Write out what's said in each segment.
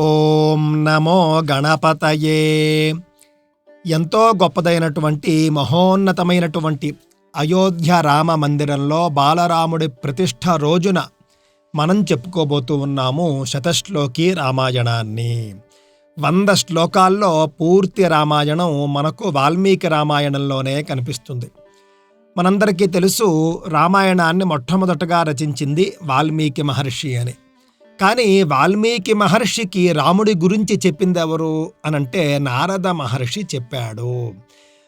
ఓం నమో గణపతయే. ఎంతో గొప్పదైనటువంటి మహోన్నతమైనటువంటి అయోధ్య రామ మందిరంలో బాలరాముడి ప్రతిష్ఠ రోజున మనం చెప్పుకోబోతూ ఉన్నాము శతశ్లోకి రామాయణాన్ని. 100 శ్లోకాల్లో పూర్తి రామాయణం మనకు వాల్మీకి రామాయణంలోనే కనిపిస్తుంది. మనందరికీ తెలుసు, రామాయణాన్ని మొట్టమొదటగా రచించింది వాల్మీకి మహర్షి అని. కానీ వాల్మీకి మహర్షికి రాముడి గురించి చెప్పింది ఎవరు అనంటే నారద మహర్షి చెప్పాడు.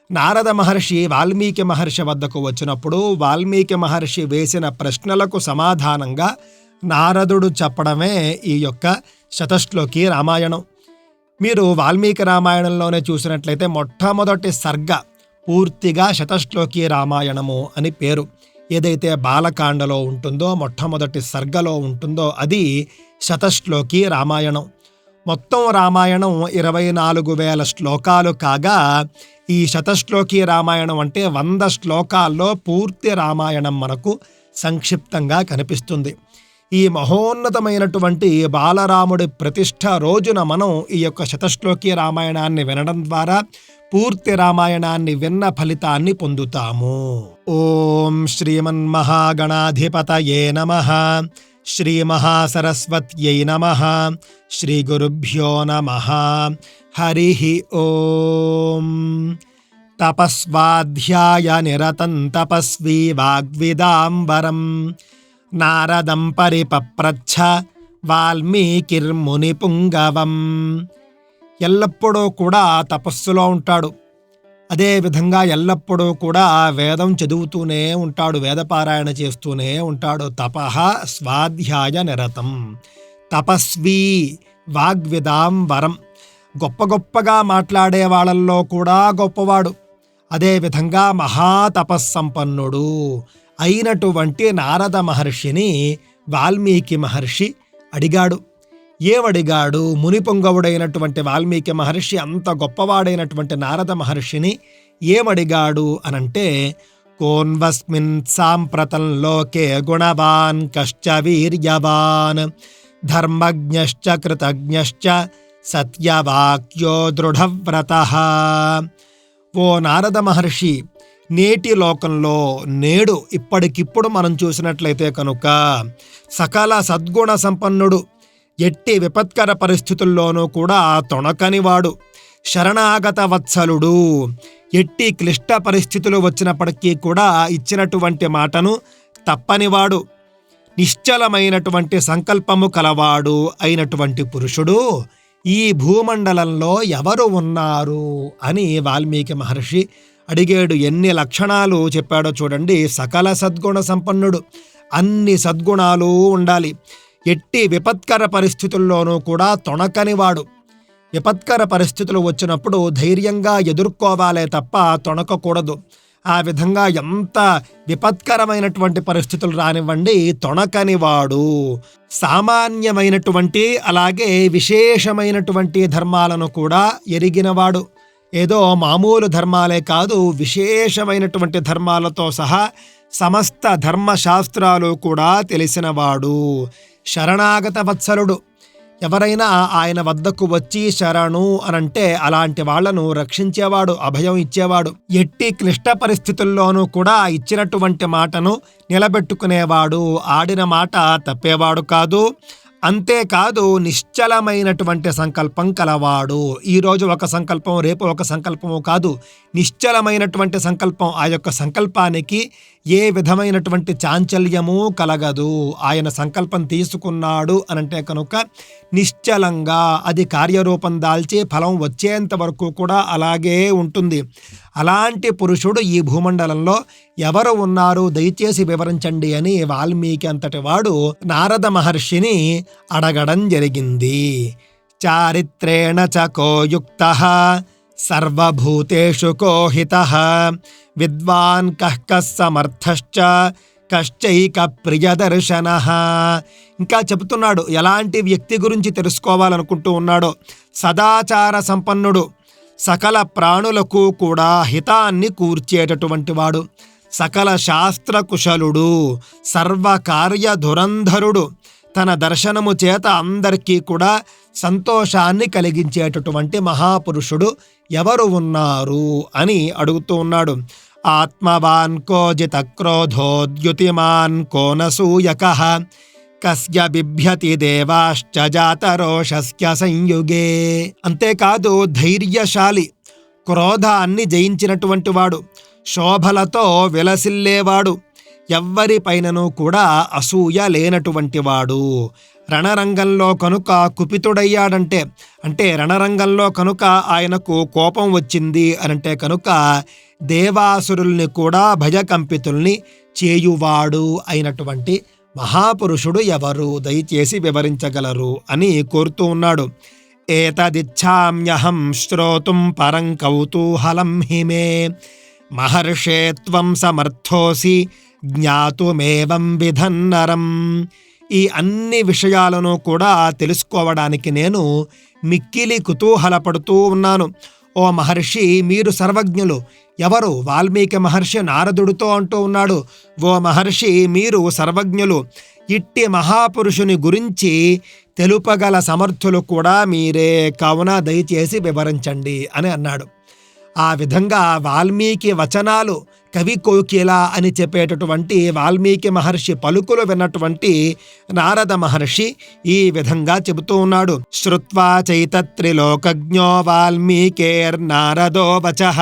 నారద మహర్షి వాల్మీకి మహర్షి వద్దకు వచ్చినప్పుడు వాల్మీకి మహర్షి వేసిన ప్రశ్నలకు సమాధానంగా నారదుడు చెప్పడమే ఈ యొక్క శతశ్లోకి రామాయణం. మీరు వాల్మీకి రామాయణంలోనే చూసినట్లయితే మొట్టమొదటి సర్గ పూర్తిగా శతశ్లోకి రామాయణము అని పేరు. ఏదైతే బాలకాండలో ఉంటుందో, మొట్టమొదటి సర్గలో ఉంటుందో అది శతశ్లోకి రామాయణం. మొత్తం రామాయణం 24,000 శ్లోకాలు కాగా ఈ శతశ్లోకి రామాయణం అంటే 100 శ్లోకాల్లో పూర్తి రామాయణం మనకు సంక్షిప్తంగా కనిపిస్తుంది. ఈ మహోన్నతమైనటువంటి బాలరాముడి ప్రతిష్ఠ రోజున మనం ఈ యొక్క శతశ్లోకి రామాయణాన్ని వినడం ద్వారా పూర్తి రామాయణాన్ని విన్న ఫలితాన్ని పొందుతాము. ఓం శ్రీమన్మహాగణాధిపతయే నమః. శ్రీ మహాసరస్వత్యై నమః. శ్రీ గురుభ్యో నమః. హరి ఓం. తపస్వాధ్యాయ నిరతం తపస్వీ వాగ్విదాంబరం నారదం పరిపప్రచ్ఛ వాల్మీకిర్ముని పుంగవం. ఎల్లప్పుడూ కూడా తపస్సులో ఉంటాడు. అదేవిధంగా ఎల్లప్పుడూ కూడా వేదం చదువుతూనే ఉంటాడు, వేదపారాయణ చేస్తూనే ఉంటాడు. తపః స్వాధ్యాయ నిరతం. తపస్వీ వాగ్విదాంబరం. గొప్పగా మాట్లాడే వాళ్ళల్లో కూడా గొప్పవాడు. అదేవిధంగా మహాతపస్సంపన్నుడు అయినటువంటి నారద మహర్షిని వాల్మీకి మహర్షి అడిగాడు. ఏమడిగాడు? మునిపొంగవుడైనటువంటి వాల్మీకి మహర్షి అంత గొప్పవాడైనటువంటి నారద మహర్షిని ఏమడిగాడు అనంటే, కోన్వస్మిన్ సాంప్రతం లోకే గుణవాన్ కశ్చ వీర్యవాన్ ధర్మజ్ఞశ్చ కృతజ్ఞశ్చ సత్యవాక్యో దృఢవ్రతః. ఓ నారద మహర్షి, నేటి లోకంలో నేడు ఇప్పటికిప్పుడు మనం చూసినట్లయితే కనుక సకల సద్గుణ సంపన్నుడు, ఎట్టి విపత్కర పరిస్థితుల్లోనూ కూడా తొణకనివాడు, శరణాగత వత్సలుడు, ఎట్టి క్లిష్ట పరిస్థితులు వచ్చినప్పటికీ కూడా ఇచ్చినటువంటి మాటను తప్పనివాడు, నిశ్చలమైనటువంటి సంకల్పము కలవాడు అయినటువంటి పురుషుడు ఈ భూమండలంలో ఎవరు ఉన్నారు అని వాల్మీకి మహర్షి అడిగాడు. ఎన్ని లక్షణాలు చెప్పాడో చూడండి. సకల సద్గుణ సంపన్నుడు, అన్ని సద్గుణాలు ఉండాలి. ఎట్టి విపత్కర పరిస్థితుల్లోనూ కూడా తొణకనివాడు. విపత్కర పరిస్థితులు వచ్చినప్పుడు ధైర్యంగా ఎదుర్కోవాలే తప్ప తొణకకూడదు. ఆ విధంగా ఎంత విపత్కరమైనటువంటి పరిస్థితులు రానివ్వండి, తొణకనివాడు. సామాన్యమైనటువంటి అలాగే విశేషమైనటువంటి ధర్మాలను కూడా ఎరిగినవాడు. ఏదో మామూలు ధర్మాలే కాదు, విశేషమైనటువంటి ధర్మాలతో సహా సమస్త ధర్మశాస్త్రాలు కూడా తెలిసినవాడు. శరణాగత వత్సలుడు. ఎవరైనా ఆయన వద్దకు వచ్చి శరణు అనంటే అలాంటి వాళ్లను రక్షించేవాడు, అభయం ఇచ్చేవాడు. ఎట్టి క్లిష్ట పరిస్థితుల్లోనూ కూడా ఇచ్చినటువంటి మాటను నిలబెట్టుకునేవాడు, ఆడిన మాట తప్పేవాడు కాదు. అంతేకాదు, నిశ్చలమైనటువంటి సంకల్పం కలవాడు. ఈరోజు ఒక సంకల్పం, రేపు ఒక సంకల్పము కాదు, నిశ్చలమైనటువంటి సంకల్పం. ఆ యొక్క సంకల్పానికి ఏ విధమైనటువంటి చాంచల్యము కలగదు. ఆయన సంకల్పం తీసుకున్నాడు అనంటే కనుక నిశ్చలంగా అది కార్యరూపం దాల్చి ఫలం వచ్చేంత వరకు కూడా అలాగే ఉంటుంది. అలాంటి పురుషుడు ఈ భూమండలంలో ఎవరు ఉన్నారు, దయచేసి వివరించండి అని వాల్మీకి అంతటి వాడు నారద మహర్షిని అడగడం జరిగింది. చారిత్రేణ చ కో యుక్తః సర్వభూతేషు కో హితః విద్వాన్ కః సమర్థశ్చ కశ్చైక ప్రియదర్శనః. ఇంకా చెబుతున్నాడు ఎలాంటి వ్యక్తి గురించి తెలుసుకోవాలనుకుంటూ ఉన్నాడో. సదాచార సంపన్నుడు, సకల ప్రాణులకు కూడా హితాన్ని కూర్చేటటువంటి వాడు, సకల శాస్త్ర కుశలుడు, సర్వకార్య ధురంధరుడు, తన దర్శనము చేత అందరికీ కూడా సంతోషాన్ని కలిగించేటటువంటి మహాపురుషుడు ఎవరు ఉన్నారు అని అడుగుతూ ఉన్నాడు. ఆత్మవాన్ కో జిత క్రోధోద్యుతిమాన్ కో నసూయకః కస్య బిభ్యతి దేవాశ్చ జాతరోషస్య సంయుగే. అంతేకాదు ధైర్యశాలి, క్రోధాన్ని జయించినటువంటి వాడు, శోభలతో విలసిల్లేవాడు, ఎవ్వరిపైనను కూడా అసూయ లేనటువంటి వాడు, రణరంగంలో కనుక కుపితుడయ్యాడంటే, అంటే రణరంగంలో కనుక ఆయనకు కోపం వచ్చింది అనంటే కనుక దేవాసురుల్ని కూడా భయకంపితుల్ని చేయువాడు అయినటువంటి మహాపురుషుడు ఎవరు, దయచేసి వివరించగలరు అని కోరుతూ ఉన్నాడు. ఏతదిచ్ఛామ్యహం శ్రోతుం పరం కౌతూహలం హిమే మహర్షే త్వం సమర్థోసి జ్ఞాతుమేవం విధన్నరం. ఈ అన్ని విషయాలను కూడా తెలుసుకోవడానికి నేను మిక్కిలి కుతూహలపడుతూ ఉన్నాను. ఓ మహర్షి, మీరు సర్వజ్ఞులు. ఎవరు? వాల్మీకి మహర్షి నారదుడితో అంటూ ఉన్నాడు, ఓ మహర్షి మీరు సర్వజ్ఞులు, ఇట్టి మహాపురుషుని గురించి తెలుపగల సమర్థులు కూడా మీరే, కావున దయచేసి వివరించండి అని అన్నాడు. ఆ విధంగా వాల్మీకి వచనాలు కవి కోకిల అని చెప్పేటటువంటి వాల్మీకి మహర్షి పలుకులు విన్నటువంటి నారద మహర్షి ఈ విధంగా చెబుతూ ఉన్నాడు. శ్రుత్వా చైతత్రిలోకజ్ఞో వాల్మీకేర్నారదో వచః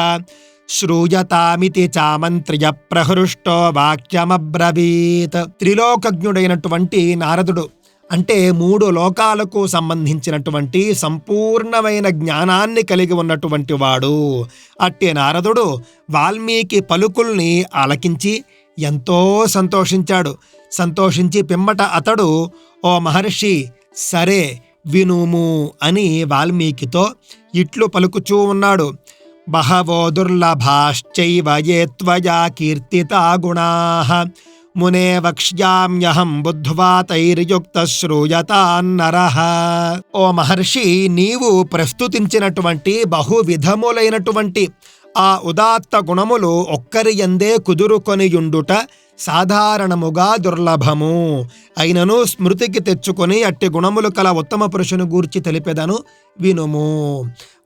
శ్రూయతామితి చామంత్రియ ప్రహృష్టో వాక్యమబ్రవీత్. త్రిలోకజ్ఞుడైనటువంటి నారదుడు అంటే 3 లోకాలకు సంబంధించినటువంటి సంపూర్ణమైన జ్ఞానాన్ని కలిగి ఉన్నటువంటి వాడు. అట్టి నారదుడు వాల్మీకి పలుకుల్ని ఆలకించి ఎంతో సంతోషించాడు. సంతోషించి పిమ్మట అతడు, ఓ మహర్షి సరే వినుము అని వాల్మీకితో ఇట్లు పలుకుచూ ఉన్నాడు. బహవో దుర్లభాశ్చైవ యే త్వయా కీర్తితా గుణాః మునే వక్ష్యామ్యహం బుద్ధ్వా తైర్యుక్త శ్రూయతాన్నరః. ఓ మహర్షి, నీవు ప్రస్తుతించినటువంటి బహువిధములైనటువంటి ఆ ఉదాత్త గుణములు ఒక్కరి యందే కుదురుకొనియుండుట సాధారణముగా దుర్లభము. అయినను స్మృతికి తెచ్చుకొని అట్టి గుణములు కల ఉత్తమ పురుషుని గూర్చి తెలిపెదను వినుము.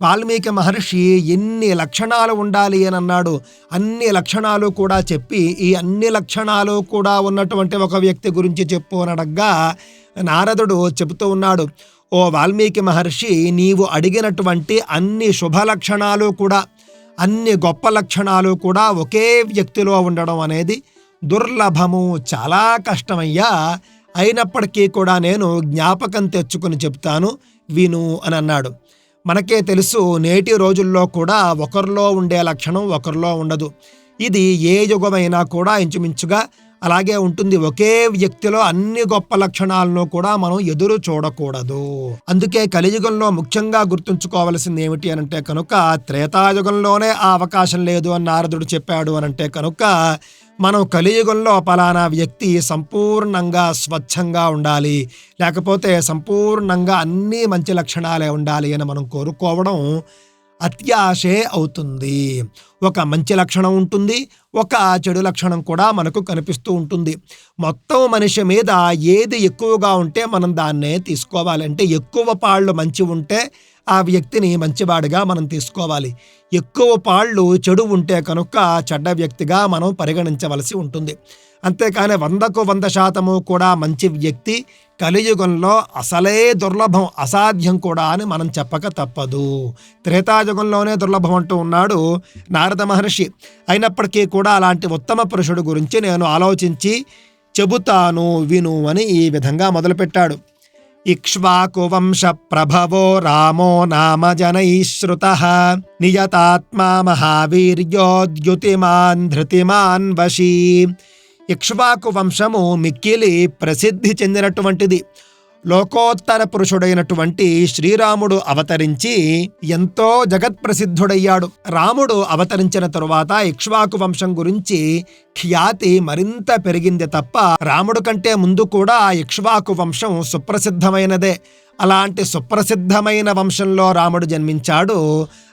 వాల్మీకి మహర్షి ఎన్ని లక్షణాలు ఉండాలి అని అన్నాడు. అన్ని లక్షణాలు కూడా చెప్పి ఈ అన్ని లక్షణాలు కూడా ఉన్నటువంటి ఒక వ్యక్తి గురించి చెప్పు అని అడగ్గా నారదుడు చెబుతూ ఉన్నాడు, ఓ వాల్మీకి మహర్షి, నీవు అడిగినటువంటి అన్ని శుభ లక్షణాలు కూడా, అన్ని గొప్ప లక్షణాలు కూడా ఒకే వ్యక్తిలో ఉండడం అనేది దుర్లభము, చాలా కష్టమయ్యా. అయినప్పటికీ కూడా నేను జ్ఞాపకం తెచ్చుకుని చెప్తాను విను అని అన్నాడు. మనకే తెలుసు, నేటి రోజుల్లో కూడా ఒకరిలో ఉండే లక్షణం ఒకరిలో ఉండదు. ఇది ఏ యుగమైనా కూడా ఇంచుమించుగా అలాగే ఉంటుంది. ఒకే వ్యక్తిలో అన్ని గొప్ప లక్షణాలను కూడా మనం ఎదురు చూడకూడదు. అందుకే కలియుగంలో ముఖ్యంగా గుర్తుంచుకోవలసింది ఏమిటి అనంటే కనుక త్రేతాయుగంలోనే ఆ అవకాశం లేదు అని నారదుడు చెప్పాడు అనంటే కనుక మనం కలియుగంలో పలానా వ్యక్తి సంపూర్ణంగా స్వచ్ఛంగా ఉండాలి, లేకపోతే సంపూర్ణంగా అన్ని మంచి లక్షణాలే ఉండాలి అని మనం కోరుకోవడం అత్యాశే అవుతుంది. ఒక మంచి లక్షణం ఉంటుంది, ఒక చెడు లక్షణం కూడా మనకు కనిపిస్తూ ఉంటుంది. మొత్తం మనిషి మీద ఏది ఎక్కువగా ఉంటే మనం దాన్నే తీసుకోవాలి. అంటే ఎక్కువ పాళ్ళు మంచి ఉంటే ఆ వ్యక్తిని మంచివాడిగా మనం తీసుకోవాలి. ఎక్కువ పాళ్ళు చెడు ఉంటే కనుక చెడ్డ వ్యక్తిగా మనం పరిగణించవలసి ఉంటుంది. అంతేకాని 100% కూడా మంచి వ్యక్తి కలియుగంలో అసలే దుర్లభం, అసాధ్యం కూడా అని మనం చెప్పక తప్పదు. త్రేతాయుగంలోనే దుర్లభం అంటూ ఉన్నాడు నారద మహర్షి. అయినప్పటికీ కూడా అలాంటి ఉత్తమ పురుషుడు గురించి నేను ఆలోచించి చెబుతాను విను అని ఈ విధంగా మొదలుపెట్టాడు. ఇక్ష్వాకు వంశ ప్రభవో రామో నామ జనైశ్రుతః నియతాత్మా మహావీర్యోద్యుతిమాన్ ధృతిమాన్ వశీ. ఇక్ష్వాకు వంశము మిక్కిలి ప్రసిద్ధి చెందినటువంటిది. లోకోత్తర పురుషుడైనటువంటి శ్రీరాముడు అవతరించి ఎంతో జగత్ప్రసిద్ధుడయ్యాడు. రాముడు అవతరించిన తరువాత ఇక్ష్వాకు వంశం గురించి ఖ్యాతి మరింత పెరిగింది తప్ప రాముడు కంటే ముందు కూడా ఇక్ష్వాకు వంశం సుప్రసిద్ధమైనదే. అలాంటి సుప్రసిద్ధమైన వంశంలో రాముడు జన్మించాడు.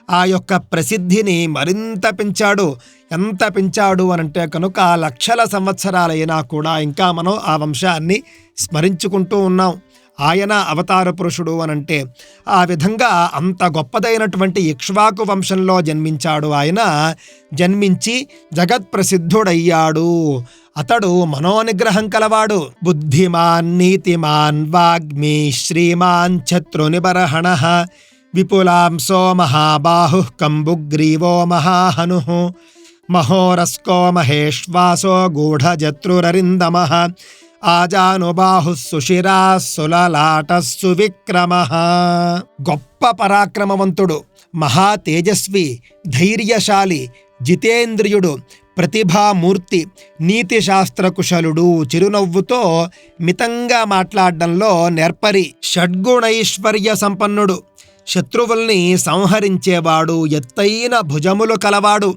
ఆ యొక్క ప్రసిద్ధిని మరింత పెంచాడు. ఎంత పెంచాడు అనంటే కనుక లక్షల సంవత్సరాలైనా కూడా ఇంకా మనం ఆ వంశాన్ని స్మరించుకుంటూ ఉన్నాం. ఆయన అవతార పురుషుడు అనంటే ఆ విధంగా అంత గొప్పదైనటువంటి ఇక్ష్వాకు వంశంలో జన్మించాడు. ఆయన జన్మించి జగత్ప్రసిద్ధుడయ్యాడు. అతడు మనోనిగ్రహం కలవాడు. బుద్ధిమాన్ నీతిమాన్ వాగ్మీ శ్రీమాన్ శత్రునిబర్హణ విపులాంసో మహాబాహు కంబుగ్రీవో మహాహను మహోరస్కో మహేశ్వాసో గూఢజత్రురరిందమ ఆజానుబాహు సుశిరా సులలాట సువిక్రమ. గొప్ప పరాక్రమవంతుడు, మహా తేజస్వి, ధైర్యశాలి, జితేంద్రియుడు, ప్రతిభామూర్తి, నీతిశాస్త్ర కుశలుడు, చిరునవ్వుతో మితంగా మాట్లాడడంలో నేర్పరి, షడ్గుణైశ్వర్య సంపన్నుడు, శత్రువుల్ని సంహరించేవాడు, ఎత్తైన భుజములు కలవాడు,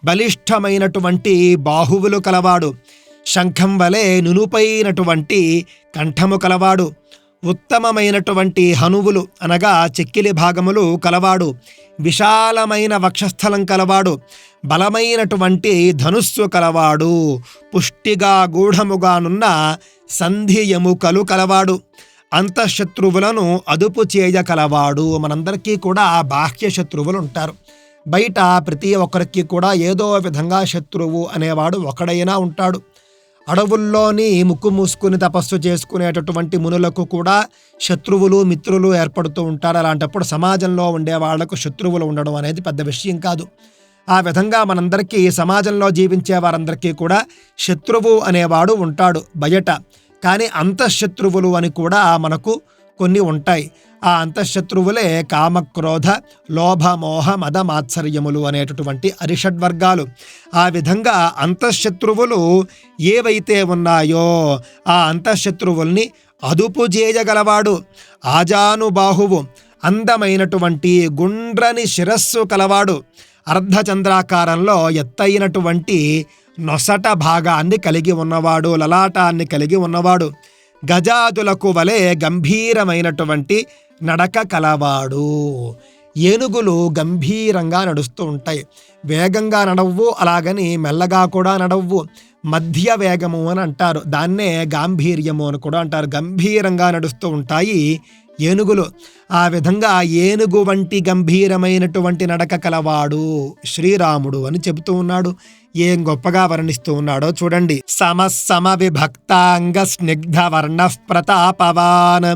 బలిష్టమైనటువంటి బాహువులు కలవాడు, శంఖం వలె నునుపైనటువంటి కంఠము కలవాడు, ఉత్తమమైనటువంటి హనువులు అనగా చెక్కిలి భాగములు కలవాడు, విశాలమైన వక్షస్థలం కలవాడు, బలమైనటువంటి ధనుస్సు కలవాడు, పుష్టిగా గూఢముగానున్న సంధి ఎముకలు కలవాడు, అంతఃశత్రువులను అదుపు చేయగలవాడు. మనందరికీ కూడా బాహ్య శత్రువులు ఉంటారు. బయట ప్రతి ఒక్కరికి కూడా ఏదో విధంగా శత్రువు అనేవాడు ఒకడైనా ఉంటాడు. అడవుల్లోని ముక్కు మూసుకుని తపస్సు చేసుకునేటటువంటి మునులకు కూడా శత్రువులు మిత్రులు ఏర్పడుతూ ఉంటారు. అలాంటప్పుడు సమాజంలో ఉండే వాళ్లకు శత్రువులు ఉండడం అనేది పెద్ద విషయం కాదు. ఆ విధంగా మనందరికీ సమాజంలో జీవించే వారందరికీ కూడా శత్రువు అనేవాడు ఉంటాడు బయట. కానీ అంతఃశత్రువులు అని కూడా మనకు కొన్ని ఉంటాయి. ఆ అంతఃశత్రువులే కామక్రోధ లోభ మోహ మద మాత్సర్యములు అనేటటువంటి అరిషడ్వర్గాలు. ఆ విధంగా అంతఃశత్రువులు ఏవైతే ఉన్నాయో ఆ అంతఃశత్రువుల్ని అదుపు చేయగలవాడు. ఆజానుబాహువు, అందమైనటువంటి గుండ్రని శిరస్సు కలవాడు, అర్ధచంద్రాకారంలో ఎత్తైనటువంటి నొసట భాగాన్ని కలిగి ఉన్నవాడు, లలాటాన్ని కలిగి ఉన్నవాడు, గజాదులకు వలె గంభీరమైనటువంటి నడక కలవాడు. ఏనుగులు గంభీరంగా నడుస్తూ ఉంటాయి. వేగంగా నడవ్వు, అలాగని మెల్లగా కూడా నడవ్వు. మధ్య వేగము అని అంటారు. దాన్నే గాంభీర్యము అని కూడా అంటారు. గంభీరంగా నడుస్తూ ఉంటాయి ఏనుగులు. ఆ విధంగా ఏనుగు వంటి గంభీరమైనటువంటి నడక కలవాడు శ్రీరాముడు అని చెబుతూ ఉన్నాడు. ఏం గొప్పగా వర్ణిస్తూ ఉన్నాడో చూడండి. సమసమ విభక్తాంగ స్నిగ్ధ వర్ణ ప్రతాపవాన్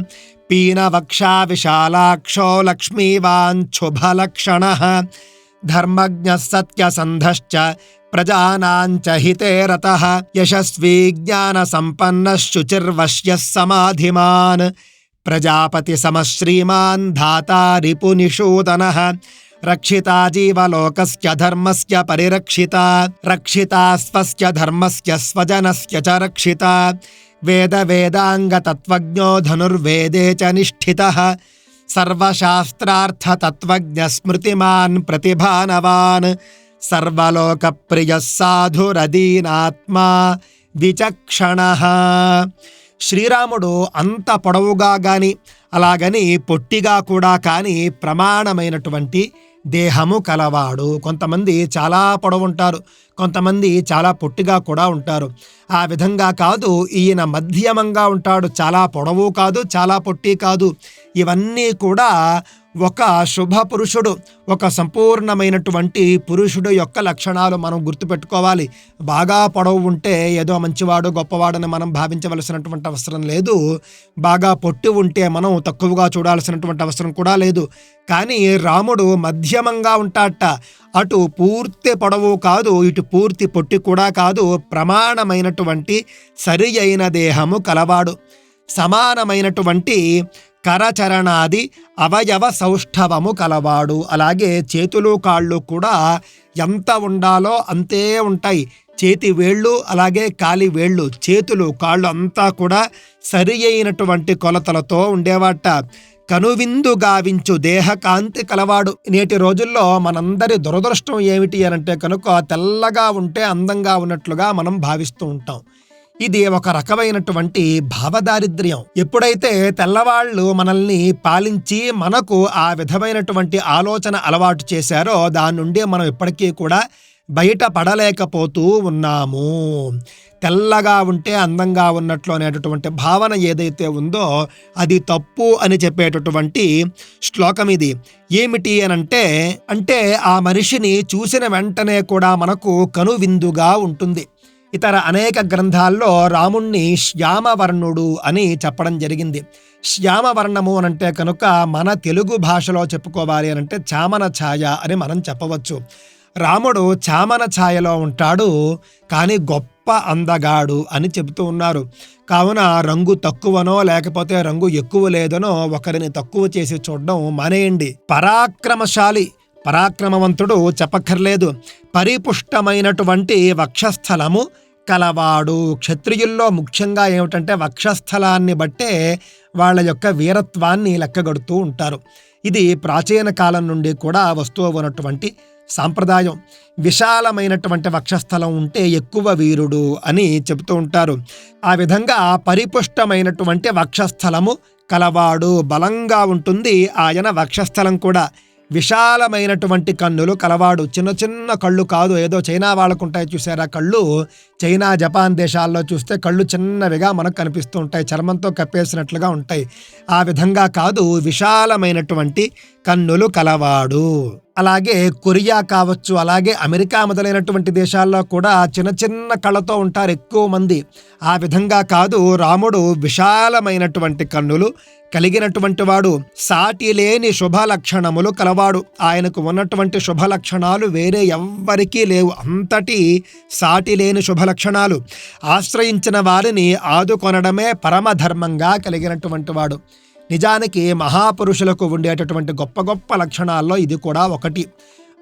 పీనవక్షా విశాలాక్షో లక్ష్మీవాన్ శుభలక్షణ ధర్మజ్ఞ సత్యసంధశ్చ ప్రజానాంచ హితే రతః యశస్వీ జ్ఞాన సంపన్న శుచిర్వశ్య సమాధిమాన్ ప్రజాపతి సమశ్రీమాన్ ధాతా రిపునిషూదనః రక్షితా జీవలోకస్య ధర్మస్య పరిరక్షితా రక్షితా స్వస్య ధర్మస్య స్వజనస్య చ రక్షితా వేద వేదాంగ తత్వజ్ఞో ధనుర్వేదే చ నిష్ఠితః సర్వశాస్త్రార్థ తత్వజ్ఞ స్మృతిమాన్ ప్రతిభానవాన్ సర్వలోక ప్రియ సాధురదీనాత్మా విచక్షణః. శ్రీరాముడు అంత పొడవుగా కానీ అలాగని పొట్టిగా కూడా కానీ ప్రమాణమైనటువంటి దేహము కలవాడు. కొంతమంది చాలా పొడవుంటారు, కొంతమంది చాలా పొట్టిగా కూడా ఉంటారు. ఆ విధంగా కాదు, ఈయన మధ్యమంగా ఉంటాడు. చాలా పొడవు కాదు, చాలా పొట్టి కాదు. ఇవన్నీ కూడా ఒక శుభ పురుషుడు, ఒక సంపూర్ణమైనటువంటి పురుషుడు యొక్క లక్షణాలు మనం గుర్తుపెట్టుకోవాలి. బాగా పొడవు ఉంటే ఏదో మంచివాడు గొప్పవాడని మనం భావించవలసినటువంటి అవసరం లేదు. బాగా పొట్టి ఉంటే మనం తక్కువగా చూడాల్సినటువంటి అవసరం కూడా లేదు. కానీ రాముడు మధ్యమంగా ఉంటాడట. అటు పూర్తి పొడవు కాదు, ఇటు పూర్తి పొట్టి కూడా కాదు. ప్రమాణమైనటువంటి సరి అయిన దేహము కలవాడు. సమానమైనటువంటి కరచరణాది అవయవ సౌష్ఠవము కలవాడు. అలాగే చేతులు కాళ్ళు కూడా ఎంత ఉండాలో అంతే ఉంటాయి. చేతి వేళ్ళు అలాగే కాలి వేళ్ళు, చేతులు కాళ్ళు అంతా కూడా సరి అయినటువంటి కొలతలతో ఉండేవాట. కనువిందు గావించు దేహకాంతి కలవాడు. నేటి రోజుల్లో మనందరి దురదృష్టం ఏమిటి అనంటే కనుక తెల్లగా ఉంటే అందంగా ఉన్నట్లుగా మనం భావిస్తూ ఉంటాం. ఇది ఒక రకమైనటువంటి భావదారిద్ర్యం. ఎప్పుడైతే తెల్లవాళ్ళు మనల్ని పాలించి మనకు ఆ విధమైనటువంటి ఆలోచన అలవాటు చేశారో దాని నుండి మనం ఇప్పటికీ కూడా బయట పడలేకపోతూ ఉన్నాము. తెల్లగా ఉంటే అందంగా ఉన్నట్లు అనేటటువంటి భావన ఏదైతే ఉందో అది తప్పు అని చెప్పేటటువంటి శ్లోకం ఇది. ఏమిటి అంటే ఆ మనిషిని చూసిన వెంటనే కూడా మనకు కనువిందుగా ఉంటుంది. ఇతర అనేక గ్రంథాల్లో రాముణ్ణి శ్యామవర్ణుడు అని చెప్పడం జరిగింది. శ్యామవర్ణము అనంటే కనుక మన తెలుగు భాషలో చెప్పుకోవాలి అనంటే చామన ఛాయ అని మనం చెప్పవచ్చు. రాముడు చామన ఛాయలో ఉంటాడు, కానీ గొప్ప అందగాడు అని చెబుతూ ఉన్నారు. కావున రంగు తక్కువనో లేకపోతే రంగు ఎక్కువ లేదనో ఒకరిని తక్కువ చేసి చూడడం మానేయండి. పరాక్రమశాలి, పరాక్రమవంతుడు చెప్పక్కర్లేదు. పరిపుష్టమైనటువంటి వక్షస్థలము కలవాడు. క్షత్రియుల్లో ముఖ్యంగా ఏమిటంటే వక్షస్థలాన్ని బట్టే వాళ్ళ యొక్క వీరత్వాన్ని లెక్కగడుతూ ఉంటారు. ఇది ప్రాచీన కాలం నుండి కూడా వస్తూ ఉన్నటువంటి సాంప్రదాయం. విశాలమైనటువంటి వక్షస్థలం ఉంటే ఎక్కువ వీరుడు అని చెబుతూ ఉంటారు. ఆ విధంగా పరిపుష్టమైనటువంటి వక్షస్థలము కలవాడు, బలంగా ఉంటుంది ఆయన వక్షస్థలం కూడా. విశాలమైనటువంటి కన్నులు కలవాడు. చిన్న చిన్న కళ్ళు కాదు, ఏదో చైనా వాళ్ళకు ఉంటాయి చూసారా కళ్ళు, చైనా జపాన్ దేశాల్లో చూస్తే కళ్ళు చిన్నవిగా మనకు కనిపిస్తూ ఉంటాయి, చర్మంతో కప్పేసినట్లుగా ఉంటాయి. ఆ విధంగా కాదు, విశాలమైనటువంటి కన్నులు కలవాడు. అలాగే కొరియా కావచ్చు, అలాగే అమెరికా మొదలైనటువంటి దేశాల్లో కూడా చిన్న చిన్న కళ్ళతో ఉంటారు ఎక్కువ మంది. ఆ విధంగా కాదు, రాముడు విశాలమైనటువంటి కన్నులు కలిగినటువంటి వాడు. సాటి లేని శుభ లక్షణములు కలవాడు. ఆయనకు ఉన్నటువంటి శుభ లక్షణాలు వేరే ఎవ్వరికీ లేవు. అంతటి సాటి లేని శుభ లక్షణాలు. ఆశ్రయించిన వారిని ఆదుకొనడమే పరమధర్మంగా కలిగినటువంటి వాడు. నిజానికి మహాపురుషులకు ఉండేటటువంటి గొప్ప గొప్ప లక్షణాల్లో ఇది కూడా ఒకటి.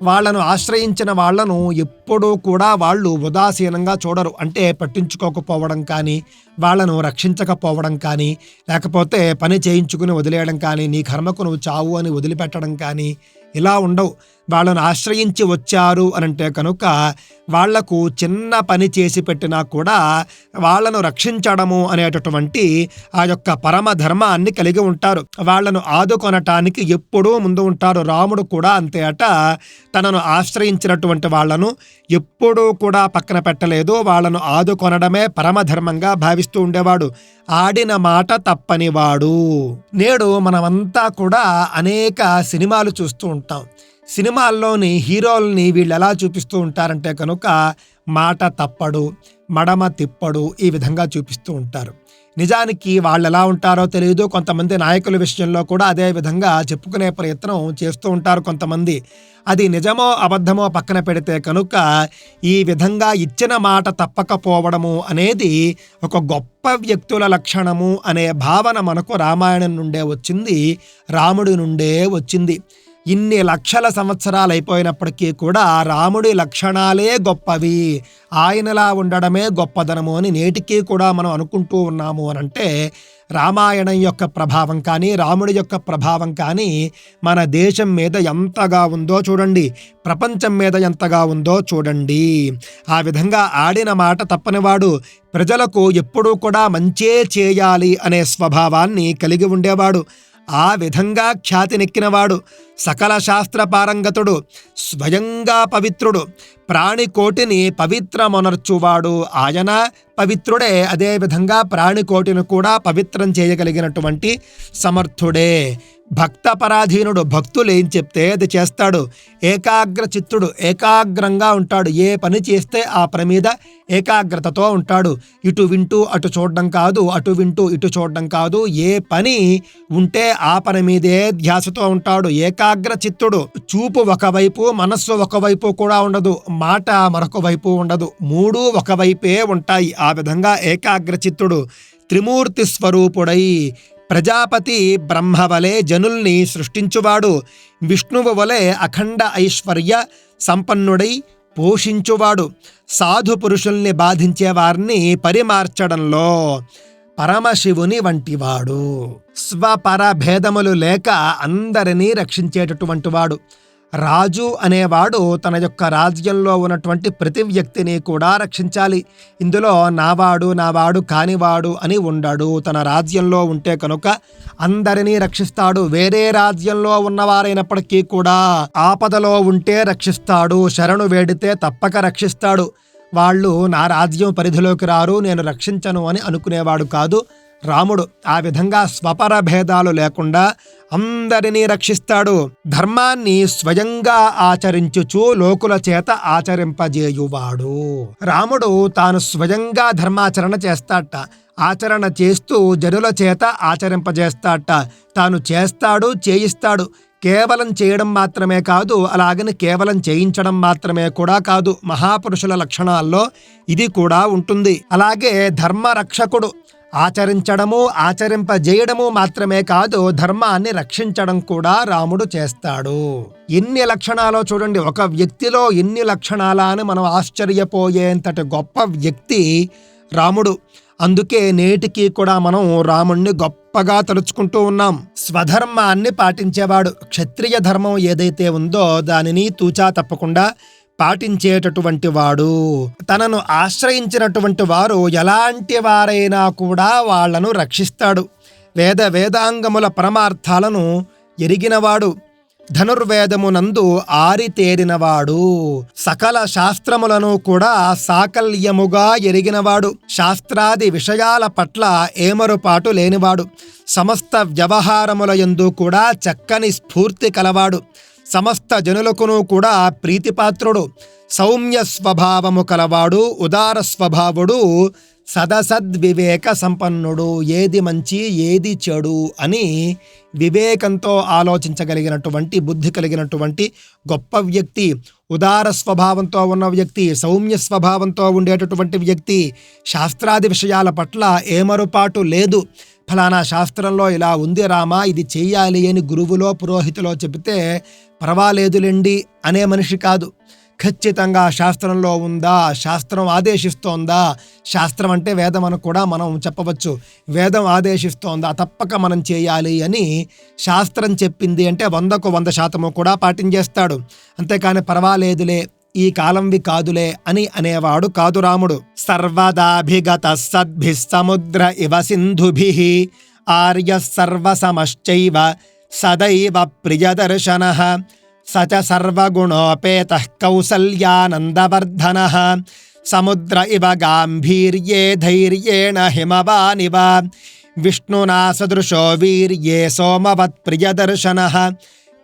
వాళ్ళను ఆశ్రయించిన వాళ్లను ఎప్పుడూ కూడా వాళ్ళు ఉదాసీనంగా చూడరు. అంటే పట్టించుకోకపోవడం కానీ, వాళ్ళను రక్షించకపోవడం కానీ, లేకపోతే పని చేయించుకుని వదిలేయడం కానీ, నీ కర్మకు నువ్వు చావు అని వదిలిపెట్టడం కానీ ఇలా ఉండవు. వాళ్ళను ఆశ్రయించి వచ్చారు అనంటే కనుక వాళ్లకు చిన్న పని చేసి పెట్టినా కూడా వాళ్లను రక్షించడము అనేటటువంటి ఆ యొక్క పరమధర్మాన్ని కలిగి ఉంటారు. వాళ్లను ఆదుకొనటానికి ఎప్పుడూ ముందు ఉంటారు. రాముడు కూడా అంతే అట. తనను ఆశ్రయించినటువంటి వాళ్లను ఎప్పుడూ కూడా పక్కన పెట్టలేదు. వాళ్లను ఆదుకొనడమే పరమధర్మంగా భావిస్తూ ఉండేవాడు. ఆడిన మాట తప్పనివాడు. నేడు మనమంతా కూడా అనేక సినిమాలు చూస్తూ ఉంటాం. సినిమాల్లోని హీరోల్ని వీళ్ళు ఎలా చూపిస్తూ ఉంటారంటే కనుక మాట తప్పడు, మడమ తిప్పడు, ఈ విధంగా చూపిస్తూ ఉంటారు. నిజానికి వాళ్ళు ఎలా ఉంటారో తెలియదు. కొంతమంది నాయకుల విషయంలో కూడా అదే విధంగా చెప్పుకునే ప్రయత్నం చేస్తూ ఉంటారు కొంతమంది. అది నిజమో అబద్ధమో పక్కన పెడితే కనుక ఈ విధంగా ఇచ్చిన మాట తప్పకపోవడము అనేది ఒక గొప్ప వ్యక్తుల లక్షణము అనే భావన మనకు రామాయణం నుండే వచ్చింది, రాముడి నుండే వచ్చింది. ఇన్ని లక్షల సంవత్సరాలు అయిపోయినప్పటికీ కూడా రాముడి లక్షణాలే గొప్పవి, ఆయనలా ఉండడమే గొప్పదనము అని నేటికీ కూడా మనం అనుకుంటూ ఉన్నాము అనంటే రామాయణం యొక్క ప్రభావం కానీ, రాముడి యొక్క ప్రభావం కానీ మన దేశం మీద ఎంతగా ఉందో చూడండి, ప్రపంచం మీద ఎంతగా ఉందో చూడండి. ఆ విధంగా ఆడిన మాట తప్పనివాడు. ప్రజలకు ఎప్పుడూ కూడా మంచే చేయాలి అనే స్వభావాన్ని కలిగి ఉండేవాడు. ఆ విధంగా ఖ్యాతినెక్కినవాడు. సకల శాస్త్ర పారంగతుడు, స్వయంగా పవిత్రుడు, ప్రాణికోటిని పవిత్రమొనర్చువాడు. ఆయన పవిత్రుడే, అదేవిధంగా ప్రాణికోటిని కూడా పవిత్రం చేయగలిగినటువంటి సమర్థుడే. భక్త పరాధీనుడు, భక్తులు ఏం చెప్తే అది చేస్తాడు. ఏకాగ్ర చిత్తుడు, ఏకాగ్రంగా ఉంటాడు. ఏ పని చేస్తే ఆ పని మీద ఏకాగ్రతతో ఉంటాడు. ఇటు వింటూ అటు చూడడం కాదు, అటు వింటూ ఇటు చూడడం కాదు. ఏ పని ఉంటే ఆ పని మీదే ధ్యాసతో ఉంటాడు. ఏకాగ్ర చిత్తుడు. చూపు ఒకవైపు, మనస్సు ఒకవైపు కూడా ఉండదు, మాట మరొక వైపు ఉండదు, మూడు ఒకవైపే ఉంటాయి. ఆ విధంగా ఏకాగ్ర చిత్తుడు. త్రిమూర్తి స్వరూపుడై ప్రజాపతి బ్రహ్మ వలె జనుల్ని సృష్టించువాడు. విష్ణువు వలె అఖండ ఐశ్వర్య సంపన్నుడై పోషించువాడు. సాధు పురుషుల్ని బాధించే వారిని పరిమార్చడంలో పరమశివుని వంటివాడు. స్వపర భేదములు లేక అందరినీ రక్షించేటటువంటి వాడు. రాజు అనేవాడు తన యొక్క రాజ్యంలో ఉన్నటువంటి ప్రతి వ్యక్తిని కూడా రక్షించాలి. ఇందులో నావాడు కానివాడు అని ఉండడు. తన రాజ్యంలో ఉంటే కనుక అందరినీ రక్షిస్తాడు. వేరే రాజ్యంలో ఉన్నవారైనప్పటికీ కూడా ఆపదలో ఉంటే రక్షిస్తాడు. శరణు వేడితే తప్పక రక్షిస్తాడు. వాళ్ళు నా రాజ్యం పరిధిలోకి రారు, నేను రక్షించను అని అనుకునేవాడు కాదు రాముడు. ఆ విధంగా స్వపర భేదాలు లేకుండా అందరినీ రక్షిస్తాడు. ధర్మాన్ని స్వయంగా ఆచరించుచు లోకుల చేత ఆచరింపజేయువాడు. రాముడు తాను స్వయంగా ధర్మాచరణ చేస్తాట. ఆచరణ చేస్తూ జనుల చేత ఆచరింపజేస్తాట. తాను చేస్తాడు, చేయిస్తాడు. కేవలం చేయడం మాత్రమే కాదు, అలాగని కేవలం చేయించడం మాత్రమే కూడా కాదు. మహాపురుషుల లక్షణాల్లో ఇది కూడా ఉంటుంది. అలాగే ధర్మరక్షకుడు. ఆచరించడము, ఆచరింపజేయడము మాత్రమే కాదు, ధర్మాన్ని రక్షించడం కూడా రాముడు చేస్తాడు. ఎన్ని లక్షణాలో చూడండి. ఒక వ్యక్తిలో ఎన్ని లక్షణాలా అని మనం ఆశ్చర్యపోయేంతటి గొప్ప వ్యక్తి రాముడు. అందుకే నేటికి కూడా మనం రాముణ్ణి గొప్పగా తలుచుకుంటూ ఉన్నాం. స్వధర్మాన్ని పాటించేవాడు. క్షత్రియ ధర్మం ఏదైతే ఉందో దానిని తూచా తప్పకుండా పాటించేటటువంటి వాడు. తనను ఆశ్రయించినటువంటి వారు ఎలాంటి వారైనా కూడా వాళ్లను రక్షిస్తాడు. వేదాంగముల పరమార్థాలను ఎరిగినవాడు. ధనుర్వేదమునందు ఆరితేరినవాడు. సకల శాస్త్రములను కూడా సాకల్యముగా ఎరిగినవాడు. శాస్త్రాది విషయాల పట్ల ఏమరుపాటు లేనివాడు. సమస్త వ్యవహారముల యందు కూడా చక్కని స్ఫూర్తి కలవాడు. సమస్త జనులకును కూడా ప్రీతిపాత్రుడు. సౌమ్య స్వభావము కలవాడు. ఉదార స్వభావుడు. సదసద్వివేక సంపన్నుడు. ఏది మంచి ఏది చెడు అని వివేకంతో ఆలోచించగలిగినటువంటి బుద్ధి కలిగినటువంటి గొప్ప వ్యక్తి. ఉదార స్వభావంతో ఉన్న వ్యక్తి, సౌమ్య స్వభావంతో ఉండేటటువంటి వ్యక్తి. శాస్త్రాది విషయాల పట్ల ఏమరుపాటు లేదు. ఫలానా శాస్త్రంలో ఇలా ఉంది రామా, ఇది చెయ్యాలి అని గురువులో పురోహితులో చెబితే పర్వాలేదులేండి అనే మనిషి కాదు. ఖచ్చితంగా శాస్త్రంలో ఉందా, శాస్త్రం ఆదేశిస్తోందా, శాస్త్రం అంటే వేదం అని కూడా మనం చెప్పవచ్చు. వేదం ఆదేశిస్తోందా, తప్పక మనం చేయాలి అని శాస్త్రం చెప్పింది అంటే 100% కూడా పాటించేస్తాడు. అంతేకాని పర్వాలేదులే, ఈ కాలంవి కాదులే అని అనేవాడు కాదు రాముడు. సర్వదాభిగత సద్భి సముద్ర ఇవ సింధుభి ఆర్య సర్వసమశ్చైవ సదైవ ప్రియదర్శనః సచ సర్వగుణోపేతః కౌసల్యానందవర్ధనః సముద్ర ఇవ గాంభీర్యే ధైర్యేణ హిమవానివ విష్ణునా సదృశో వీర్యే సోమవత్ ప్రియదర్శనః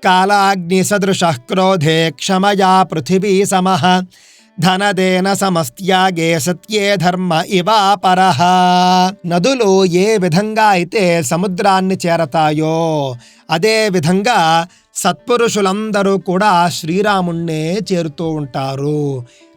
కాలాగ్ని సదృశః క్రోధే క్షమయా పృథివీ సమః ధనదేన సమస్త్యాగే సత్యే ధర్మ ఇవాపరః. నదులు ఏ విధంగా అయితే సముద్రాన్ని చేరతాయో అదే విధంగా సత్పురుషులందరూ కూడా శ్రీరాముణ్ణే చేరుతూ ఉంటారు.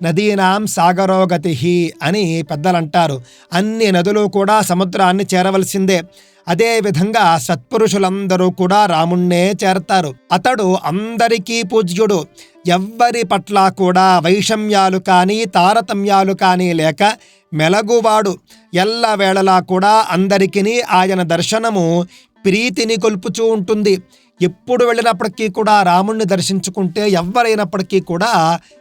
నదీనాం సాగరోగతి అని పెద్దలంటారు. అన్ని నదులు కూడా సముద్రాన్ని చేరవలసిందే. అదే విధంగా సత్పురుషులందరూ కూడా రాముణ్ణే చేరతారు. అతడు అందరికీ పూజ్యుడు. ఎవ్వరి పట్ల కూడా వైషమ్యాలు కానీ తారతమ్యాలు కానీ లేక మెలగువాడు. ఎల్లవేళలా కూడా అందరికీ ఆయన దర్శనము ప్రీతిని కొల్పుచూ ఉంటుంది. ఎప్పుడు వెళ్ళినప్పటికీ కూడా రాముణ్ణి దర్శించుకుంటే ఎవరైనప్పటికీ కూడా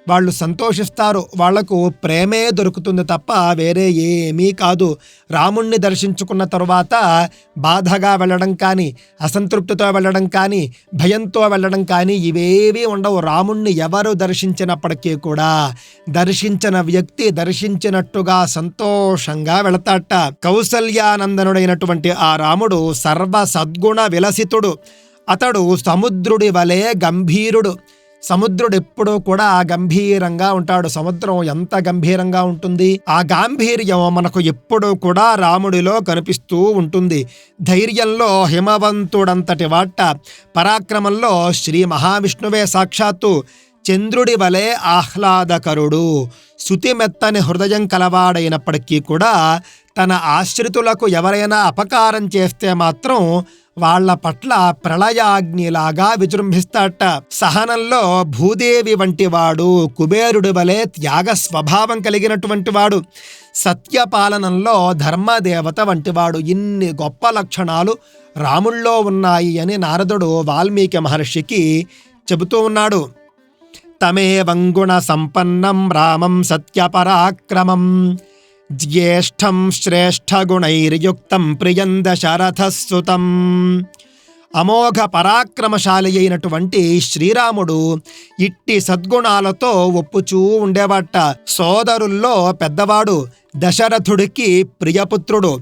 వాళ్ళు సంతోషిస్తారు. వాళ్లకు ప్రేమే దొరుకుతుంది తప్ప వేరే ఏమీ కాదు. రాముణ్ణి దర్శించుకున్న తరువాత బాధగా వెళ్ళడం కానీ, అసంతృప్తితో వెళ్ళడం కానీ, భయంతో వెళ్ళడం కానీ ఇవేవీ ఉండవు. రాముణ్ణి ఎవరు దర్శించినప్పటికీ కూడా దర్శించిన వ్యక్తి దర్శించినట్టుగా సంతోషంగా వెళతాట. కౌసల్యానందనుడైనటువంటి ఆ రాముడు సర్వ సద్గుణ విలసితుడు. అతడు సముద్రుడి వలె గంభీరుడు. సముద్రుడు ఎప్పుడూ కూడా గంభీరంగా ఉంటాడు. సముద్రం ఎంత గంభీరంగా ఉంటుంది, ఆ గాంభీర్యం మనకు ఎప్పుడూ కూడా రాముడిలో కనిపిస్తూ ఉంటుంది. ధైర్యంలో హిమవంతుడంతటి వాట, పరాక్రమంలో శ్రీ మహావిష్ణువే సాక్షాత్తు. చంద్రుడి వలె ఆహ్లాదకరుడు. శృతిమెత్తని హృదయం కలవాడైనప్పటికీ కూడా తన ఆశ్రితులకు ఎవరైనా అపకారం చేస్తే మాత్రం వాళ్ల పట్ల ప్రళయాగ్నిలాగా విజృంభిస్తాట. సహనంలో భూదేవి వంటివాడు. కుబేరుడి వలె త్యాగ స్వభావం కలిగినటువంటి వాడు. సత్యపాలనంలో ధర్మదేవత వంటివాడు. ఇన్ని గొప్ప లక్షణాలు రాముల్లో ఉన్నాయి అని నారదుడు వాల్మీకి మహర్షికి చెబుతూ ఉన్నాడు. తమేవం గుణ సంపన్నం రామం సత్యపరాక్రమం జ్యేష్ఠం శ్రేష్ఠగుణైర్యుక్తం ప్రియం దశరథసుతం. అమోఘ పరాక్రమశాలి అయినటువంటి శ్రీరాముడు ఇట్టి సద్గుణాలతో ఒప్పుచూ ఉండేవాట. సోదరుల్లో పెద్దవాడు, దశరథుడికి ప్రియపుత్రుడు,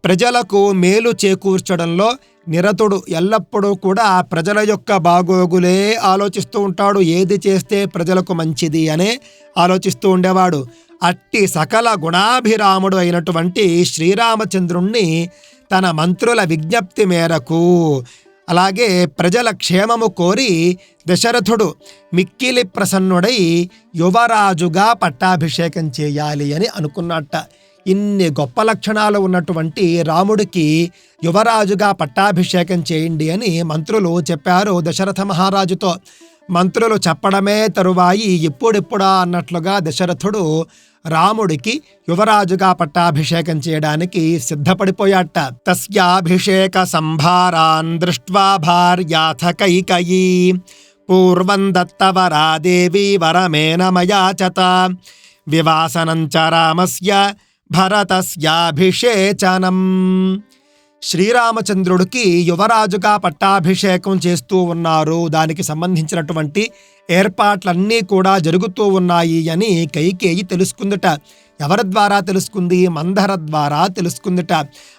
ప్రజలకు మేలు చేకూర్చడంలో నిరతుడు, ఎల్లప్పుడూ కూడా ప్రజల యొక్క బాగోగులే ఆలోచిస్తూ ఉంటాడు. ఏది చేస్తే ప్రజలకు మంచిది అనే ఆలోచిస్తూ ఉండేవాడు. అట్టి సకల గుణాభిరాముడు అయినటువంటి శ్రీరామచంద్రుణ్ణి తన మంత్రుల విజ్ఞప్తి మేరకు, అలాగే ప్రజల క్షేమము కోరి దశరథుడు మిక్కిలి ప్రసన్నుడై యువరాజుగా పట్టాభిషేకం చేయాలి అని అనుకున్నట్ట. ఇన్ని గొప్ప లక్షణాలు ఉన్నటువంటి రాముడికి యువరాజుగా పట్టాభిషేకం చేయండి అని మంత్రులు చెప్పారు దశరథ మహారాజుతో. మంత్రులు చెప్పడమే తరువాయి ఇప్పుడిప్పుడా అన్నట్లుగా దశరథుడు రాముడికి యువరాజుగా పట్టాభిషేకం చేయడానికి సిద్ధపడిపోయాట. తస్యాభిషేక సంభారాన్ దృష్ట్వా భార్యాథ కైకయీ పూర్వం దత్తవరా దేవి వరమేన మయాచత వివాసనం చ రామస్య భరతస్యాభిషేచనం. శ్రీరామచంద్రుడికి యువరాజుగా పట్టాభిషేకం చేస్తూ ఉన్నారు. దానికి సంబంధించినటువంటి ఏర్పాట్లన్నీ కూడా జరుగుతూ ఉన్నాయి అని కైకేయి తెలుసుకుందట. ఎవరి ద్వారా తెలుసుకుంది? మందర ద్వారా తెలుసుకుందట.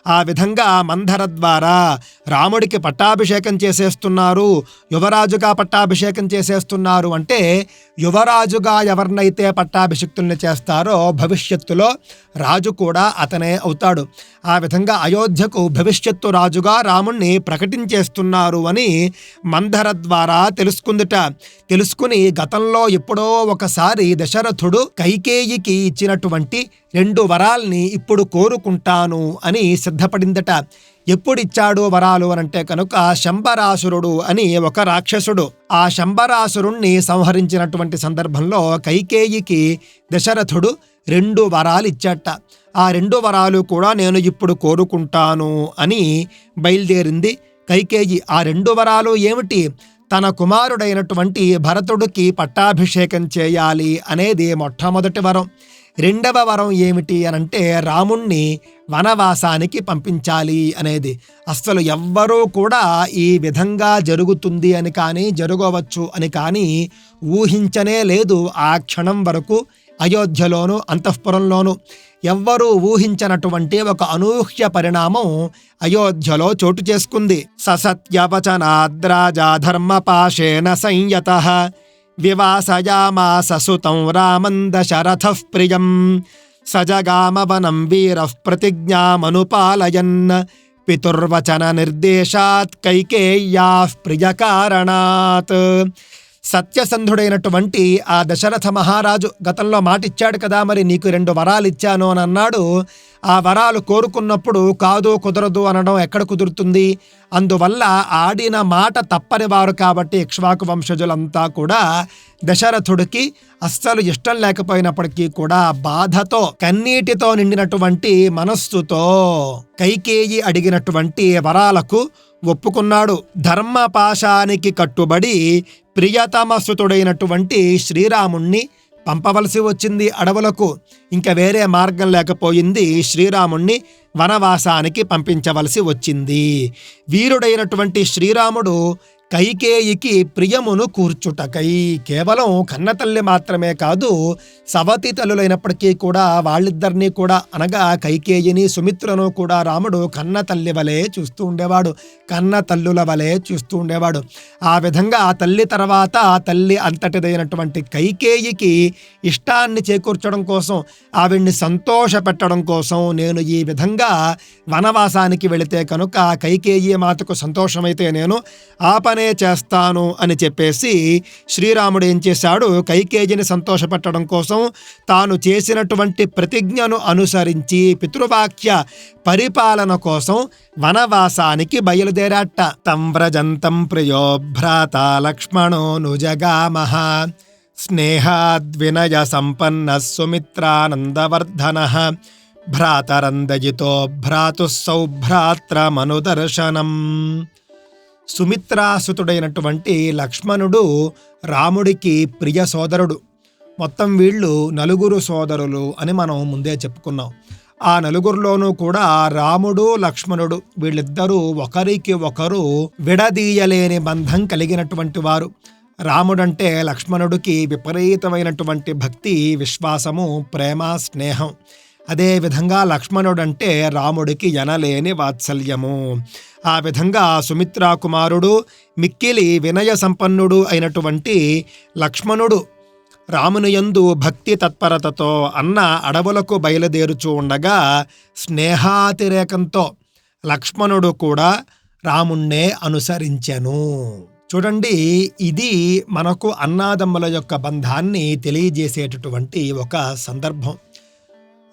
ఆ విధంగా మందర ద్వారా రాముడికి పట్టాభిషేకం చేసేస్తున్నారు, యువరాజుగా పట్టాభిషేకం చేసేస్తున్నారు. అంటే యువరాజుగా ఎవరినైతే పట్టాభిషిక్తుల్ని చేస్తారో భవిష్యత్తులో రాజు కూడా అతనే అవుతాడు. ఆ విధంగా అయోధ్యకు భవిష్యత్తు రాజుగా రాముణ్ణి ప్రకటించేస్తున్నారు అని మందర ద్వారా తెలుసుకుందట. తెలుసుకుని గతంలో ఎప్పుడో ఒకసారి దశరథుడు కైకేయికి ఇచ్చినటువంటి 2 వరాల్ని ఇప్పుడు కోరుకుంటాను అని సిద్ధపడిందట. ఎప్పుడిచ్చాడు వరాలు అనంటే కనుక శంబరాసురుడు అని ఒక రాక్షసుడు, ఆ శంబరాసురుణ్ణి సంహరించినటువంటి సందర్భంలో కైకేయికి దశరథుడు 2 వరాలు ఇచ్చాట. ఆ 2 వరాలు కూడా నేను ఇప్పుడు కోరుకుంటాను అని బయలుదేరింది కైకేయి. ఆ 2 వరాలు ఏమిటి? తన కుమారుడైనటువంటి భరతుడికి పట్టాభిషేకం చేయాలి అనేది మొట్టమొదటి వరం. 2వ వరం ఏమిటి అనంటే రాముణ్ణి వనవాసానికి పంపించాలి అనేది. అస్సలు ఎవ్వరూ కూడా ఈ విధంగా జరుగుతుంది అని కానీ జరగవచ్చు అని కానీ ఊహించనే లేదు. ఆ క్షణం వరకు అయోధ్యలోను అంతఃపురంలోను ఎవ్వరూ ఊహించనటువంటి ఒక అనూహ్య పరిణామం అయోధ్యలో చోటు చేసుకుంది. ససత్యవచనాద్రాజా ధర్మపాశేన సంయతః వివాసయామాస సుతం రామం దశరథః ప్రియం సజగామ వనం వీరః ప్రతిజ్ఞామనుపాలయన్ పితుర్వచన నిర్దేశాత్ కైకేయ్యాః ప్రియకారణాత్. సత్యసంధుడైనటువంటి ఆ దశరథ మహారాజు గతంలో మాటిచ్చాడు కదా, మరి నీకు 2 వరాలు ఇచ్చాను అని అన్నాడు. ఆ వరాలు కోరుకున్నప్పుడు కాదు కుదరదు అనడం ఎక్కడ కుదురుతుంది? అందువల్ల ఆడిన మాట తప్పని వారు కాబట్టి ఇక్ష్వాకు వంశజులంతా కూడా దశరథుడికి అస్సలు ఇష్టం లేకపోయినప్పటికీ కూడా బాధతో కన్నీటితో నిండినటువంటి మనస్సుతో కైకేయి అడిగినటువంటి వరాలకు ఒప్పుకున్నాడు. ధర్మపాశానికి కట్టుబడి ప్రియతమసుతుడైనటువంటి శ్రీరాముణ్ణి పంపవలసి వచ్చింది అడవులకు. ఇంకా వేరే మార్గం లేకపోయింది. శ్రీరాముణ్ణి వనవాసానికి పంపించవలసి వచ్చింది. వీరుడైనటువంటి శ్రీరాముడు కైకేయికి ప్రియమును కూర్చుటకై కేవలం కన్నతల్లి మాత్రమే కాదు, సవతి తల్లులైనప్పటికీ కూడా వాళ్ళిద్దరినీ కూడా అనగా కైకేయిని సుమిత్రను కూడా రాముడు కన్న తల్లి వలె చూస్తూ ఉండేవాడు, కన్న తల్లుల వలె చూస్తూ ఉండేవాడు. ఆ విధంగా ఆ తల్లి తర్వాత ఆ తల్లి అంతటిదైనటువంటి కైకేయికి ఇష్టాన్ని చేకూర్చడం కోసం, ఆవిడ్ని సంతోష పెట్టడం కోసం నేను ఈ విధంగా వనవాసానికి వెళితే కనుక కైకేయి మాతకు సంతోషమైతే నేను ఆ పనే చేస్తాను అని చెప్పేసి శ్రీరాముడు ఏం చేశాడు, కైకేయిని సంతోషపెట్టడం కోసం తాను చేసినటువంటి ప్రతిజ్ఞను అనుసరించి పితృవాక్య పరిపాలన కోసం వనవాసానికి బయలుదేరాట. తం వ్రజంతం ప్రియో భ్రాత లక్ష్మణో నుజగామః స్నేహాద్వినయ సంపన్న సుమిత్రానందవర్ధనః భ్రాతరందజితో భ్రాతుః సౌభ్రాత్రమనుదర్శనం. సుమిత్రాసుతుడైనటువంటి లక్ష్మణుడు రాముడికి ప్రియ సోదరుడు. మొత్తం వీళ్ళు నలుగురు సోదరులు అని మనం ముందే చెప్పుకున్నాం. ఆ నలుగురిలోనూ కూడా రాముడు లక్ష్మణుడు వీళ్ళిద్దరూ ఒకరికి ఒకరు విడదీయలేని బంధం కలిగినటువంటి వారు. రాముడంటే లక్ష్మణుడికి విపరీతమైనటువంటి భక్తి, విశ్వాసము, ప్రేమ, స్నేహం. అదేవిధంగా లక్ష్మణుడంటే రాముడికి ఎనలేని వాత్సల్యము. ఆ విధంగా సుమిత్రా కుమారుడు, మిక్కిలి వినయ సంపన్నుడు అయినటువంటి లక్ష్మణుడు రాముని యందు భక్తి తత్పరతతో అన్న అడవులకు బయలుదేరుచూ ఉండగా స్నేహాతిరేకంతో లక్ష్మణుడు కూడా రాముణ్ణే అనుసరించెను. చూడండి, ఇది మనకు అన్నాదమ్ముల యొక్క బంధాన్ని తెలియజేసేటటువంటి ఒక సందర్భం.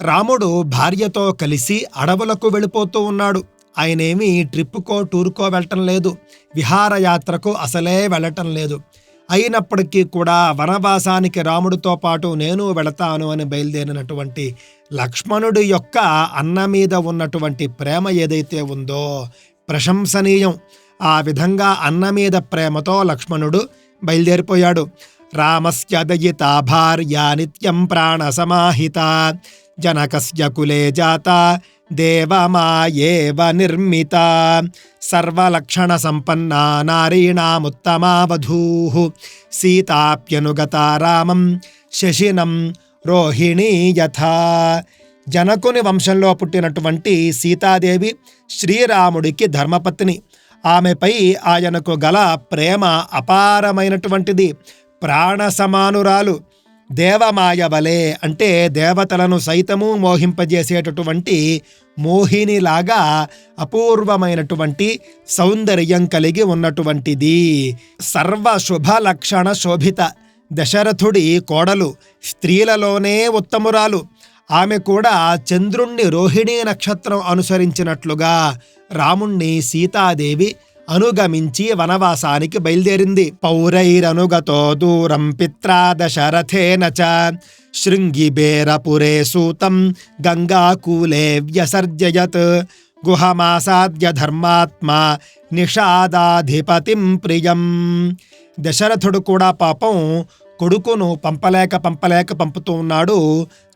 రాముడు భార్యతో కలిసి అడవులకు వెళ్ళిపోతూ ఉన్నాడు. ఆయనేమి ట్రిప్పుకో టూర్కో వెళ్ళటం లేదు, విహారయాత్రకు అసలే వెళ్ళటం లేదు. అయినప్పటికీ కూడా వనవాసానికి రాముడితో పాటు నేను వెళతాను అని బయలుదేరినటువంటి లక్ష్మణుడి యొక్క అన్న మీద ఉన్నటువంటి ప్రేమ ఏదైతే ఉందో ప్రశంసనీయం. ఆ విధంగా అన్న మీద ప్రేమతో లక్ష్మణుడు బయలుదేరిపోయాడు. రామస్య దయితా భార్య నిత్యం ప్రాణ సమాహిత జనకస్య కులే జాత దేవమాయేవ నిర్మిత సర్వలక్షణ సంపన్నా నారీణాముత్తమా వధూః సీతాప్యనుగతా రామం శశినం రోహిణీ యథా. జనకుని వంశంలో పుట్టినటువంటి సీతాదేవి శ్రీరాముడికి ధర్మపత్ని. ఆమెపై ఆయనకు గల ప్రేమ అపారమైనటువంటిది, ప్రాణ సమానురాలు. దేవమాయ వలె అంటే దేవతలను సైతము మోహింపజేసేటటువంటి మోహినిలాగా అపూర్వమైనటువంటి సౌందర్యం కలిగి ఉన్నటువంటిది. సర్వశుభ లక్షణ శోభిత, దశరథుడి కోడలు, స్త్రీలలోనే ఉత్తమురాలు. ఆమె కూడా చంద్రుణ్ణి రోహిణీ నక్షత్రం అనుసరించినట్లుగా రాముణ్ణి సీతాదేవి అనుగమించి వనవాసానికి బయలుదేరింది. పౌరైరనుగతో దూరం పిత్రా దశరథేన చ శృంగిబేరపురే సూతం గంగాకూలే వ్యసర్జయత్ గుహమాసాద్య ధర్మాత్మా నిషాదాధిపతిం ప్రియం. దశరథుడు కూడా పాపం కొడుకును పంపలేక పంపుతూ ఉన్నాడు.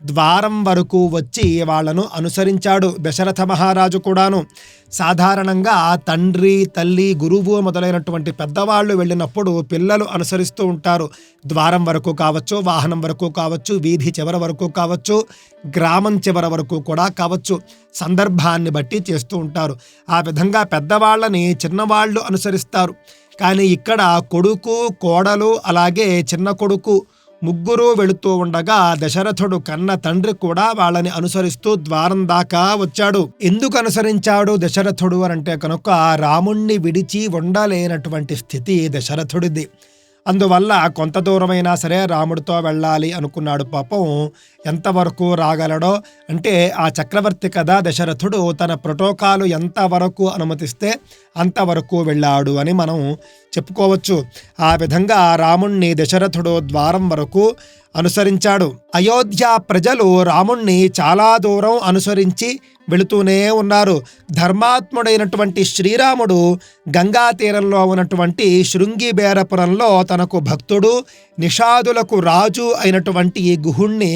ద్వారం వరకు వచ్చి వాళ్లను అనుసరించాడు దశరథ మహారాజు కూడాను. సాధారణంగా తండ్రి, తల్లి, గురువు మొదలైనటువంటి పెద్దవాళ్ళు వెళ్ళినప్పుడు పిల్లలు అనుసరిస్తూ ఉంటారు. ద్వారం వరకు కావచ్చు, వాహనం వరకు కావచ్చు, వీధి చివరి వరకు కావచ్చు, గ్రామం చివరి వరకు కూడా కావచ్చు. సందర్భాన్ని బట్టి చేస్తూ ఉంటారు. ఆ విధంగా పెద్దవాళ్ళని చిన్నవాళ్ళు అనుసరిస్తారు. కానీ ఇక్కడ కొడుకు, కోడలు, అలాగే చిన్న కొడుకు ముగ్గురు వెళుతూ ఉండగా దశరథుడు కన్న తండ్రి కూడా వాళ్ళని అనుసరిస్తూ ద్వారం దాకా వచ్చాడు. ఎందుకు అనుసరించాడు దశరథుడు అంటే కనుక రాముణ్ణి విడిచి ఉండలేనటువంటి స్థితి దశరథుడిది. అందువల్ల కొంత దూరమైనా సరే రాముడితో వెళ్ళాలి అనుకున్నాడు. పాపం ఎంతవరకు రాగలడో అంటే ఆ చక్రవర్తి కదా దశరథుడు, తన ప్రోటోకాలు ఎంతవరకు అనుమతిస్తే అంతవరకు వెళ్ళాడు అని మనం చెప్పుకోవచ్చు. ఆ విధంగా రాముణ్ణి దశరథుడు ద్వారం వరకు అనుసరించాడు. అయోధ్య ప్రజలు రాముణ్ణి చాలా దూరం అనుసరించి వెళుతూనే ఉన్నారు. ధర్మాత్ముడైనటువంటి శ్రీరాముడు గంగా తీరంలో ఉన్నటువంటి శృంగిబేరపురంలో తనకు భక్తుడు, నిషాదులకు రాజు అయినటువంటి గుహుణ్ణి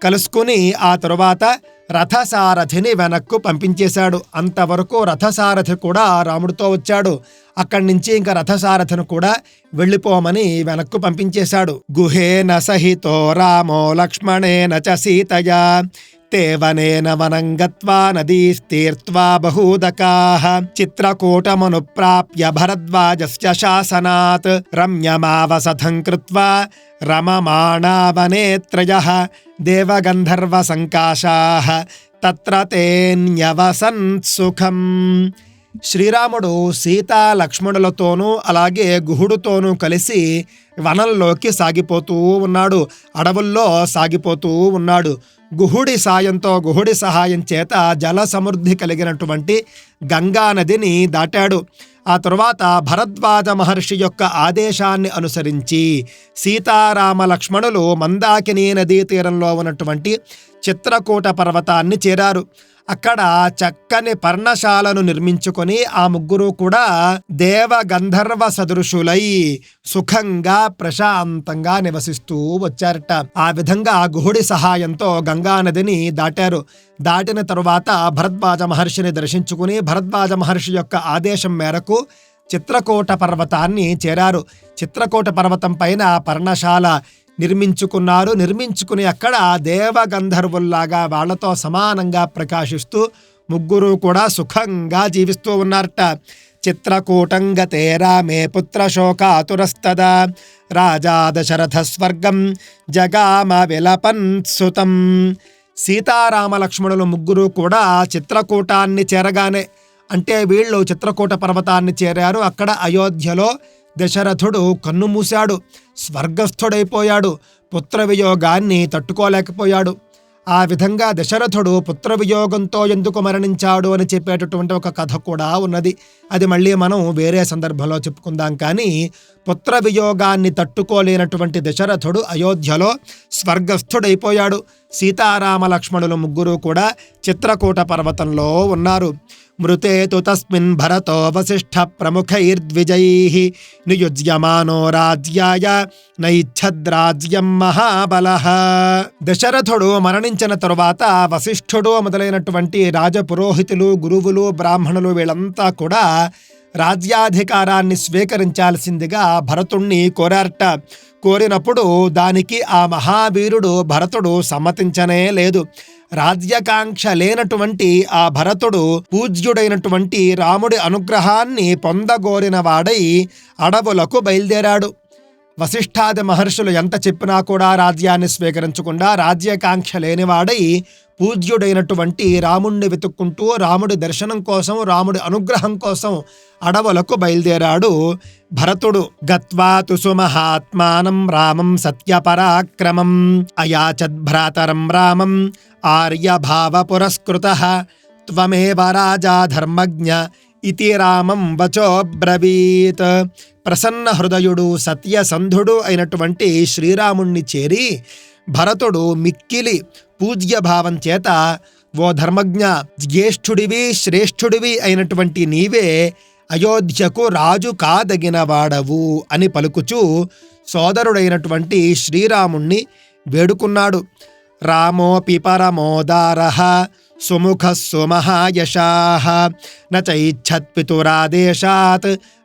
కలుసుకుని ఆ తరువాత రథసారథిని వెనక్కు పంపించేశాడు. అంతవరకు రథసారథి కూడా రాముడితో వచ్చాడు. అక్కడి నుంచి ఇంకా రథసారథిని కూడా వెళ్ళిపోమని వెనక్కు పంపించేశాడు. గుహేన సహితో రామో లక్ష్మణేన చ సీతయా తేవనేన వనం గత్వా నదీస్తీర్త్వా బహూదకాః చిత్రకూటమనుప్రాప్య భరద్వాజస్య శాసనాత్ రమ్యమావసథం కృత్వా రమమాణా వనే త్రయః దేవగంధర్వ సంకాశాః తత్ర తేన్యవసన్ సుఖం. శ్రీరాముడు సీతా లక్ష్మణులతోనూ అలాగే గుహుడుతోనూ కలిసి వనంలోకి సాగిపోతూ ఉన్నాడు, అడవుల్లో సాగిపోతూ ఉన్నాడు. గుహుడి సహాయం చేత జల సమృద్ధి కలిగినటువంటి గంగా నదిని దాటాడు. ఆ తరువాత భరద్వాజ మహర్షి యొక్క ఆదేశాన్ని అనుసరించి సీతారామ లక్ష్మణులు మందాకిని నదీ తీరంలో ఉన్నటువంటి చిత్రకూట పర్వతాన్ని చేరారు. అక్కడ చక్కని పర్ణశాలను నిర్మించుకొని ఆ ముగ్గురు కూడా దేవ గంధర్వ సదృశులై సుఖంగా ప్రశాంతంగా నివసిస్తూ వచ్చారట. ఆ విధంగా గుహుడి సహాయంతో గంగా నదిని దాటారు. దాటిన తరువాత భరద్వాజ మహర్షిని దర్శించుకుని భరద్వాజ మహర్షి యొక్క ఆదేశం మేరకు చిత్రకూట పర్వతాన్ని చేరారు. చిత్రకూట పర్వతం పైన పర్ణశాల నిర్మించుకుని అక్కడ దేవగంధర్వుల్లాగా వాళ్లతో సమానంగా ప్రకాశిస్తూ ముగ్గురు కూడా సుఖంగా జీవిస్తూ ఉన్నారట. చిత్రకూటం గతే రామే పుత్రశోకాతురస్తదా రాజా దశరథ స్వర్గం జగామ విలపన్ సుతం. సీతారామ లక్ష్మణులు ముగ్గురు కూడా చిత్రకూటాన్ని చేరగానే, అంటే వీళ్ళు చిత్రకూట పర్వతాన్ని చేరారు. అక్కడ అయోధ్యలో దశరథుడు కన్నుమూశాడు, స్వర్గస్థుడైపోయాడు, పుత్ర వియోగాన్ని తట్టుకోలేకపోయాడు. ఆ విధంగా దశరథుడు పుత్ర వియోగంతో ఎందుకు మరణించాడు అని చెప్పేటటువంటి ఒక కథ కూడా ఉన్నది. అది మళ్ళీ మనం వేరే సందర్భంలో చెప్పుకుందాం. కానీ పుత్ర వియోగాన్ని తట్టుకోలేనటువంటి దశరథుడు అయోధ్యలో స్వర్గస్థుడైపోయాడు. సీతారామ లక్ష్మణులు ముగ్గురు కూడా చిత్రకూట పర్వతంలో ఉన్నారు. మృతేతు తస్మిన్ భరతో వసిష్ఠ ప్రముఖైర్ద్విజైః నియుజ్యమానో రాజ్యాయ నైచ్ఛద్రాజ్యం మహాబలః. దశరథుడు మరణించిన తరువాత వసిష్ఠుడు మొదలైనటువంటి రాజపురోహితులు, గురువులు, బ్రాహ్మణులు వీళ్ళంతా కూడా రాజ్యాధికారాన్ని స్వీకరించాల్సిందిగా భరతుణ్ణి కోరారట. కోరినప్పుడు దానికి ఆ మహావీరుడు భరతుడు సమ్మతించనే లేదు. రాజ్యకాంక్ష లేనటువంటి ఆ భరతుడు పూజ్యుడైనటువంటి రాముడి అనుగ్రహాన్ని పొందగోరిన వాడై అడవులకు బయలుదేరాడు. వశిష్ఠాది మహర్షులు ఎంత చెప్పినా కూడా రాజ్యాన్ని స్వీకరించకుండా రాజ్యకాంక్ష లేనివాడై పూజ్యుడైనటువంటి రాముణ్ణి వెతుక్కుంటూ రాముడి దర్శనం కోసం, రాముడి అనుగ్రహం కోసం అడవులకు బయలుదేరాడు భరతుడు. గత్వా తు సుమహాత్మానం రామం సత్యపరాక్రమం అయాచద్భ్రాతరం రామం ఆర్యభావ పురస్కృతః త్వమేవ రాజా ధర్మజ్ఞ ఇతి రామం వచోబ్రవీత్. ప్రసన్న హృదయుడు, సత్యసంధుడు అయినటువంటి శ్రీరాముణ్ణి చేరి భరతుడు మిక్కిలి పూజ్యభావం చేత, ఓ ధర్మజ్ఞ, జ్యేష్ఠుడివి శ్రేష్ఠుడివి అయినటువంటి నీవే అయోధ్యకు రాజు కాదగిన వాడవు అని పలుకుచూ సోదరుడైనటువంటి శ్రీరాముణ్ణి వేడుకున్నాడు. రామోపి పరమోదారః సుముఖః సుమహాయశాః నచైచ్ఛత్పితురాదేశాత్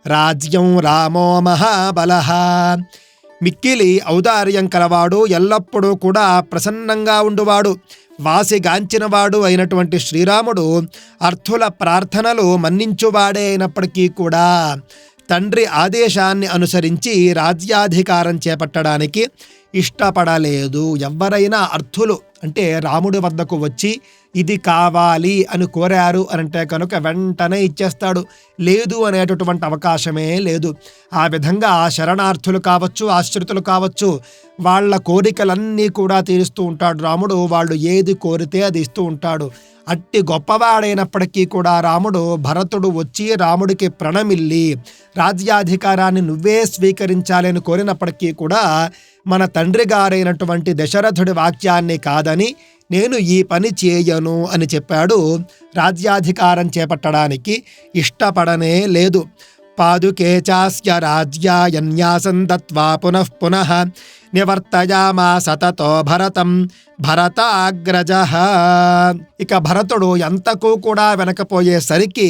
రాజ్యం రామో మహాబలః. మిక్కిలి ఔదార్యం కలవాడు, ఎల్లప్పుడూ కూడా ప్రసన్నంగా ఉండువాడు, వాసిగాంచినవాడు అయినటువంటి శ్రీరాముడు అర్థుల ప్రార్థనలు మన్నించువాడే అయినప్పటికీ కూడా తండ్రి ఆదేశాన్ని అనుసరించి రాజ్యాధికారం చేపట్టడానికి ఇష్టపడలేదు. ఎవరైనా అర్థులు అంటే రాముడి వద్దకు వచ్చి ఇది కావాలి అని కోరారు అనంటే కనుక వెంటనే ఇచ్చేస్తాడు. లేదు అనేటటువంటి అవకాశమే లేదు. ఆ విధంగా శరణార్థులు కావచ్చు, ఆశ్రితులు కావచ్చు, వాళ్ళ కోరికలన్నీ కూడా తీరుస్తూ ఉంటాడు రాముడు. వాళ్ళు ఏది కోరితే అది ఇస్తూ ఉంటాడు. అట్టి గొప్పవాడైనప్పటికీ కూడా రాముడు, భరతుడు వచ్చి రాముడికి ప్రణమిల్లి రాజ్యాధికారాన్ని నువ్వే స్వీకరించాలి అని కోరినప్పటికీ కూడా మన తండ్రి గారైనటువంటి దశరథుడి వాక్యాన్ని కాదని నేను ఈ పని చేయను అని చెప్పాడు. రాజ్యాధికారం చేపట్టడానికి ఇష్టపడనే లేదు. పాదుకే చాస్య రాజ్యాయన్యాసం దత్వా పునః పునః నివర్తయామాస తతో భరతం భరతాగ్రజః. ఇక భరతుడు ఎంతకు కూడా వెనకపోయేసరికి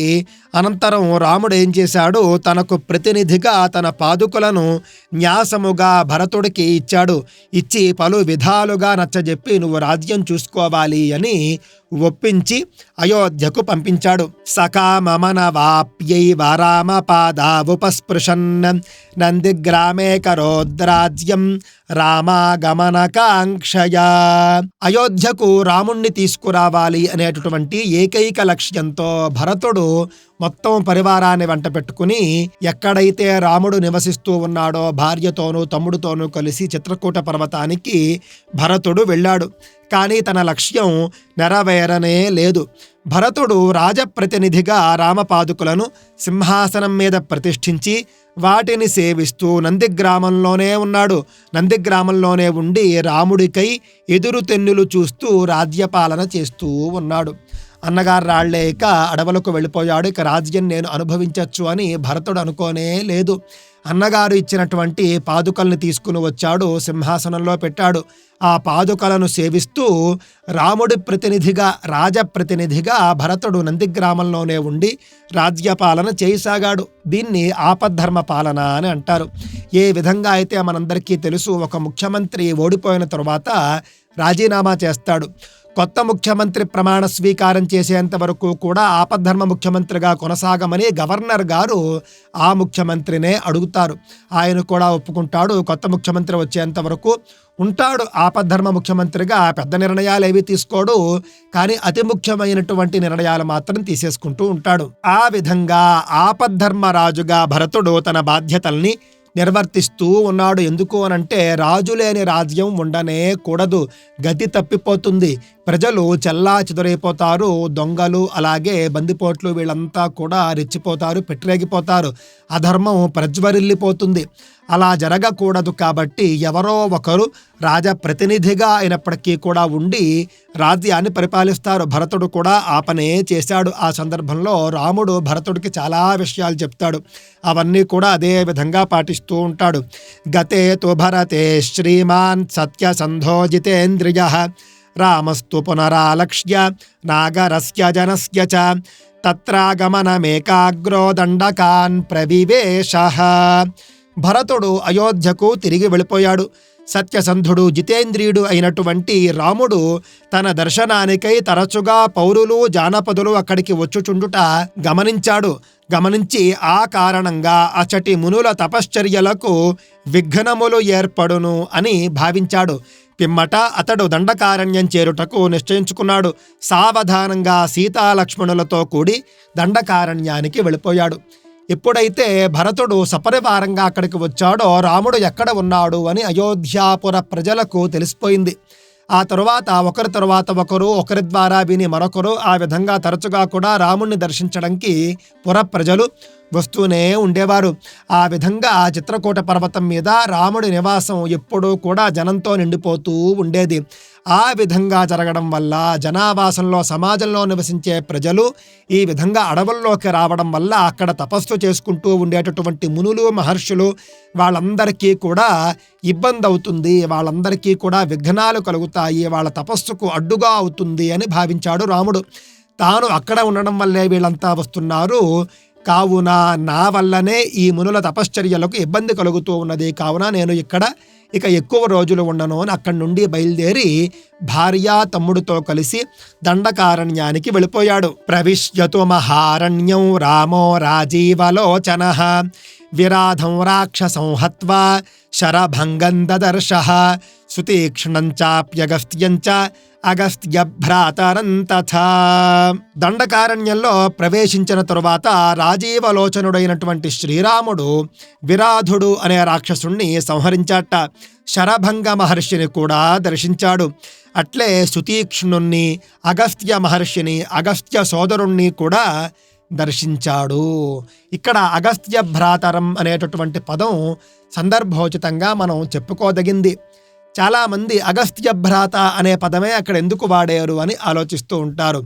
అనంతరం రాముడు ఏం చేశాడు, తనకు ప్రతినిధిగా తన పాదుకులను న్యాసముగా భరతుడికి ఇచ్చాడు. ఇచ్చి పలు విధాలుగా నచ్చజెప్పి నువ్వు రాజ్యం చూసుకోవాలి అని ఒప్పించి అయోధ్యకు పంపించాడు. సకామమనవాప్యైవ రామపాదావుపస్పృశన్ నందిగ్రామే కరోద్రాజ్యం రామాగమనకాంక్షయా. అయోధ్యకు రాముణ్ణి తీసుకురావాలి అనేటటువంటి ఏకైక లక్ష్యంతో భరతుడు మొత్తం పరివారాన్ని వెంట పెట్టుకుని ఎక్కడైతే రాముడు నివసిస్తూ ఉన్నాడో భార్యతోనూ తమ్ముడితోనూ కలిసి చిత్రకూట పర్వతానికి భరతుడు వెళ్ళాడు. కానీ తన లక్ష్యం నెరవేరనే లేదు. భరతుడు రాజప్రతినిధిగా రామపాదుకులను సింహాసనం మీద ప్రతిష్ఠించి వాటిని సేవిస్తూ నందిగ్రామంలోనే ఉన్నాడు. నందిగ్రామంలోనే ఉండి రాముడికై ఎదురు తెన్నులు చూస్తూ రాజ్యపాలన చేస్తూ ఉన్నాడు. అన్నగారు రాళ్లే ఇక అడవులకు వెళ్ళిపోయాడు, ఇక రాజ్యం నేను అనుభవించవచ్చు అని భరతుడు అనుకోనే లేదు. అన్నగారు ఇచ్చినటువంటి పాదుకల్ని తీసుకుని వచ్చాడు, సింహాసనంలో పెట్టాడు. ఆ పాదుకలను సేవిస్తూ రాముడి ప్రతినిధిగా, రాజప్రతినిధిగా భరతుడు నందిగ్రామంలోనే ఉండి రాజ్యపాలన చేయసాగాడు. దీన్ని ఆపద్ధర్మ పాలన అని అంటారు. ఏ విధంగా అయితే మనందరికీ తెలుసు, ఒక ముఖ్యమంత్రి ఓడిపోయిన తరువాత రాజీనామా చేస్తాడు. కొత్త ముఖ్యమంత్రి ప్రమాణ స్వీకారం చేసేంత వరకు కూడా ఆపద్ధర్మ ముఖ్యమంత్రిగా కొనసాగమని గవర్నర్ గారు ఆ ముఖ్యమంత్రినే అడుగుతారు. ఆయన కూడా ఒప్పుకుంటాడు. కొత్త ముఖ్యమంత్రి వచ్చేంత వరకు ఉంటాడు ఆపద్ధర్మ ముఖ్యమంత్రిగా. పెద్ద నిర్ణయాలు ఏవి తీసుకోడు, కానీ అతి ముఖ్యమైనటువంటి నిర్ణయాలు మాత్రం తీసేసుకుంటూ ఉంటాడు. ఆ విధంగా ఆపద్ధర్మ రాజుగా భరతుడు తన బాధ్యతల్ని నిర్వర్తిస్తూ ఉన్నాడు. ఎందుకు అనంటే రాజు లేని రాజ్యం ఉండనే కూడదు, గతి తప్పిపోతుంది, ప్రజలు చెల్లా చెదురైపోతారు, దొంగలు అలాగే బందిపోట్లు వీళ్ళంతా కూడా రెచ్చిపోతారు, పెట్టిరేగిపోతారు, అధర్మం ప్రజ్వరిల్లిపోతుంది. అలా జరగకూడదు కాబట్టి ఎవరో ఒకరు రాజప్రతినిధిగా అయినప్పటికీ కూడా ఉండి రాజ్యాన్ని పరిపాలిస్తారు. భరతుడు కూడా ఆ పనే చేశాడు. ఆ సందర్భంలో రాముడు భరతుడికి చాలా విషయాలు చెప్తాడు. అవన్నీ కూడా అదే విధంగా పాటిస్తూ ఉంటాడు. గతే తు భరతే శ్రీమాన్ సత్యసంధో జితేంద్రియః రామస్తు పునరాలక్ష్య నాగరస్య జనస్య చ తత్రాగమనమేకాగ్రో దండకాన్ ప్రవివేశః. భరతుడు అయోధ్యకు తిరిగి వెళ్ళిపోయాడు. సత్యసంధుడు, జితేంద్రియుడు అయినటువంటి రాముడు తన దర్శనానికై తరచుగా పౌరులు, జానపదులు అక్కడికి వచ్చుచుండుట గమనించాడు. గమనించి ఆ కారణంగా అచటి మునుల తపశ్చర్యలకు విఘ్నములు ఏర్పడును అని భావించాడు. పిమ్మట అతడు దండకారణ్యం చేరుటకు నిశ్చయించుకున్నాడు. సావధానంగా సీతాలక్ష్మణులతో కూడి దండకారణ్యానికి వెళ్ళిపోయాడు. ఎప్పుడైతే భరతుడు సపరివారంగా అక్కడికి వచ్చాడో రాముడు ఎక్కడ ఉన్నాడు అని అయోధ్యాపుర ప్రజలకు తెలిసిపోయింది. ఆ తరువాత ఒకరి తరువాత ఒకరు, ఒకరి ద్వారా విని మరొకరు ఆ విధంగా తరచుగా కూడా రాముణ్ణి దర్శించడానికి పుర ప్రజలు వస్తూనే ఉండేవారు. ఆ విధంగా చిత్రకూట పర్వతం మీద రాముడి నివాసం ఎప్పుడూ కూడా జనంతో నిండిపోతూ ఉండేది. ఆ విధంగా జరగడం వల్ల జనావాసంలో, సమాజంలో నివసించే ప్రజలు ఈ విధంగా అడవుల్లోకి రావడం వల్ల అక్కడ తపస్సు చేసుకుంటూ ఉండేటటువంటి మునులు, మహర్షులు వాళ్ళందరికీ కూడా ఇబ్బంది అవుతుంది, వాళ్ళందరికీ కూడా విఘ్నాలు కలుగుతాయి, వాళ్ళ తపస్సుకు అడ్డుగా అవుతుంది అని భావించాడు రాముడు. తాను అక్కడ ఉండడం వల్లే వీళ్ళంతా వస్తున్నారు, కావున నా వల్లనే ఈ మునుల తపశ్చర్యలకు ఇబ్బంది కలుగుతూ ఉన్నది, కావున నేను ఇక్కడ ఇక ఎక్కువ రోజులు ఉండను అని అక్కడి నుండి బయలుదేరి భార్య, తమ్ముడితో కలిసి దండకారణ్యానికి వెళ్ళిపోయాడు. ప్రవిశ్యతు మహారణ్యం రామో రాజీవలోచనః విరాధం రాక్షసం హత్వా శరభంగం దదర్శః సుతీక్ష్ణం చాప్యగస్త్యం చ అగస్త్య భ్రాతరం తథా. దండకారణ్యంలో ప్రవేశించిన తరువాత రాజీవలోచనుడైనటువంటి శ్రీరాముడు విరాధుడు అనే రాక్షసుణ్ణి సంహరించాట. శరభంగ మహర్షిని కూడా దర్శించాడు. అట్లే సుతీక్ష్ణుణ్ణి, అగస్త్య మహర్షిని, అగస్త్య సోదరుణ్ణి కూడా దర్శించాడు. ఇక్కడ అగస్త్య భ్రాతరం అనేటటువంటి పదం సందర్భోచితంగా మనం చెప్పుకోదగింది. చాలామంది అగస్త్య భ్రాత అనే పదమే అక్కడ ఎందుకు వాడారు అని ఆలోచిస్తూ ఉంటారు.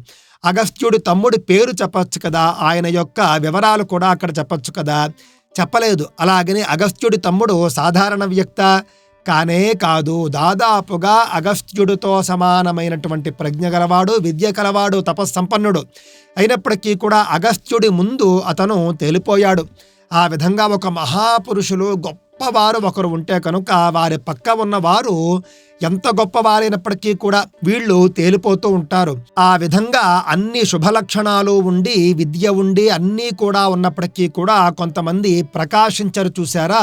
అగస్త్యుడి తమ్ముడి పేరు చెప్పచ్చు కదా, ఆయన యొక్క వివరాలు కూడా అక్కడ చెప్పచ్చు కదా, చెప్పలేదు. అలాగని అగస్త్యుడి తమ్ముడు సాధారణ వ్యక్త కానే కాదు, దాదాపుగా అగస్త్యుడితో సమానమైనటువంటి ప్రజ్ఞ గలవాడు, విద్య కలవాడు, తపస్సంపన్నుడు. అయినప్పటికీ కూడా అగస్త్యుడి ముందు అతను తేలిపోయాడు. ఆ విధంగా ఒక మహాపురుషులు, గొప్పవారు ఒకరు ఉంటే కనుక వారి పక్క ఉన్నవారు ఎంత గొప్పవారైనప్పటికీ కూడా వీళ్ళు తేలిపోతూ ఉంటారు. ఆ విధంగా అన్ని శుభలక్షణాలు ఉండి, విద్య ఉండి, అన్నీ కూడా ఉన్నప్పటికీ కూడా కొంతమంది ప్రకాశించరు చూసారా,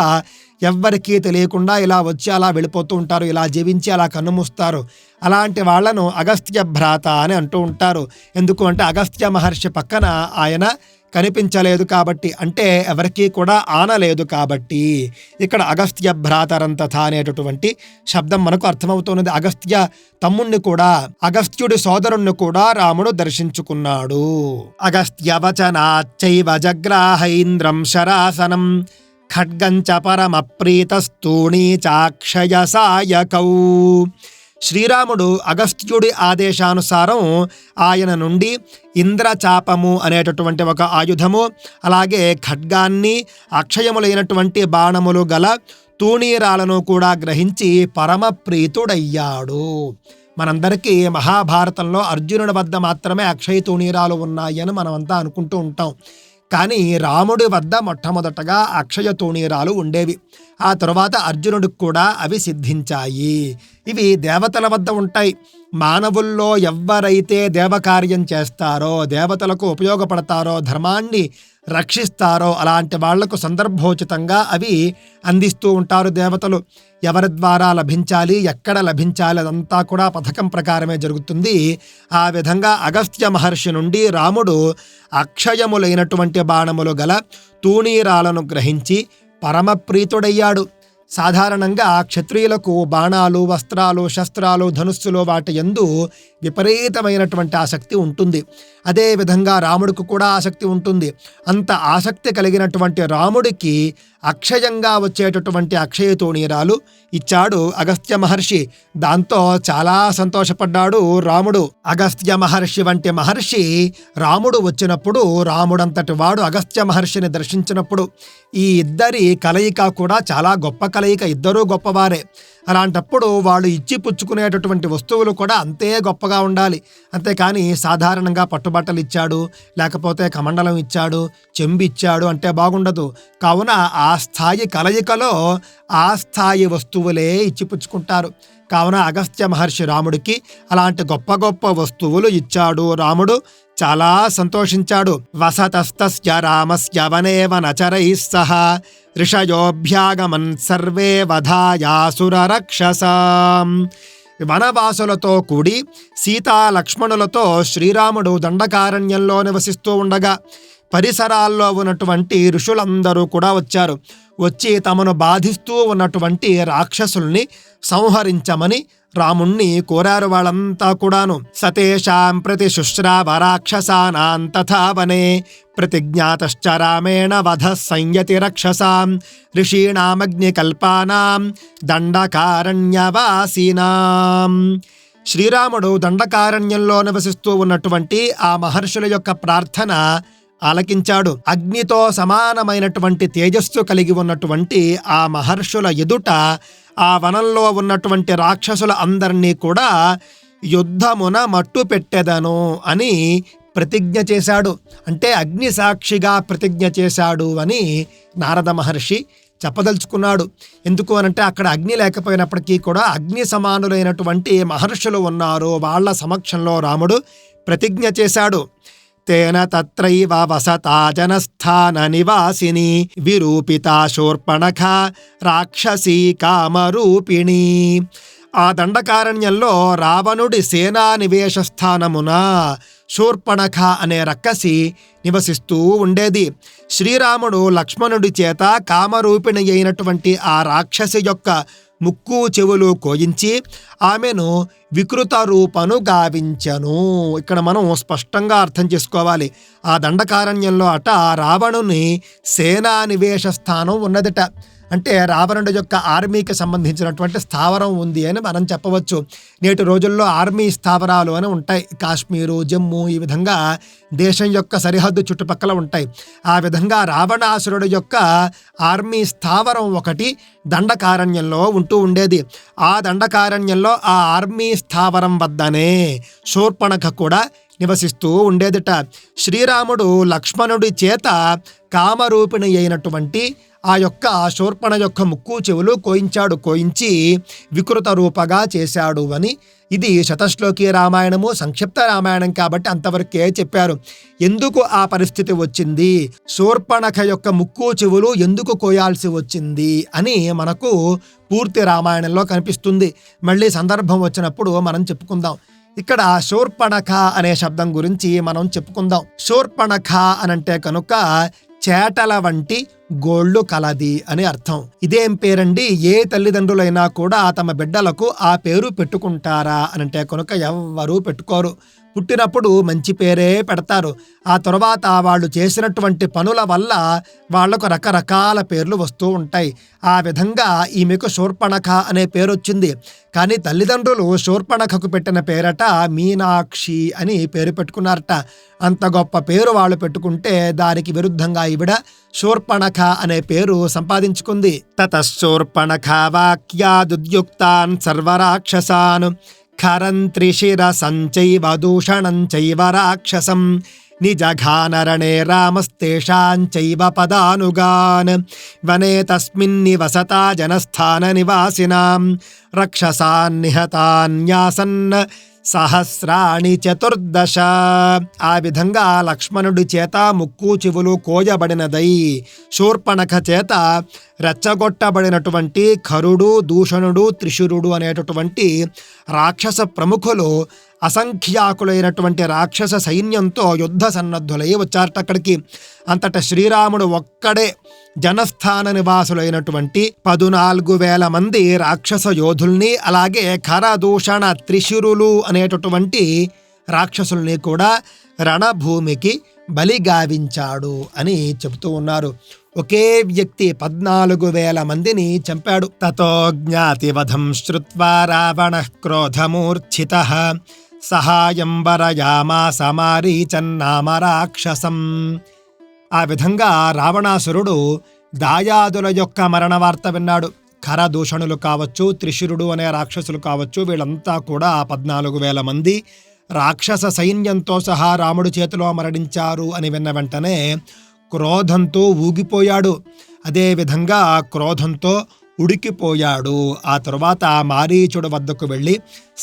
ఎవ్వరికీ తెలియకుండా ఇలా వచ్చి అలా వెళ్ళిపోతూ ఉంటారు, ఇలా జీవించి అలా కన్నుమూస్తారు. అలాంటి వాళ్లను అగస్త్య భ్రాత అని అంటూ ఉంటారు. ఎందుకు అంటే అగస్త్య మహర్షి పక్కన ఆయన కనిపించలేదు కాబట్టి, అంటే ఎవరికీ కూడా ఆనలేదు కాబట్టి ఇక్కడ అగస్త్య భ్రాతరంతథ అనేటటువంటి శబ్దం మనకు అర్థమవుతున్నది. అగస్త్య తమ్ముణ్ణి కూడా, అగస్త్యుడి సోదరుణ్ణి కూడా రాముడు దర్శించుకున్నాడు. అగస్త్యవచనాచ్చైవ జగ్రాహైంద్రం శరాసనం ఖడ్గంచ పరమ ప్రీతస్తూణీ చాక్షయ సాయకౌ శ్రీరాముడు అగస్త్యుడి ఆదేశానుసారం ఆయన నుండి ఇంద్రచాపము అనేటటువంటి ఒక ఆయుధము, అలాగే ఖడ్గాన్ని, అక్షయములైనటువంటి బాణములు గల తూణీరాలను కూడా గ్రహించి పరమ ప్రీతుడయ్యాడు. మనందరికీ మహాభారతంలో అర్జునుడి వద్ద మాత్రమే అక్షయ తూణీరాలు ఉన్నాయని మనమంతా అనుకుంటూ ఉంటాం. కానీ రాముడి వద్ద మొట్టమొదటగా అక్షయ తూణీరాలు ఉండేవి. ఆ తరువాత అర్జునుడికి కూడా అవి సిద్ధించాయి. ఇవి దేవతల వద్ద ఉంటాయి. మానవుల్లో ఎవ్వరైతే దేవకార్యం చేస్తారో, దేవతలకు ఉపయోగపడతారో, ధర్మాన్ని రక్షిస్తారో అలాంటి వాళ్లకు సందర్భోచితంగా అవి అందిస్తూ ఉంటారు దేవతలు. ఎవరి ద్వారా లభించాలి, ఎక్కడ లభించాలి, అదంతా కూడా పథకం ప్రకారమే జరుగుతుంది. ఆ విధంగా అగస్త్య మహర్షి నుండి రాముడు అక్షయములైనటువంటి బాణములు గల తూణీరాలను గ్రహించి పరమప్రీతుడయ్యాడు. సాధారణంగా క్షత్రియులకు బాణాలు, వస్త్రాలు, శస్త్రాలు, ధనుస్సులు వాటి యందు విపరీతమైనటువంటి ఆసక్తి ఉంటుంది. అదేవిధంగా రాముడికి కూడా ఆసక్తి ఉంటుంది. అంత ఆసక్తి కలిగినటువంటి రాముడికి అక్షయంగా వచ్చేటటువంటి అక్షయ తూణీరాలు ఇచ్చాడు అగస్త్య మహర్షి. దాంతో చాలా సంతోషపడ్డాడు రాముడు. అగస్త్య మహర్షి వంటి మహర్షి రాముడు వచ్చినప్పుడు, రాముడంతటి వాడు అగస్త్య మహర్షిని దర్శించినప్పుడు ఈ ఇద్దరి కలయిక కూడా చాలా గొప్ప కలయిక. ఇద్దరూ గొప్పవారే. అలాంటప్పుడు వాళ్ళు ఇచ్చి పుచ్చుకునేటటువంటి వస్తువులు కూడా అంతే గొప్పగా ఉండాలి. అంతేకాని సాధారణంగా పట్టుబట్టలు ఇచ్చాడు, లేకపోతే కమండలం ఇచ్చాడు, చెంబు ఇచ్చాడు అంటే బాగుండదు. కావున ఆ స్థాయి కలయికలో ఆ స్థాయి వస్తువులే ఇచ్చి పుచ్చుకుంటారు. కావున అగస్త్య మహర్షి రాముడికి అలాంటి గొప్ప గొప్ప వస్తువులు ఇచ్చాడు. రాముడు చాలా సంతోషించాడు. వసతస్తస్య రామస్య వనే వనచరైః సహ ఋషయోభ్యాగమన్ సర్వే వధాయాసుర రక్షసాం. వనవాసులతో కూడి సీతా లక్ష్మణులతో శ్రీరాముడు దండకారణ్యంలో నివసిస్తూ ఉండగా పరిసరాల్లో ఉన్నటువంటి ఋషులందరూ కూడా వచ్చారు. వచ్చి తమను బాధిస్తూ ఉన్నటువంటి రాక్షసుల్ని సంహరించమని రాముణ్ణి కోరారు. వాళ్ళంతా కూడాను సతేషాం ప్రతి శుశ్రావ రాక్షసానాం తథా వనే ప్రతిజ్ఞాతశ్చ రామేణ వధ సంయతి రక్షసాం ఋషీణామగ్నికల్పానాం దండకారణ్యవాసీనాం. శ్రీరాముడు దండకారణ్యంలో నివసిస్తూ ఉన్నటువంటి ఆ మహర్షుల యొక్క ప్రార్థన ఆలకించాడు. అగ్నితో సమానమైనటువంటి తేజస్సు కలిగి ఉన్నటువంటి ఆ మహర్షుల ఎదుట ఆ వనంలో ఉన్నటువంటి రాక్షసుల అందరినీ కూడా యుద్ధమున మట్టు పెట్టెదను అని ప్రతిజ్ఞ చేశాడు. అంటే అగ్ని సాక్షిగా ప్రతిజ్ఞ చేశాడు అని నారద మహర్షి చెప్పదలుచుకున్నాడు. ఎందుకు అనంటే అక్కడ అగ్ని లేకపోయినప్పటికీ కూడా అగ్ని సమానులైనటువంటి మహర్షులు ఉన్నారు. వాళ్ళ సమక్షంలో రాముడు ప్రతిజ్ఞ చేశాడు. తేన తత్రైవ వసతా జనస్థాన నివాసిని విరూపితా శూర్పణఖ రాక్షసీ కామరూపిణి. ఆ దండకారణ్యంలో రావణుడి సేనా నివేశ స్థానమున శూర్పణఖ అనే రక్కసి నివసిస్తూ ఉండేది. శ్రీరాముడు లక్ష్మణుడి చేత కామరూపిణి అయినటువంటి ఆ రాక్షసి యొక్క ముక్కు చెవులు కోయించి ఆమెను వికృత రూపను గావించను. ఇక్కడ మనం స్పష్టంగా అర్థం చేసుకోవాలి. ఆ దండకారణ్యంలో అట రావణుని సేనా నివేశ స్థానం ఉన్నదట. అంటే రావణుడి యొక్క ఆర్మీకి సంబంధించినటువంటి స్థావరం ఉంది అని మనం చెప్పవచ్చు. నేటి రోజుల్లో ఆర్మీ స్థావరాలు అని ఉంటాయి. కాశ్మీరు, జమ్మూ ఈ విధంగా దేశం యొక్క సరిహద్దు చుట్టుపక్కల ఉంటాయి. ఆ విధంగా రావణాసురుడు యొక్క ఆర్మీ స్థావరం ఒకటి దండకారణ్యంలో ఉంటూ ఉండేది. ఆ దండకారణ్యంలో ఆ ఆర్మీ స్థావరం వద్దనే శూర్పణఖ కూడా నివసిస్తూ ఉండేదిట. శ్రీరాముడు లక్ష్మణుడి చేత కామరూపిణి అయినటువంటి ఆ యొక్క శూర్పణ యొక్క ముక్కు చెవులు కోయించి వికృత రూపగా చేశాడు అని ఇది శతశ్లోకి రామాయణము, సంక్షిప్త రామాయణం కాబట్టి అంతవరకే చెప్పారు. ఎందుకు ఆ పరిస్థితి వచ్చింది, శూర్పణఖ యొక్క ముక్కు చెవులు ఎందుకు కోయాల్సి వచ్చింది అని మనకు పూర్తి రామాయణంలో కనిపిస్తుంది. మళ్ళీ సందర్భం వచ్చినప్పుడు మనం చెప్పుకుందాం. ఇక్కడ శూర్పణఖ అనే శబ్దం గురించి మనం చెప్పుకుందాం. శూర్పణఖ అనంటే కనుక చేటల వంటి గోళ్ళు కలది అని అర్థం. ఇదేం పేరండి? ఏ తల్లిదండ్రులైనా కూడా తమ బిడ్డలకు ఆ పేరు పెట్టుకుంటారా అనంటే కనుక ఎవ్వరూ పెట్టుకోరు. పుట్టినప్పుడు మంచి పేరే పెడతారు. ఆ తర్వాత వాళ్ళు చేసినటువంటి పనుల వల్ల వాళ్లకు రకరకాల పేర్లు వస్తూ ఉంటాయి. ఆ విధంగా ఈమెకు శూర్పణఖ అనే పేరు వచ్చింది. కానీ తల్లిదండ్రులు శూర్పణఖకు పెట్టిన పేరట మీనాక్షి అని పేరు పెట్టుకున్నారట. అంత గొప్ప పేరు వాళ్ళు పెట్టుకుంటే దానికి విరుద్ధంగా ఈవిడ శూర్పణఖ అనే పేరు సంపాదించుకుంది. తతశూర్పణఖ వాక్యాదుద్యుక్తాన్ సర్వరాక్షసాన్ ఖరంత్రిశిర సంచైవ దూషణంచైవ రాక్షసం నిజఘానరణే రామస్తేషాంచైవ పదానుగాన్ వనే తస్మిన్నివసతా జనస్థాన నివాసినాం రక్షసాన్ నిహతాన్యాసన్ సహస్రాణి 14. ఆ విధంగా లక్ష్మణుడి చేత ముక్కు చెవులు కోయబడినదై శూర్పణఖ చేత రెచ్చగొట్టబడినటువంటి ఖరుడు, దూషణుడు, త్రిశురుడు అనేటటువంటి రాక్షస ప్రముఖులు అసంఖ్యాకులైనటువంటి రాక్షస సైన్యంతో యుద్ధ సన్నద్ధులై వచ్చారట అక్కడికి. అంతట శ్రీరాముడు ఒక్కడే జనస్థాన నివాసులైనటువంటి 14,000 మంది రాక్షస యోధుల్ని, అలాగే ఖరదూషణ త్రిశురులు అనేటటువంటి రాక్షసుల్ని కూడా రణభూమికి బలిగావించాడు అని చెబుతూ ఉన్నారు. ఒకే వ్యక్తి 14,000 మందిని చంపాడు. తతో జ్ఞాతివధం శ్రుత్వా రావణః క్రోధమూర్ఛితః సహాయం వరయామాస మారీచన్నామ రాక్షసం. ఆ విధంగా రావణాసురుడు దాయాదుల యొక్క మరణ వార్త విన్నాడు. ఖరదూషణులు కావచ్చు, త్రిశురుడు అనే రాక్షసులు కావచ్చు, వీళ్ళంతా కూడా 14,000 మంది రాక్షస సైన్యంతో సహా రాముడి చేతిలో మరణించారు అని విన్న వెంటనే క్రోధంతో ఊగిపోయాడు. అదేవిధంగా క్రోధంతో ఉడికిపోయాడు. ఆ తరువాత మారీచుడు వద్దకు వెళ్ళి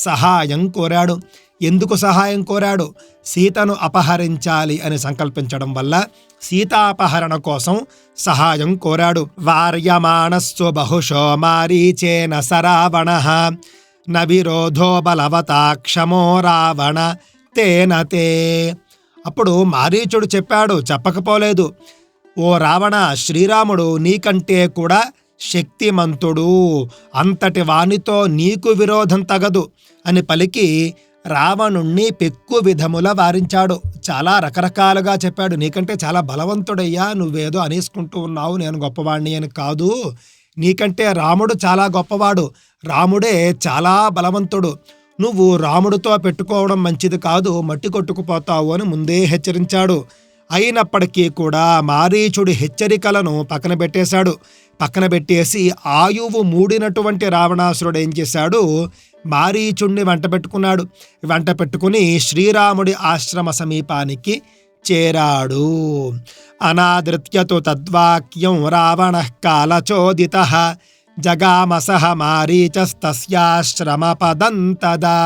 సహాయం కోరాడు. ఎందుకు సహాయం కోరాడు? సీతను అపహరించాలి అని సంకల్పించడం వల్ల సీతాపహరణ కోసం సహాయం కోరాడు. వార్యమాణస్సు బహుశో మారీచేన సరావణః న విరోధో బలవతా క్షమో రావణ తేనతే. అప్పుడు మారీచుడు చెప్పాడు, చెప్పకపోలేదు, ఓ రావణ, శ్రీరాముడు నీకంటే కూడా శక్తిమంతుడు, అంతటి వానితో నీకు విరోధం తగదు అని పలికి రావణుణ్ణి పెక్కు విధముల వారించాడు. చాలా రకరకాలుగా చెప్పాడు. నీకంటే చాలా బలవంతుడయ్యా, నువ్వేదో అనేసుకుంటూ ఉన్నావు, నేను గొప్పవాణ్ణి అని కాదు. నీకంటే రాముడు చాలా గొప్పవాడు, రాముడే చాలా బలవంతుడు, నువ్వు రాముడితో పెట్టుకోవడం మంచిది కాదు, మట్టి కొట్టుకుపోతావు అని ముందే హెచ్చరించాడు. అయినప్పటికీ కూడా మారీచుడి హెచ్చరికలను పక్కన పెట్టేశాడు. పక్కన పెట్టేసి ఆయువు మూడినటువంటి రావణాసురుడు ఏం చేశాడు? మారీచుణ్ణి వెంట పెట్టుకున్నాడు. వెంట పెట్టుకుని శ్రీరాముడి ఆశ్రమ సమీపానికి చేరాడు. అనాదృత్యతు తద్వాక్యం రావణః కాలచోదితః జగామసః మారీచస్తస్యాశ్రమ పదం తదా.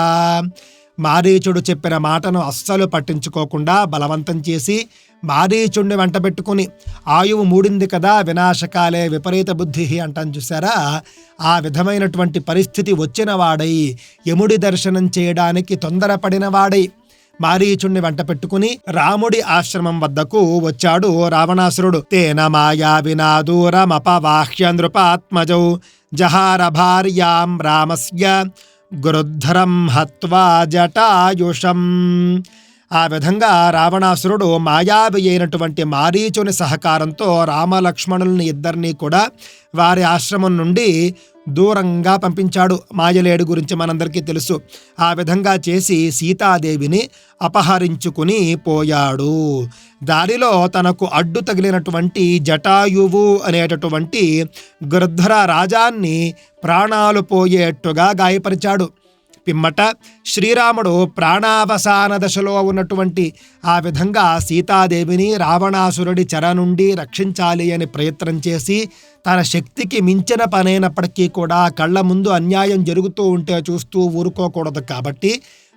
మారీచుడు చెప్పిన మాటను అస్సలు పట్టించుకోకుండా బలవంతం చేసి మారీచుణ్ణి వెంట పెట్టుకుని, ఆయువు మూడింది కదా, వినాశకాలే విపరీత బుద్ధి అంటాను చూసారా, ఆ విధమైనటువంటి పరిస్థితి వచ్చిన వాడై, యముడి దర్శనం చేయడానికి తొందరపడిన వాడై మారీచుణ్ణి వెంట పెట్టుకుని రాముడి ఆశ్రమం వద్దకు వచ్చాడు రావణాసురుడు. తేన మాయా వినాదూరమపవాహ్య నృపాత్మజౌ జహార భార్యాం రామస్య గృద్ధరం హత్వా జటాయుషం. ఆ విధంగా రావణాసురుడు మాయావి అయినటువంటి మారీచుని సహకారంతో రామలక్ష్మణుల్ని ఇద్దరినీ కూడా వారి ఆశ్రమం నుండి దూరంగా పంపించాడు. మాయలేడు గురించి మనందరికీ తెలుసు. ఆ విధంగా చేసి సీతాదేవిని అపహరించుకుని పోయాడు. దారిలో తనకు అడ్డు తగిలినటువంటి జటాయువు అనేటటువంటి గృద్ధర రాజాన్ని ప్రాణాలు పోయేట్టుగా గాయపరిచాడు. పిమ్మట శ్రీరాముడు ప్రాణావసాన దశలో ఉన్నటువంటి ఆ విధంగా సీతాదేవిని రావణాసురుడి చెర నుండి రక్షించాలి అని ప్రయత్నం చేసి, తన శక్తికి మించిన పనైనప్పటికీ కూడా కళ్ళ ముందు అన్యాయం జరుగుతూ ఉంటే చూస్తూ ఊరుకోకూడదు కాబట్టి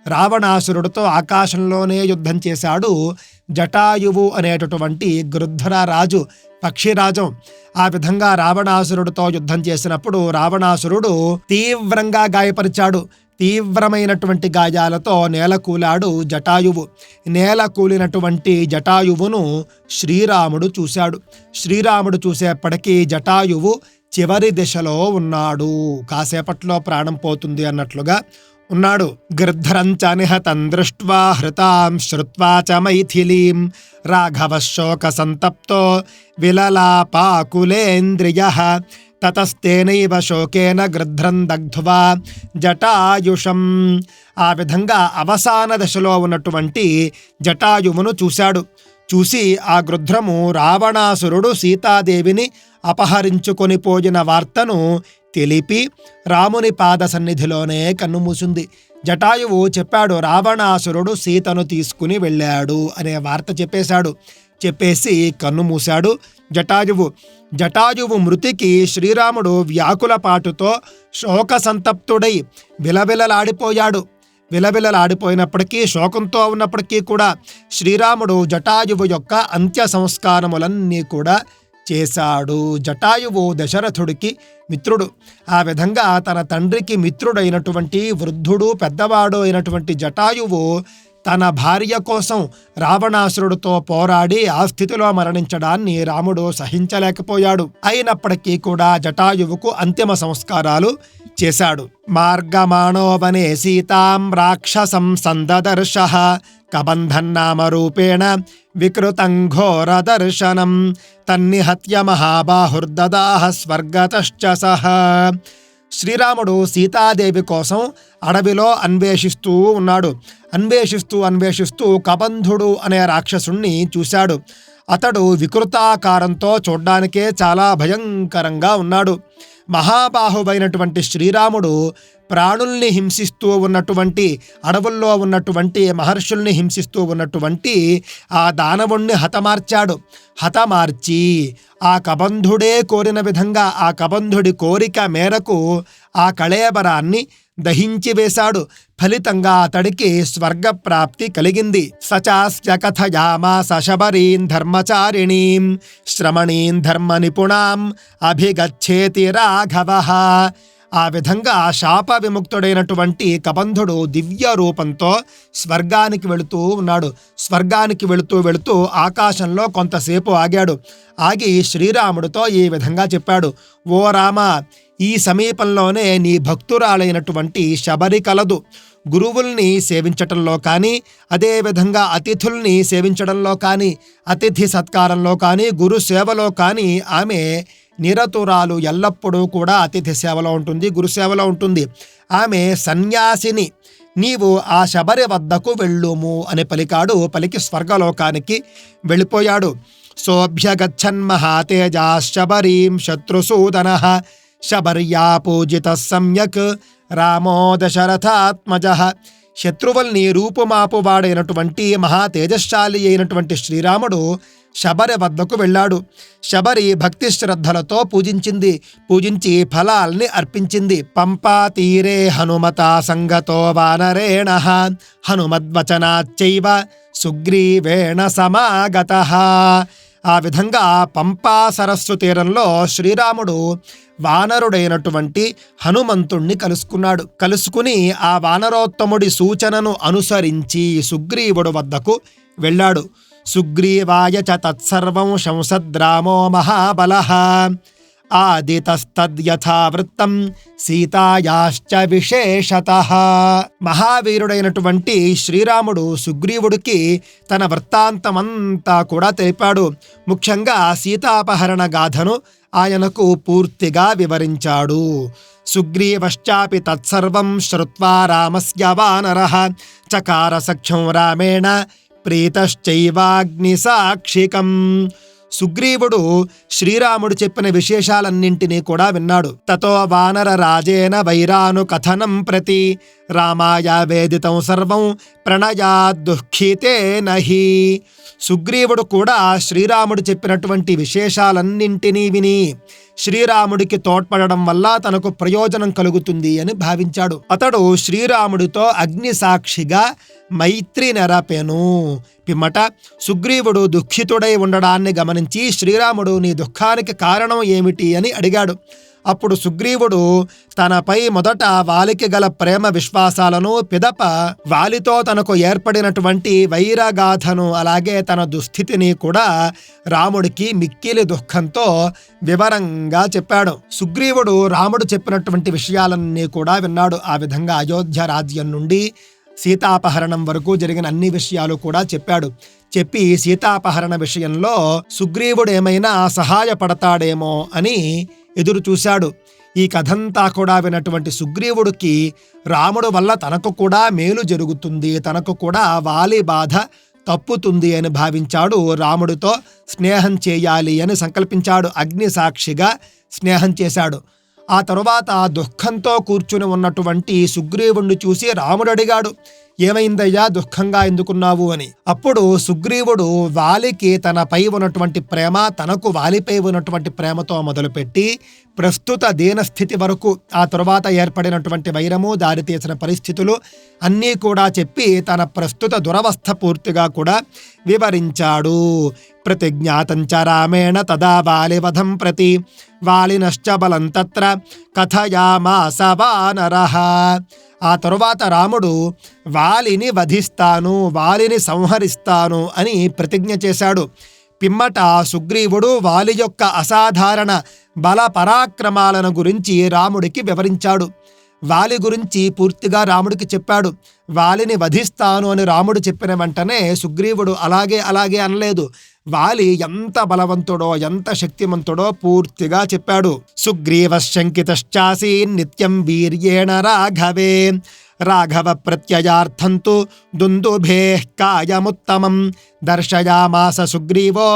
రావణాసురుడితో ఆకాశంలోనే యుద్ధం చేశాడు జటాయువు అనేటటువంటి గృద్ధర రాజు, పక్షిరాజం. ఆ విధంగా రావణాసురుడితో యుద్ధం చేసినప్పుడు రావణాసురుడు తీవ్రంగా గాయపరిచాడు. తీవ్రమైనటువంటి గాయాలతో నేలకూలాడు జటాయువు. నేలకూలినటువంటి జటాయువును శ్రీరాముడు చూశాడు. శ్రీరాముడు చూసేప్పటికీ జటాయువు చివరి దిశలో ఉన్నాడు, కాసేపట్లో ప్రాణం పోతుంది అన్నట్లుగా ఉన్నాడు. గృధ్రంచ నిహతం దృష్ట్వా హృతాం శ్రుత్వా చ మైథిలీం రాఘవ శోక సంతప్తో విలలాపాకులేంద్రియః తతస్తేనైవ శోకేన గృధ్రం దగ్ధ్వా జటాయుషం. ఆ విధంగా అవసాన దశలో ఉన్నటువంటి జటాయువును చూశాడు. చూసి ఆ గృధ్రము రావణాసురుడు సీతాదేవిని అపహరించుకొని పోయిన వార్తను తెలిపి రాముని పాద సన్నిధిలోనే కన్నుమూసింది. జటాయువు చెప్పాడు, రావణాసురుడు సీతను తీసుకుని వెళ్ళాడు అనే వార్త చెప్పేశాడు. చెప్పేసి కన్ను మూశాడు జటాయువు మృతికి శ్రీరాముడు వ్యాకులపాటుతో శోక సంతప్తుడై విలవిలలాడిపోయాడు. విలవిలలాడిపోయినప్పటికీ, శోకంతో ఉన్నప్పటికీ కూడా శ్రీరాముడు జటాయువు యొక్క అంత్య సంస్కారములన్నీ కూడా చేశాడు. జటాయువు దశరథుడికి మిత్రుడు. ఆ విధంగా తన తండ్రికి మిత్రుడైనటువంటి వృద్ధుడు పెద్దవాడు అయినటువంటి జటాయువు తన భార్య కోసం రావణాసురుడితో పోరాడి ఆ స్థితిలో మరణించడాన్ని రాముడు సహించలేకపోయాడు. అయినప్పటికీ కూడా జటాయువుకు అంతిమ సంస్కారాలు చేశాడు. మార్గమాణో వనే సీతాం రాక్షసం సందదర్శః కబంధన్నామ రూపేణ వికృతం ఘోర దర్శనం తన్నిహత్య మహాబాహుర్దదాహ స్వర్గతశ్చ సహ. శ్రీరాముడు సీతాదేవి కోసం అడవిలో అన్వేషిస్తూ ఉన్నాడు. అన్వేషిస్తూ కబంధుడు అనే రాక్షసుణ్ణి చూశాడు. అతడు వికృతాకారంతో చూడ్డానికే చాలా భయంకరంగా ఉన్నాడు. మహాబాహువైనటువంటి శ్రీరాముడు ప్రాణుల్ని హింసిస్తూ ఉన్నటువంటి, అడవుల్లో ఉన్నటువంటి మహర్షుల్ని హింసిస్తూ ఉన్నటువంటి ఆ దానవుణ్ణి హతమార్చి ఆ కబంధుడే కోరిన విధంగా, ఆ కబంధుడి కోరిక మేరకు ఆ కళేబరాన్ని దహించి వేశాడు. ఫలితంగా అతడికి స్వర్గప్రాప్తి కలిగింది. సచాస్య కథయామాస శబరీం ధర్మచారిణీం శ్రమణీం ధర్మ నిపుణాం అభిగచ్చేతి రాఘవః. ఆ విధంగా శాప విముక్తుడైనటువంటి కబంధుడు దివ్య రూపంతో స్వర్గానికి వెళుతూ ఉన్నాడు. స్వర్గానికి వెళుతూ ఆకాశంలో కొంతసేపు ఆగాడు. ఆగి శ్రీరాముడితో ఈ విధంగా చెప్పాడు, ఓ రామ, ఈ సమీపంలోనే నీ భక్తురాలైనటువంటి శబరి కలదు. గురువుల్ని సేవించటంలో కానీ, అదేవిధంగా అతిథుల్ని సేవించడంలో కానీ, అతిథి సత్కారంలో కానీ, గురు సేవలో కానీ ఆమె నిరతురాలు. ఎల్లప్పుడూ కూడా అతిథి సేవలో ఉంటుంది, గురు సేవలో ఉంటుంది. ఆమె సన్యాసిని. నీవు ఆ శబరి వద్దకు వెళ్ళుము అని పలికాడు. పలికి స్వర్గలోకానికి వెళ్ళిపోయాడు. సోభ్యగచ్చన్మహాతేజా శబరీం శత్రుసూదనః శబర్యా పూజిత సమ్యక్ రామో దశరథాత్మజః. శత్రువుల్ని రూపుమాపువాడైనటువంటి మహా తేజశాలి అయినటువంటి శ్రీరాముడు శబరి వద్దకు వెళ్ళాడు. శబరి భక్తి శ్రద్ధలతో పూజించి ఫలాల్ని అర్పించింది. పంపా తీరే హనుమతా సంగతో వానరేణః హనుమద్వచనాచ్చైవ సుగ్రీవేణ సమాగతః. ఆ విధంగా పంపా సరస్సు తీరంలో శ్రీరాముడు వానరుడైనటువంటి హనుమంతుణ్ణి కలుసుకుని ఆ వానరోత్తముడి సూచనను అనుసరించి సుగ్రీవుడు వద్దకు వెళ్ళాడు. సుగ్రీవాయ చ తత్సర్వం శంసద్రామో మహాబలః ఆదితస్తద్యథావృత్తం సీతాయాశ్చ విశేషతః. మహావీరుడైనటువంటి శ్రీరాముడు సుగ్రీవుడికి తన వృత్తాంతమంతా కూడా తెలిపాడు. ముఖ్యంగా సీతాపహరణ గాథను ఆయనకు పూర్తిగా వివరించాడు. సుగ్రీవశ్చాపి తత్సర్వం శ్రుత్వా రామస్య వానరః చకార సఖ్యం రామేణ ప్రీతశ్చైవాగ్నిసాక్షికం. సుగ్రీవుడు శ్రీరాముడు చెప్పిన విశేషాలన్నింటినీ కూడా విన్నాడు. తతో వానర రాజేన వైరాను కథనం ప్రతి రామాయ వేదితం సర్వం ప్రణయాద్దుఃఖితేనహి. సుగ్రీవుడు కూడా శ్రీరాముడు చెప్పినటువంటి విశేషాలన్నింటినీ విని శ్రీరాముడికి తోడ్పడడం వల్ల తనకు ప్రయోజనం కలుగుతుంది అని భావించాడు. అతడు శ్రీరాముడితో అగ్ని సాక్షిగా మైత్రి నెరపెను. పిమ్మట సుగ్రీవుడు దుఃఖితుడై ఉండడాన్ని గమనించి శ్రీరాముడు నీ దుఃఖానికి కారణం ఏమిటి అని అడిగాడు. అప్పుడు సుగ్రీవుడు తనపై మొదట వాలికి గల ప్రేమ విశ్వాసాలను, పిదప వాలితో తనకు ఏర్పడినటువంటి వైరగాథను, అలాగే తన దుస్థితిని కూడా రాముడికి మిక్కిలి దుఃఖంతో వివరంగా చెప్పాడు. సుగ్రీవుడు రాముడు చెప్పినటువంటి విషయాలన్నీ కూడా విన్నాడు. ఆ విధంగా అయోధ్య రాజ్యం నుండి సీతాపహరణం వరకు జరిగిన అన్ని విషయాలు కూడా చెప్పాడు. చెప్పి సీతాపహరణ విషయంలో సుగ్రీవుడు ఏమైనా సహాయపడతాడేమో అని ఎదురు చూశాడు. ఈ కథంతా కూడా వినటువంటి సుగ్రీవుడికి రాముడు వల్ల తనకు కూడా మేలు జరుగుతుంది, తనకు కూడా వాలి బాధ తప్పుతుంది అని భావించాడు. రాముడితో స్నేహం చేయాలి అని సంకల్పించాడు. అగ్ని సాక్షిగా స్నేహం చేశాడు. ఆ తరువాత దుఃఖంతో కూర్చుని ఉన్నటువంటి సుగ్రీవుణ్ణి చూసి రాముడు అడిగాడు, ఏమైందయ్యా, దుఃఖంగా ఎందుకున్నావు అని. అప్పుడు సుగ్రీవుడు వాలికి తనపై ఉన్నటువంటి ప్రేమ, తనకు వాలిపై ఉన్నటువంటి ప్రేమతో మొదలుపెట్టి ప్రస్తుత దీనస్థితి వరకు, ఆ తరువాత ఏర్పడినటువంటి వైరము, దారితీసిన పరిస్థితులు అన్నీ కూడా చెప్పి తన ప్రస్తుత దురవస్థ పూర్తిగా కూడా వివరించాడు. ప్రతిజ్ఞాతంచ రామేణ తదా వాలివధం ప్రతి వాలినశ్చ బలం తత్ర కథయామాస వానరః. ఆ తరువాత రాముడు వాలిని వధిస్తాను, వాలిని సంహరిస్తాను అని ప్రతిజ్ఞ చేశాడు. పిమ్మట సుగ్రీవుడు వాలి యొక్క అసాధారణ బల పరాక్రమాలను గురించి రాముడికి వివరించాడు. వాలి గురించి పూర్తిగా రాముడికి చెప్పాడు. వాలిని వధిస్తాను అని రాముడు చెప్పిన వెంటనే సుగ్రీవుడు అలాగే అలాగే అనలేదు. వాలి ఎంత బలవంతుడో, ఎంత శక్తిమంతుడో పూర్తిగా చెప్పాడు. సుగ్రీవశంకితశ్చాసి నిత్యం వీర్యేణ రాఘవే రాఘవ ప్రత్యయార్థంతు దుందుభేః కాయముత్తమం దర్శయామాస సుగ్రీవో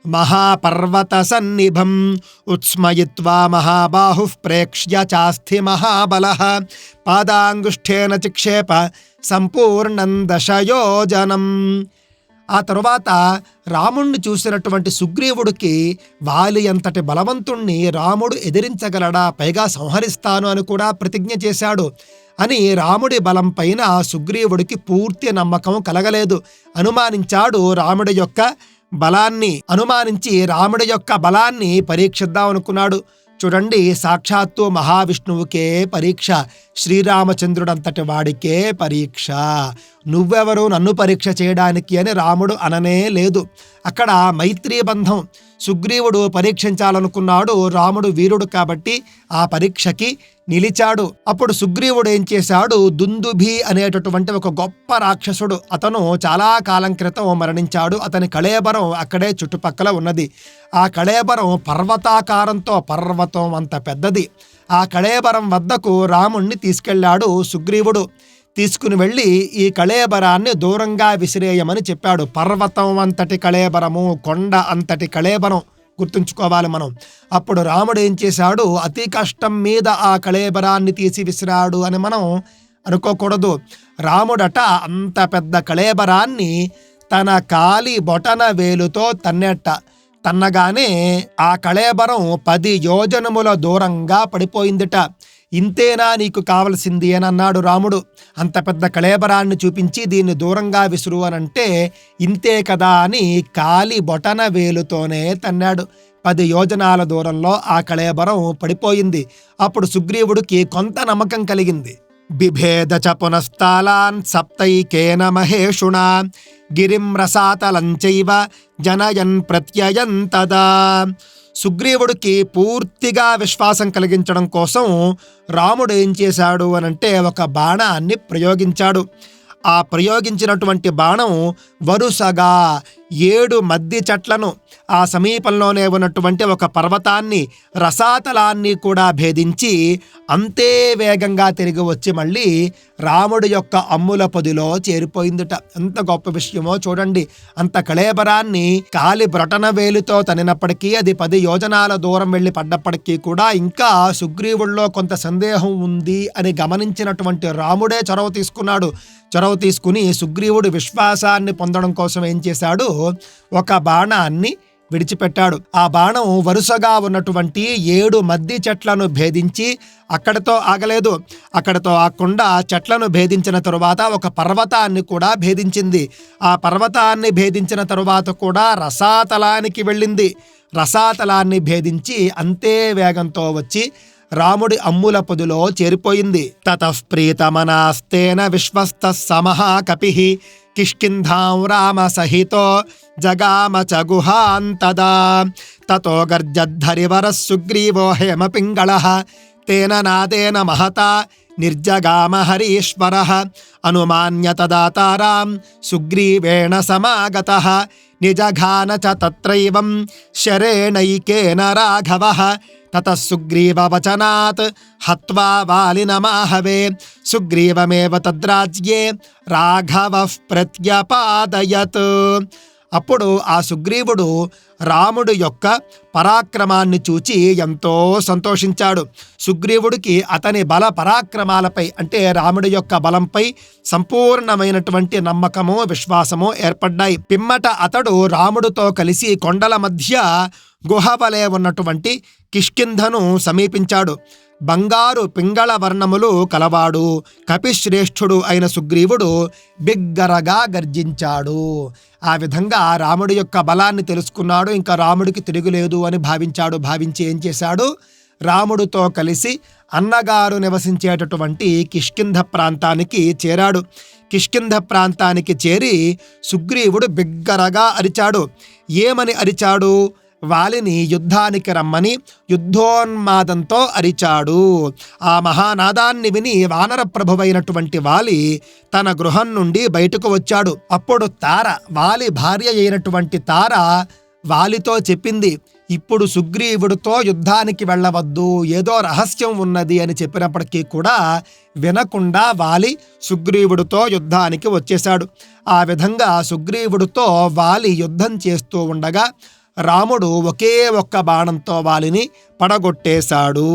మహాపర్వత సన్నిభం ఉత్స్మయిత్వా మహాబాహుః ప్రేక్ష్య చాస్థి మహాబలః పాదాంగుష్ఠేన చిక్షేప సంపూర్ణం దశయోజనం. ఆ తరువాత రాముణ్ణి చూసినటువంటి సుగ్రీవుడికి వాలి అంతటి బలవంతుణ్ణి రాముడు ఎదిరించగలడా, పైగా సంహరిస్తాను అని కూడా ప్రతిజ్ఞ చేశాడు అని రాముడి బలం పైన సుగ్రీవుడికి పూర్తి నమ్మకం కలగలేదు. అనుమానించాడు రాముడి యొక్క బలాన్ని. అనుమానించి రాముడి యొక్క బలాన్ని పరీక్షిద్దాం అనుకున్నాడు. చూడండి, సాక్షాత్తు మహావిష్ణువుకే పరీక్ష, శ్రీరామచంద్రుడంతటి వాడికే పరీక్ష. నువ్వెవరు నన్ను పరీక్ష చేయడానికి అని రాముడు అననే లేదు. అక్కడ మైత్రీ బంధం. సుగ్రీవుడు పరీక్షించాలనుకున్నాడు. రాముడు వీరుడు కాబట్టి ఆ పరీక్షకి నిలిచాడు. అప్పుడు సుగ్రీవుడు ఏం చేశాడు, దుందుభి అనేటటువంటి ఒక గొప్ప రాక్షసుడు, అతను చాలా కాలం క్రితం మరణించాడు. అతని కళేబరం అక్కడే చుట్టుపక్కల ఉన్నది. ఆ కళేబరం పర్వతాకారంతో, పర్వతం అంత పెద్దది. ఆ కళేబరం వద్దకు రాముణ్ణి తీసుకెళ్లాడు సుగ్రీవుడు. తీసుకుని వెళ్ళి ఈ కళేబరాన్ని దూరంగా విసిరేయమని చెప్పాడు. పర్వతం అంతటి కళేబరము, కొండ అంతటి కళేబరం గుర్తుంచుకోవాలి మనం. అప్పుడు రాముడు ఏం చేశాడు, అతి కష్టం మీద ఆ కళేబరాన్ని తీసి విసిరాడు అని మనం అనుకోకూడదు. రాముడట అంత పెద్ద కళేబరాన్ని తన కాలి బొటన వేలుతో తన్నగానే ఆ కళేబరం 10 యోజనముల దూరంగా పడిపోయిందిట. ఇంతేనా నీకు కావలసింది అని అన్నాడు రాముడు. అంత పెద్ద కళేబరాన్ని చూపించి దీన్ని దూరంగా విసురు అనంటే ఇంతే కదా అని కాలి బొటన వేలుతోనే తన్నాడు. 10 యోజనాల దూరంలో ఆ కళేబరం పడిపోయింది. అప్పుడు సుగ్రీవుడికి కొంత నమ్మకం కలిగింది. బిభేద చ పునస్తాలాన్ సప్తైకేన మహేషుణా గిరిం రసాతలంచైవ జనయన్ ప్రత్యయం తదా. సుగ్రీవుడికి పూర్తిగా విశ్వాసం కలిగించడం కోసం రాముడు ఏం చేశాడు అనంటే ఒక బాణాన్ని ప్రయోగించాడు. ఆ ప్రయోగించినటువంటి బాణం వరుసగా 7 మద్ది చెట్లను, ఆ సమీపంలోనే ఉన్నటువంటి ఒక పర్వతాన్ని, రసాతలాన్ని కూడా భేదించి అంతే వేగంగా తిరిగి వచ్చి మళ్ళీ రాముడి యొక్క అమ్ముల పొదిలో చేరిపోయిందిట. ఎంత గొప్ప విషయమో చూడండి. అంత కళేబరాన్ని కాలి బ్రొటన వేలుతో తనినప్పటికీ, అది 10 యోజనాల దూరం వెళ్ళి పడ్డప్పటికీ కూడా ఇంకా సుగ్రీవుల్లో కొంత సందేహం ఉంది అని గమనించినటువంటి రాముడే చొరవ తీసుకున్నాడు. చొరవ తీసుకుని సుగ్రీవుడు విశ్వాసాన్ని పొందడం కోసం ఏం చేశాడు, ఒక బాణాన్ని విడిచిపెట్టాడు. ఆ బాణం వరుసగా ఉన్నటువంటి 7 మద్ది చెట్లను భేదించి అక్కడితో ఆగలేదు. అక్కడితో ఆగకుండా చెట్లను భేదించిన తరువాత ఒక పర్వతాన్ని కూడా భేదించింది. ఆ పర్వతాన్ని భేదించిన తరువాత కూడా రసాతలానికి వెళ్ళింది. రసాతలాన్ని భేదించి అంతే వేగంతో వచ్చి రాముడి అమ్ముల పొదిలో చేరిపోయింది. తతః ప్రీతమనాస్తేన విశ్వస్తః సమహాకపిః కిష్కింధాం రామ సహితో జగామ చ గుహాంతదా తతో గర్జద్ధరివరః సుగ్రీవో హేమపింగళః తేన నాదేన మహతా నిర్జగామ హరీశ్వరః అనుమాన్య తదా తారాం సుగ్రీవేణ సమాగతః నిజఘాన చ తత్రైవం శరేణైకేన రాఘవః తతః సుగ్రీవవచనాత్ హత్వా వాలినమాహవే సుగ్రీవమేవ తద్రాజ్యే రాఘవః ప్రత్యపాదయత్. అప్పుడు ఆ సుగ్రీవుడు రాముడు యొక్క పరాక్రమాన్ని చూచి ఎంతో సంతోషించాడు. సుగ్రీవుడికి అతని బల పరాక్రమాలపై అంటే రాముడి యొక్క బలంపై సంపూర్ణమైనటువంటి నమ్మకము విశ్వాసము ఏర్పడ్డాయి. పిమ్మట అతడు రాముడితో కలిసి కొండల మధ్య గుహవలే ఉన్నటువంటి కిష్కింధను సమీపించాడు. బంగారు పింగళ వర్ణములు కలవాడు కపిశ్రేష్ఠుడు అయిన సుగ్రీవుడు బిగ్గరగా గర్జించాడు. ఆ విధంగా రాముడి యొక్క బలాన్ని తెలుసుకున్నాడు. ఇంకా రాముడికి తిరుగులేదు అని భావించి ఏం చేశాడు, రాముడితో కలిసి అన్నగారు నివసించేటటువంటి కిష్కింధ ప్రాంతానికి చేరాడు. కిష్కింధ ప్రాంతానికి చేరి సుగ్రీవుడు బిగ్గరగా అరిచాడు. ఏమని అరిచాడు? వాలిని యుద్ధానికి రమ్మని యుద్ధోన్మాదంతో అరిచాడు. ఆ మహానాదాన్ని విని వానర ప్రభువైనటువంటి వాలి తన గృహం నుండి బయటకు వచ్చాడు. అప్పుడు తార, వాలి భార్య అయినటువంటి తార వాలితో చెప్పింది, ఇప్పుడు సుగ్రీవుడితో యుద్ధానికి వెళ్ళవద్దు, ఏదో రహస్యం ఉన్నది అని చెప్పినప్పటికీ కూడా వినకుండా వాలి సుగ్రీవుడితో యుద్ధానికి వచ్చేశాడు. ఆ విధంగా సుగ్రీవుడితో వాలి యుద్ధం చేస్తూ ఉండగా రాముడు ఒకే ఒక్క బాణంతో వాలిని పడగొట్టేశాడు.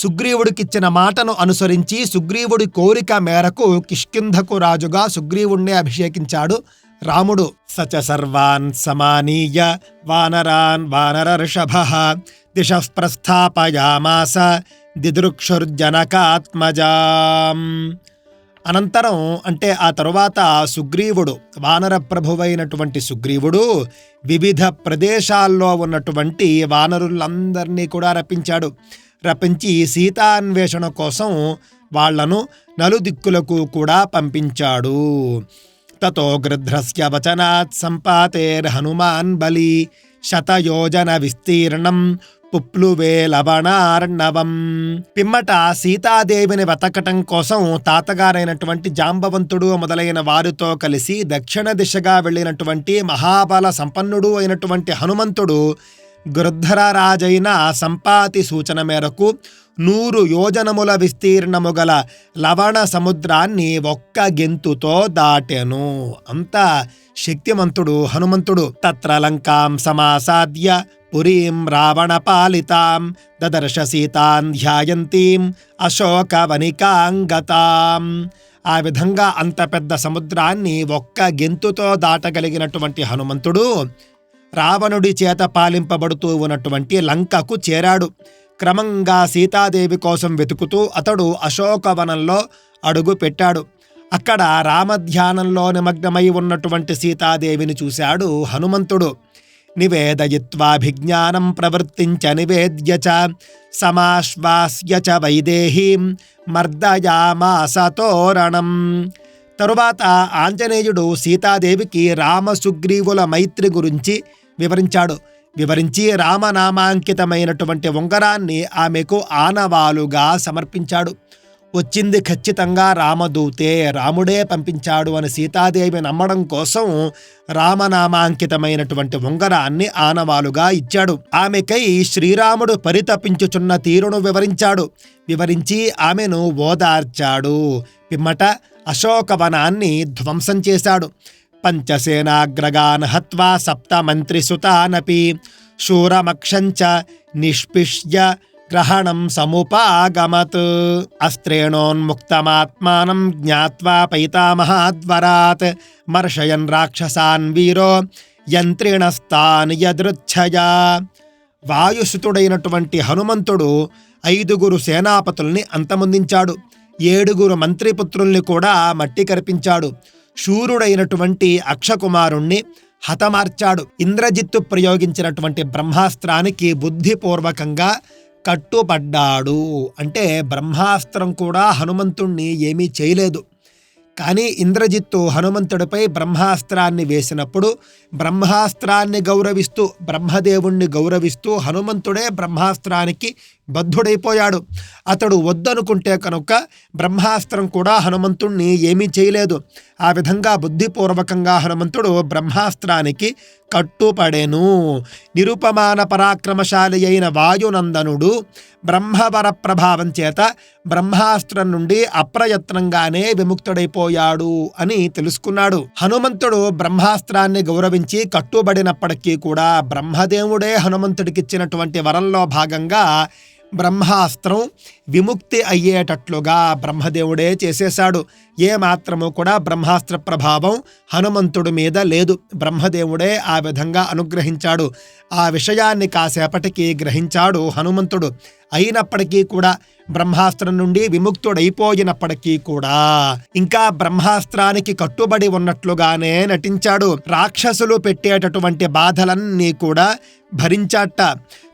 సుగ్రీవుడికిచ్చిన మాటను అనుసరించి సుగ్రీవుడి కోరిక మేరకు కిష్కింధకు రాజుగా సుగ్రీవుణ్ణి అభిషేకించాడు రాముడు. సచ సర్వాన్ సమానీయ వానరాన్ వానరర్షభః దిశః ప్రస్థాపయామాస దిదృక్షుర్జనకాత్మజాం. అనంతరం అంటే ఆ తరువాత సుగ్రీవుడు, వానర ప్రభువైనటువంటి సుగ్రీవుడు వివిధ ప్రదేశాల్లో ఉన్నటువంటి వానరులందరినీ కూడా రప్పించి సీతాన్వేషణ కోసం వాళ్లను నలుదిక్కులకు కూడా పంపించాడు. తతో గృధ్రస్య వచనాత్ సంపాతేర్ హనుమాన్ బలి శతయోజన విస్తీర్ణం పుప్లువే లవణార్ణవం. పిమ్మట సీతాదేవిని వెతకటం కోసం తాతగారైనటువంటి జాంబవంతుడు మొదలైన వారితో కలిసి దక్షిణ దిశగా వెళ్ళినటువంటి మహాబల సంపన్నుడు అయినటువంటి హనుమంతుడు గృధ్రరాజైన సంపాతి సూచన మేరకు 100 యోజనముల విస్తీర్ణము గల లవణ సముద్రాన్ని ఒక్క గెంతుతో దాటెను. అంత శక్తిమంతుడు హనుమంతుడు. తత్ర లంకాం సమాసాద్య పురీం రావణ పాలితాం దదర్శ సీతాన్ ధ్యాయంతీం అశోకవనికాంగతాం. ఆ విధంగా అంత పెద్ద సముద్రాన్ని ఒక్క గెంతుతో దాటగలిగినటువంటి హనుమంతుడు రావణుడి చేత పాలింపబడుతూ ఉన్నటువంటి లంకకు చేరాడు. క్రమంగా సీతాదేవి కోసం వెతుకుతూ అతడు అశోకవనంలో అడుగు పెట్టాడు. అక్కడ రామధ్యానంలో నిమగ్నమై ఉన్నటువంటి సీతాదేవిని చూశాడు హనుమంతుడు. నివేదయిత్వాభిజ్ఞానం ప్రవృత్తించ నివేద్య చ సమాశ్వాస్య చ వైదేహీం మర్దయామాస తోరణం. తరువాత ఆంజనేయుడు సీతాదేవికి రామసుగ్రీవుల మైత్రి గురించి వివరించి రామనామాంకితమైనటువంటి ఉంగరాన్ని ఆమెకు ఆనవాలుగా సమర్పించాడు. వచ్చింది ఖచ్చితంగా రామదూతే, రాముడే పంపించాడు అని సీతాదేవి నమ్మడం కోసం రామనామాంకితమైనటువంటి ఉంగరాన్ని ఆనవాలుగా ఇచ్చాడు. ఆమెకై శ్రీరాముడు పరితపించుచున్న తీరును వివరించి ఆమెను ఓదార్చాడు. పిమ్మట అశోకవనాన్ని ధ్వంసం చేశాడు. పంచసేనాగ్రగాన్ హత్వా సప్తమంత్రిసుతానపి శూరమక్షంచ నిష్పిష్య గ్రహణం సముపాగమత్. అస్త్రేణోన్ముక్తమాత్మానం జ్ఞాత్వా పైతామహాద్వరాత్ మర్షయన్ రాక్షసాన్ వీరో యంత్రిణస్తాన్ యదృచ్ఛయా. వాయుసుతుడైనటువంటి హనుమంతుడు 5 సేనాపతుల్ని అంతమొందించాడు. 7 మంత్రిపుత్రుల్ని కూడా మట్టి కరిపించాడు. శూరుడైనటువంటి అక్షకుమారుణ్ణి హతమార్చాడు. ఇంద్రజిత్తు ప్రయోగించినటువంటి బ్రహ్మాస్త్రానికి బుద్ధిపూర్వకంగా కట్టుబడ్డాడు. అంటే బ్రహ్మాస్త్రం కూడా హనుమంతుణ్ణి ఏమీ చేయలేదు. కానీ ఇంద్రజిత్తు హనుమంతుడిపై బ్రహ్మాస్త్రాన్ని వేసినప్పుడు బ్రహ్మాస్త్రాన్ని గౌరవిస్తూ, బ్రహ్మదేవుణ్ణి గౌరవిస్తూ హనుమంతుడే బ్రహ్మాస్త్రానికి బద్ధుడైపోయాడు. అతడు వద్దనుకుంటే కనుక బ్రహ్మాస్త్రం కూడా హనుమంతుణ్ణి ఏమీ చేయలేదు. ఆ విధంగా బుద్ధిపూర్వకంగా హనుమంతుడు బ్రహ్మాస్త్రానికి కట్టుపడెను. నిరుపమాన పరాక్రమశాలి అయిన వాయునందనుడు బ్రహ్మవర ప్రభావం చేత బ్రహ్మాస్త్రం నుండి అప్రయత్నంగానే విముక్తుడైపోయాడు అని తెలుసుకున్నాడు. హనుమంతుడు బ్రహ్మాస్త్రాన్ని గౌరవించి కట్టుబడినప్పటికీ కూడా బ్రహ్మదేవుడే హనుమంతుడికిచ్చినటువంటి వరంలో భాగంగా బ్రహ్మాస్త్రం విముక్తి అయ్యేటట్లుగా బ్రహ్మదేవుడే చేసేశాడు. ఏ మాత్రము కూడా బ్రహ్మాస్త్ర ప్రభావం హనుమంతుడి మీద లేదు. బ్రహ్మదేవుడే ఆ విధంగా అనుగ్రహించాడు. ఆ విషయాన్ని కాసేపటికి గ్రహించాడు హనుమంతుడు. అయినప్పటికీ కూడా బ్రహ్మాస్త్రం నుండి విముక్తుడైపోయినప్పటికీ కూడా ఇంకా బ్రహ్మాస్త్రానికి కట్టుబడి ఉన్నట్లుగానే నటించాడు. రాక్షసులు పెట్టేటటువంటి బాధలన్నీ కూడా భరించాట.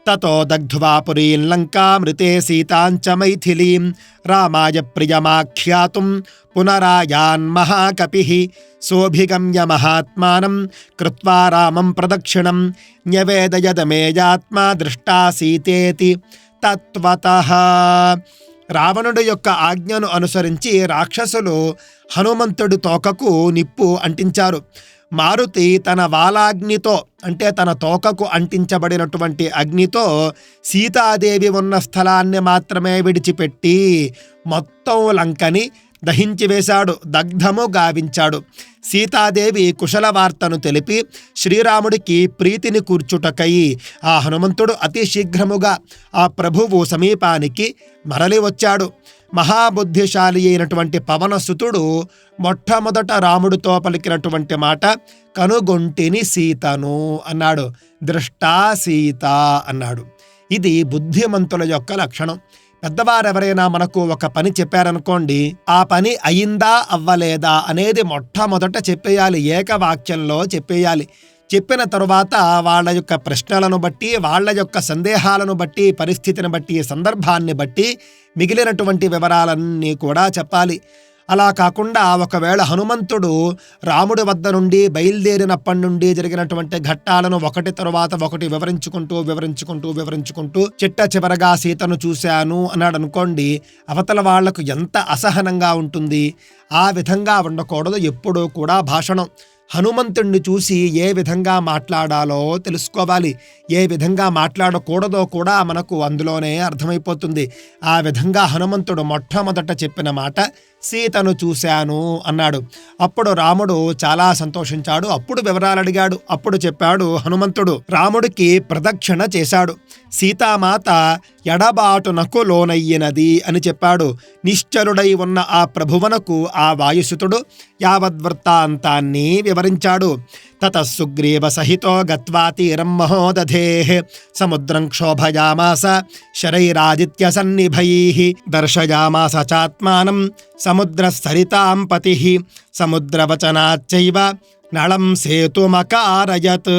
తతో దగ్ధ్వా పురీం లంకామృతే సీతాంచ మైథిలీం రామాయ ప్రియమాఖ్యాతుం పునరాయాన్ మహాకపిః సోభిగమ్య మహాత్మానం కృత్వా రామం ప్రదక్షిణం న్యవేదయదమేయాత్మా దృష్టా సీతేతి తత్వతః. రావణుడి యొక్క ఆజ్ఞను అనుసరించి రాక్షసులు హనుమంతుడి తోకకు నిప్పు అంటించారు. మారుతి తన వాలాగ్నితో, అంటే తన తోకకు అంటించబడినటువంటి అగ్నితో సీతాదేవి ఉన్న స్థలాన్ని మాత్రమే విడిచిపెట్టి మొత్తం లంకని దహించి వేశాడు, దగ్ధము గావించాడు. సీతాదేవి కుశల వార్తను తెలిపి శ్రీరాముడికి ప్రీతిని కూర్చుటకై ఆ హనుమంతుడు అతి శీఘ్రముగా ఆ ప్రభువు సమీపానికి మరలి వచ్చాడు. మహాబుద్ధిశాలి అయినటువంటి పవనసుతుడు మొట్టమొదట రాముడితో పలికినటువంటి మాట కనుగొంటిని సీతను అన్నాడు. దృష్టా సీత అన్నాడు. ఇది బుద్ధిమంతుల యొక్క లక్షణం. పెద్దవారెవరైనా మనకు ఒక పని చెప్పారనుకోండి, ఆ పని అయిందా అవ్వలేదా అనేది మొట్టమొదట చెప్పేయాలి, ఏకవాక్యంలో చెప్పేయాలి. చెప్పిన తరువాత వాళ్ళ యొక్క ప్రశ్నలను బట్టి, వాళ్ళ యొక్క సందేహాలను బట్టి, పరిస్థితిని బట్టి, సందర్భాన్ని బట్టి మిగిలినటువంటి వివరాలన్నీ కూడా చెప్పాలి. అలా కాకుండా ఒకవేళ హనుమంతుడు రాముడి వద్ద నుండి బయలుదేరినప్పటి నుండి జరిగినటువంటి ఘట్టాలను ఒకటి తరువాత ఒకటి వివరించుకుంటూ చిట్ట చివరగా సీతను చూశాను అన్నాడు అనుకోండి, అవతల వాళ్లకు ఎంత అసహనంగా ఉంటుంది. ఆ విధంగా ఉండకూడదు. ఎప్పుడూ కూడా భాషణం హనుమంతుణ్ణి చూసి ఏ విధంగా మాట్లాడాలో తెలుసుకోవాలి, ఏ విధంగా మాట్లాడకూడదో కూడా మనకు అందులోనే అర్థమైపోతుంది. ఆ విధంగా హనుమంతుడు మొట్టమొదట చెప్పిన మాట సీతను చూశాను అన్నాడు. అప్పుడు రాముడు చాలా సంతోషించాడు. అప్పుడు వివరాలు అడిగాడు. అప్పుడు చెప్పాడు హనుమంతుడు, రాముడికి ప్రదక్షిణ చేశాడు. సీతామాత ఎడబాటునకు లోనయ్యినది అని చెప్పాడు. నిశ్చలుడై ఉన్న ఆ ప్రభువునకు ఆ వాయుసుతుడు యావద్వృత్తాంతాన్ని వివరించాడు. తతః సుగ్రీవ సహితో గత్వా తీరం మహోదధేః సముద్రం క్షోభయామాస శరైరాదిత్య సన్నిభైః దర్శయామాస చాత్మానం సముద్రసరితాం పతిః సముద్రవచనాచ్చైవ నళం సేతుమకారయత్.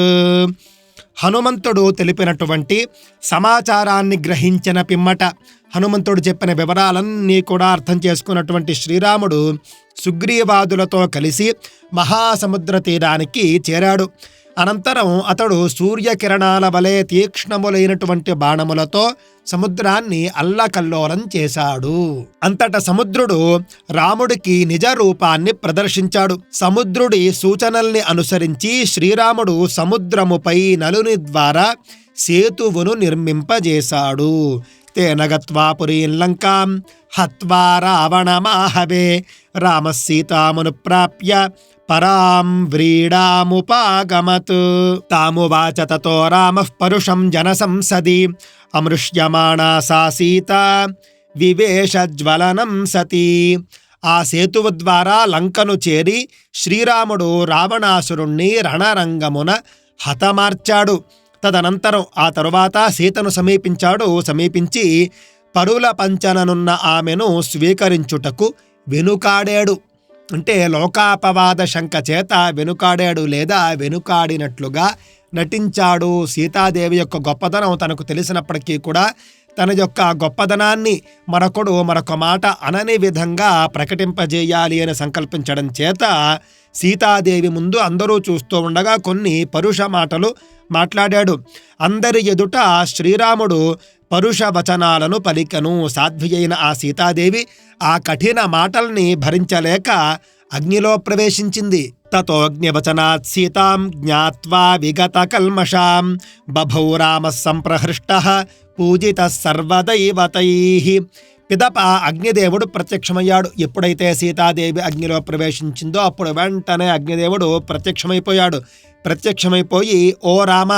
హనుమంతుడు తెలిపినటువంటి సమాచారాన్ని గ్రహించిన పిమ్మట, హనుమంతుడు చెప్పిన వివరాలన్నీ కూడా అర్థం చేసుకున్నటువంటి శ్రీరాముడు సుగ్రీవాదులతో కలిసి మహాసముద్ర తీరానికి చేరాడు. అనంతరం అతడు సూర్యకిరణాల వలె తీక్ష్ణములైనటువంటి బాణములతో సముద్రాన్ని అల్లకల్లోలం చేశాడు. అంతట సముద్రుడు రాముడికి నిజ రూపాన్ని ప్రదర్శించాడు. సముద్రుడి సూచనల్ని అనుసరించి శ్రీరాముడు సముద్రముపై నలుని ద్వారా సేతువును నిర్మింపజేశాడు. తేన గత్వా పురీం లంకాం హత్వా రావణమాహవే రామః సీతామును ప్రాప్య పరాం వ్రీడాముపాగమత్. తామువాచ తతో రామః పరుషం జనసంసది అమృష్యమాణా సా సీత వివేశజ్వలనం సతి. ఆ సేతువు ద్వారా లంకను చేరి శ్రీరాముడు రావణాసురుణ్ణి రణరంగమున హతమార్చాడు. తదనంతరం ఆ తరువాత సీతను సమీపించి పరుల పంచననున్న ఆమెను స్వీకరించుటకు వెనుకాడాడు. అంటే లోకాపవాద శంక చేత వెనుకాడాడు, లేదా వెనుకాడినట్లుగా నటించాడు. సీతాదేవి యొక్క గొప్పతనం తనకు తెలిసినప్పటికీ కూడా తన యొక్క గొప్పదనాన్ని మరొకడు మరొక మాట అనని విధంగా ప్రకటింపజేయాలి అని సంకల్పించడం చేత సీతాదేవి ముందు అందరూ చూస్తూ ఉండగా కొన్ని పరుష మాటలు మాట్లాడాడు. అందరి ఎదుట శ్రీరాముడు పరుష వచనాలను పలికెను. సాధ్వి అయిన ఆ సీతాదేవి ఆ కఠిన మాటల్ని భరించలేక అగ్నిలో ప్రవేశించింది. తతోగ్నివచనాత్ సీతాం జ్ఞాత్వా విగత కల్మషాం బభౌ రామః సంప్రహృష్టః పూజితః సర్వదైవతైః. పిదప అగ్నిదేవుడు ప్రత్యక్షమయ్యాడు. ఎప్పుడైతే సీతాదేవి అగ్నిలో ప్రవేశించిందో అప్పుడు వెంటనే అగ్నిదేవుడు ప్రత్యక్షమైపోయి ఓ రామ,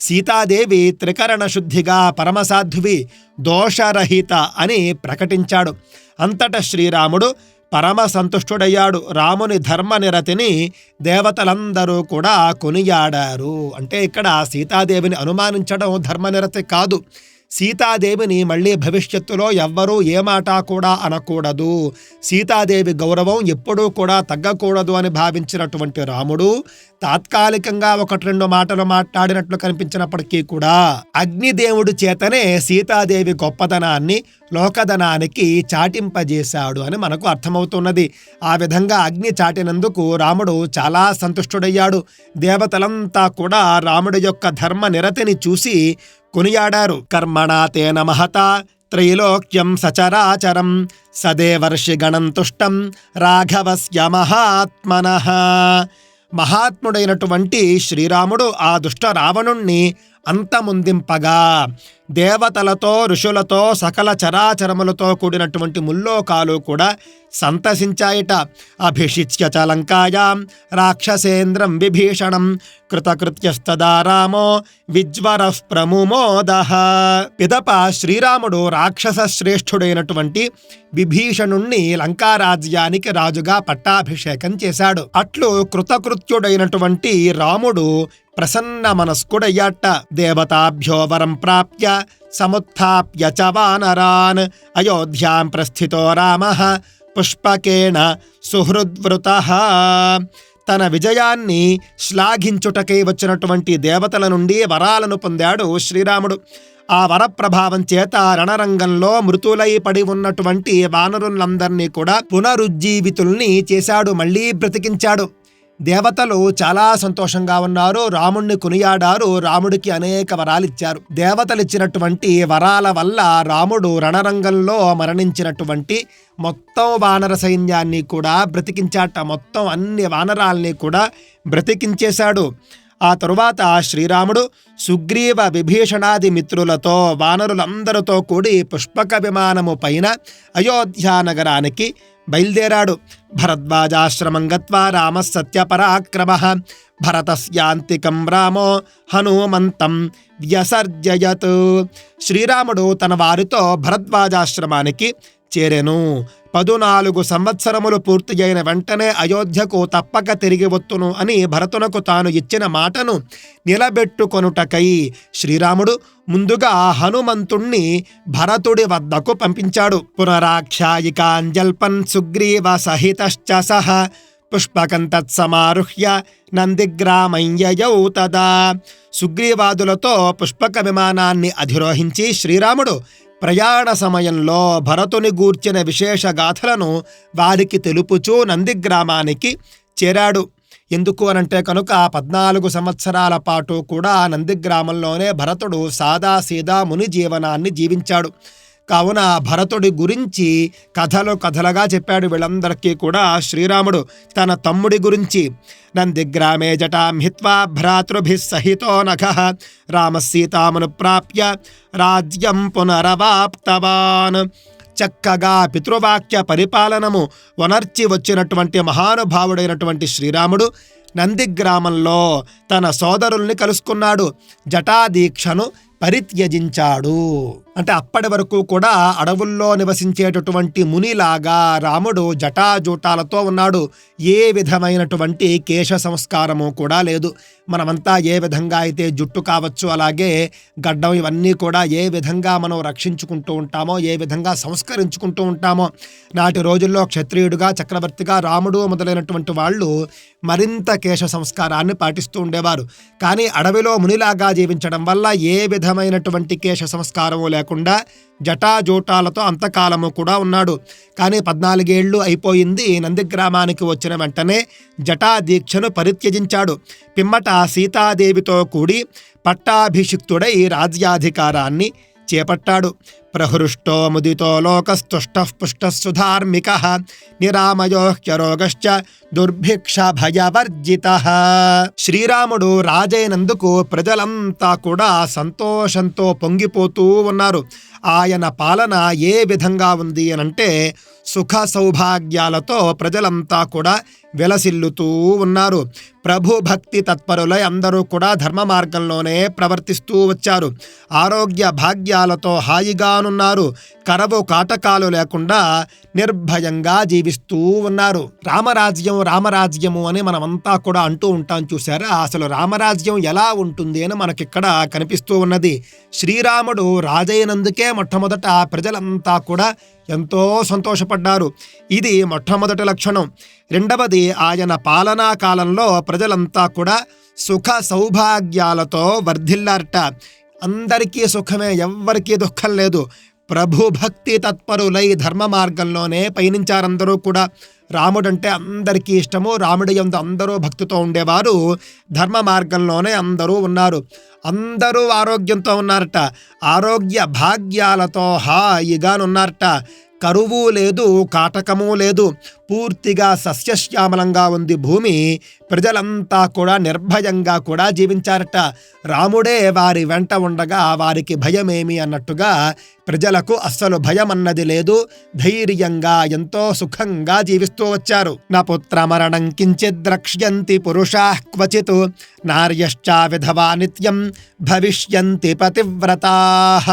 సీతాదేవి త్రికరణ శుద్ధిగా పరమసాధ్వి, దోషరహిత అని ప్రకటించాడు. అంతటా శ్రీరాముడు పరమ సంతుష్టుడయ్యాడు. రాముని ధర్మనిరతిని దేవతలందరూ కూడా కొనియాడారు. అంటే ఇక్కడ సీతాదేవిని అనుమానించడం ధర్మనిరతి కాదు. సీతాదేవిని మళ్ళీ భవిష్యత్తులో ఎవ్వరూ ఏ మాట కూడా అనకూడదు, సీతాదేవి గౌరవం ఎప్పుడూ కూడా తగ్గకూడదు అని భావించినటువంటి రాముడు తాత్కాలికంగా ఒకటి రెండు మాటలు మాట్లాడినట్లు కనిపించినప్పటికీ కూడా అగ్నిదేవుడి చేతనే సీతాదేవి గొప్పదనాన్ని లోకదనానికి చాటింపజేశాడు అని మనకు అర్థమవుతున్నది. ఆ విధంగా అగ్ని చాటినందుకు రాముడు చాలా సంతుష్టుడయ్యాడు. దేవతలంతా కూడా రాముడి యొక్క ధర్మ నిరతిని చూసి కొనియాడారు. కర్మణా తేన మహత త్రైలోక్యం సచరాచరం సదేవర్షి గణం తుష్టం రాఘవస్య మహాత్మనః. మహాత్ముడైనటువంటి శ్రీరాముడు ఆ దుష్ట రావణుణ్ణి అంతమొందింపగా దేవతలతో ఋషులతో సకల చరాచరములతో కూడినటువంటి ముల్లోకాలు కూడా సంతసించాయట. అభిషిచ్య చ లంకాయాం రాక్షసేంద్రం విభీషణం కృతకృత్యస్తదా రామో విజ్వరః ప్రముమోదః. పిదప శ్రీరాముడు రాక్షస శ్రేష్ఠుడైనటువంటి విభీషణుణ్ణి లంకారాజ్యానికి రాజుగా పట్టాభిషేకం చేశాడు. అట్లు కృతకృత్యుడైనటువంటి రాముడు ప్రసన్న మనస్కుడయ్యాట. దేవతాభ్యో వరం ప్రాప్య సముత్థాప్య చ వానరాన్ అయోధ్యాం ప్రస్థితో రామః పుష్పకేణ సుహృద్వృతః. తన విజయాన్ని శ్లాఘించుటకై వచ్చినటువంటి దేవతల నుండి వరాలను పొందాడు శ్రీరాముడు. ఆ వరప్రభావం చేత రణరంగంలో మృతులై పడి ఉన్నటువంటి వానరులందరినీ కూడా పునరుజ్జీవితుల్ని చేశాడు, మళ్ళీ బ్రతికించాడు. దేవతలు చాలా సంతోషంగా ఉన్నారు, రాముణ్ణి కొనియాడారు, రాముడికి అనేక వరాలిచ్చారు. దేవతలిచ్చినటువంటి వరాల వల్ల రాముడు రణరంగంలో మరణించినటువంటి మొత్తం వానర సైన్యాన్ని కూడా బ్రతికించాట. మొత్తం అన్ని వానరాల్ని కూడా బ్రతికించేశాడు. ఆ తరువాత శ్రీరాముడు సుగ్రీవ విభీషణాది మిత్రులతో వానరులందరితో కూడి పుష్పక విమానము పైన అయోధ్యా నగరానికి బయలుదేరాడు. భరద్వాజాశ్రమం గత్వా రామః సత్యపరాక్రమః భరతస్యాంతికం రామో హనుమంతం వ్యసర్జయత్. శ్రీరాముడు తన వారితో భరద్వాజాశ్రమానికి చేరెను. 14 సంవత్సరములు పూర్తి అయిన వెంటనే అయోధ్యకు తప్పక తిరిగి వత్తును అని భరతునకు తాను ఇచ్చిన మాటను నిలబెట్టుకొనుటకై శ్రీరాముడు ముందుగా హనుమంతుణ్ణి భరతుడి వద్దకు పంపించాడు. పునరాఖ్యాయికాంజల్పన్ సుగ్రీవ సహితశ్చ సహ పుష్పకం తత్సమారుహ్య నందిగ్రామయ్యయౌ తదా. సుగ్రీవాదులతో పుష్పక విమానాన్ని అధిరోహించి శ్రీరాముడు ప్రయాణ సమయంలో భరతుని గూర్చిన విశేష గాథలను వారికి తెలుపుచూ నందిగ్రామానికి చేరాడు. ఎందుకు అనంటే కనుక 14 సంవత్సరాల పాటు కూడా నందిగ్రామంలోనే భరతుడు సాదాసీదా ముని జీవనాన్ని జీవించాడు. కావున భరతుడి గురించి కథలుగా చెప్పాడు వీళ్ళందరికీ కూడా శ్రీరాముడు. తన తమ్ముడి గురించి నందిగ్రామే జటాం హిత్వా భ్రాతృభిః సహితో నఖః రామసీతామను ప్రాప్య రాజ్యం పునరవాప్తవాన్. చక్కగా పితృవాక్య పరిపాలనము వనర్చి వచ్చినటువంటి మహానుభావుడైనటువంటి శ్రీరాముడు నందిగ్రామంలో తన సోదరుల్ని కలుసుకున్నాడు. జటాదీక్షను పరిత్యజించాడు. అంటే అప్పటి వరకు కూడా అడవుల్లో నివసించేటటువంటి మునిలాగా రాముడు జటాజూటాలతో ఉన్నాడు. ఏ విధమైనటువంటి కేశ సంస్కారము కూడా లేదు. మనమంతా ఏ విధంగా అయితే జుట్టు కావచ్చు, అలాగే గడ్డం, ఇవన్నీ కూడా ఏ విధంగా మనం రక్షించుకుంటూ ఉంటామో, ఏ విధంగా సంస్కరించుకుంటూ ఉంటామో, నాటి రోజుల్లో క్షత్రియుడుగా చక్రవర్తిగా రాముడు మొదలైనటువంటి వాళ్ళు మరింత కేశ సంస్కారాన్ని పాటిస్తూ ఉండేవారు. కానీ అడవిలో మునిలాగా జీవించడం వల్ల ఏ విధమైనటువంటి కేశ సంస్కారము లేకుండా లేకుండా జటాజూటాలతో అంతకాలము కూడా ఉన్నాడు. కానీ 14 ఏళ్ళు అయిపోయింది. నందిగ్రామానికి వచ్చిన వెంటనే జటాదీక్షను పరిత్యజించాడు. పిమ్మట సీతాదేవితో కూడి పట్టాభిషిక్తుడై రాజ్యాధికారాన్ని చేపట్టాడు. ప్రహృష్టో ముదితో లోకస్తుష్టః పుష్టః నిరామయో హ్యరోగశ్చ దుర్భిక్ష భయవర్జితః. శ్రీరాముడు రాజైనందుకు ప్రజలంతా కూడా సంతోషంతో పొంగిపోతూ ఉన్నారు. ఆయన పాలన ఏ విధంగా ఉంది అనంటే సుఖ సౌభాగ్యాలతో ప్రజలంతా కూడా విలసిల్లుతూ ఉన్నారు. ప్రభు భక్తి తత్పరులై అందరూ కూడా ధర్మ మార్గంలోనే ప్రవర్తిస్తూ వచ్చారు. ఆరోగ్య భాగ్యాలతో హాయిగానున్నారు. కరవు కాటకాలు లేకుండా నిర్భయంగా జీవిస్తూ ఉన్నారు. రామరాజ్యం రామరాజ్యము అని మనమంతా కూడా అంటూ ఉంటాం చూసారా. అసలు రామరాజ్యం ఎలా ఉంటుంది అని మనకిక్కడ కనిపిస్తూ ఉన్నది. శ్రీరాముడు రాజైనందుకే మొట్టమొదట ప్రజలంతా కూడా ఎంతో సంతోషపడ్డారు. ఇది మొట్టమొదటి లక్షణం. రెండవది, ఆయన పాలనా కాలంలో ప్రజలంతా కూడా సుఖ సౌభాగ్యాలతో వర్ధిల్లారట. అందరికీ సుఖమే, ఎవ్వరికీ దుఃఖం లేదు. ప్రభు భక్తి తత్పరులై ధర్మ మార్గంలోనే పయనించారందరూ కూడా. రాముడంటే అందరికీ ఇష్టము. రాముడి యందు అందరూ భక్తితో ఉండేవారు. ధర్మ మార్గంలోనే అందరూ ఉన్నారు. అందరూ ఆరోగ్యంతో ఉన్నారట. ఆరోగ్య భాగ్యాలతో హాయిగానున్నారట. కరువు లేదు, కాటకము లేదు. పూర్తిగా సస్యశ్యామలంగా ఉంది భూమి. ప్రజలంతా కూడా నిర్భయంగా కూడా జీవించారట. రాముడే వారి వెంట ఉండగా వారికి భయమేమి అన్నట్టుగా ప్రజలకు అస్సలు భయం అన్నది లేదు. ధైర్యంగా ఎంతో సుఖంగా జీవిస్తూ వచ్చారు. నా పుత్ర మరణం కించిద్ ద్రక్ష్యంతి పురుషాః క్వచిత్ నార్యశ్చ విధవా నిత్యం భవిష్యంతి పతివ్రతాః.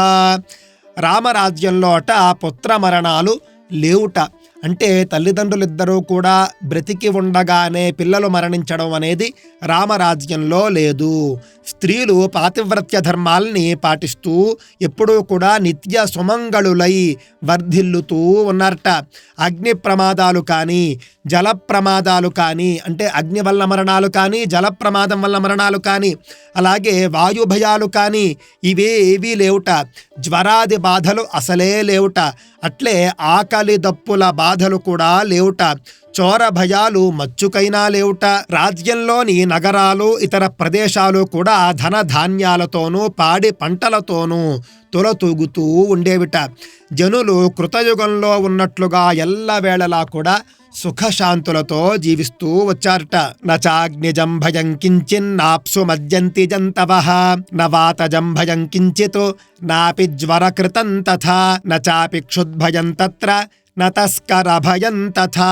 రామరాజ్యంలోట పుత్రమరణాలు లేవుట. అంటే తల్లిదండ్రులిద్దరూ కూడా బ్రతికి ఉండగానే పిల్లలు మరణించడం అనేది రామరాజ్యంలో లేదు. స్త్రీలు పాతివ్రత్య ధర్మాల్ని పాటిస్తూ ఎప్పుడూ కూడా నిత్య సుమంగళులై వర్ధిల్లుతూ ఉన్నారట. అగ్ని ప్రమాదాలు కానీ, జల ప్రమాదాలు కానీ, అంటే అగ్ని వల్ల మరణాలు కానీ, జల ప్రమాదం వల్ల మరణాలు కానీ, అలాగే వాయుభయాలు కానీ ఇవేవీ లేవుట. జ్వరాది బాధలు అసలే లేవుట. అట్లే ఆకలి దప్పుల బాధలు కూడా లేవుట. చోర భయాలు మచ్చుకైనా లేవుట. రాజ్యంలోని నగరాలు, ఇతర ప్రదేశాలు కూడా ధన ధాన్యాలతోనూ పాడి పంటలతోనూ తులతూగుతూ ఉండేవిట. జనులు కృతయుగంలో ఉన్నట్లుగా ఎల్లవేళలా కూడా సుఖశాంతులతో జీవిస్తూ వచ్చారట. నచాగ్నిజం భయం కించిన్నాప్సు మజ్జంతి జంతవః నవాతజం భయం కించిత్ నాపి జ్వరకృతం తథా నచాపి క్షుద్భయం తత్ర న తస్కర భయం తథా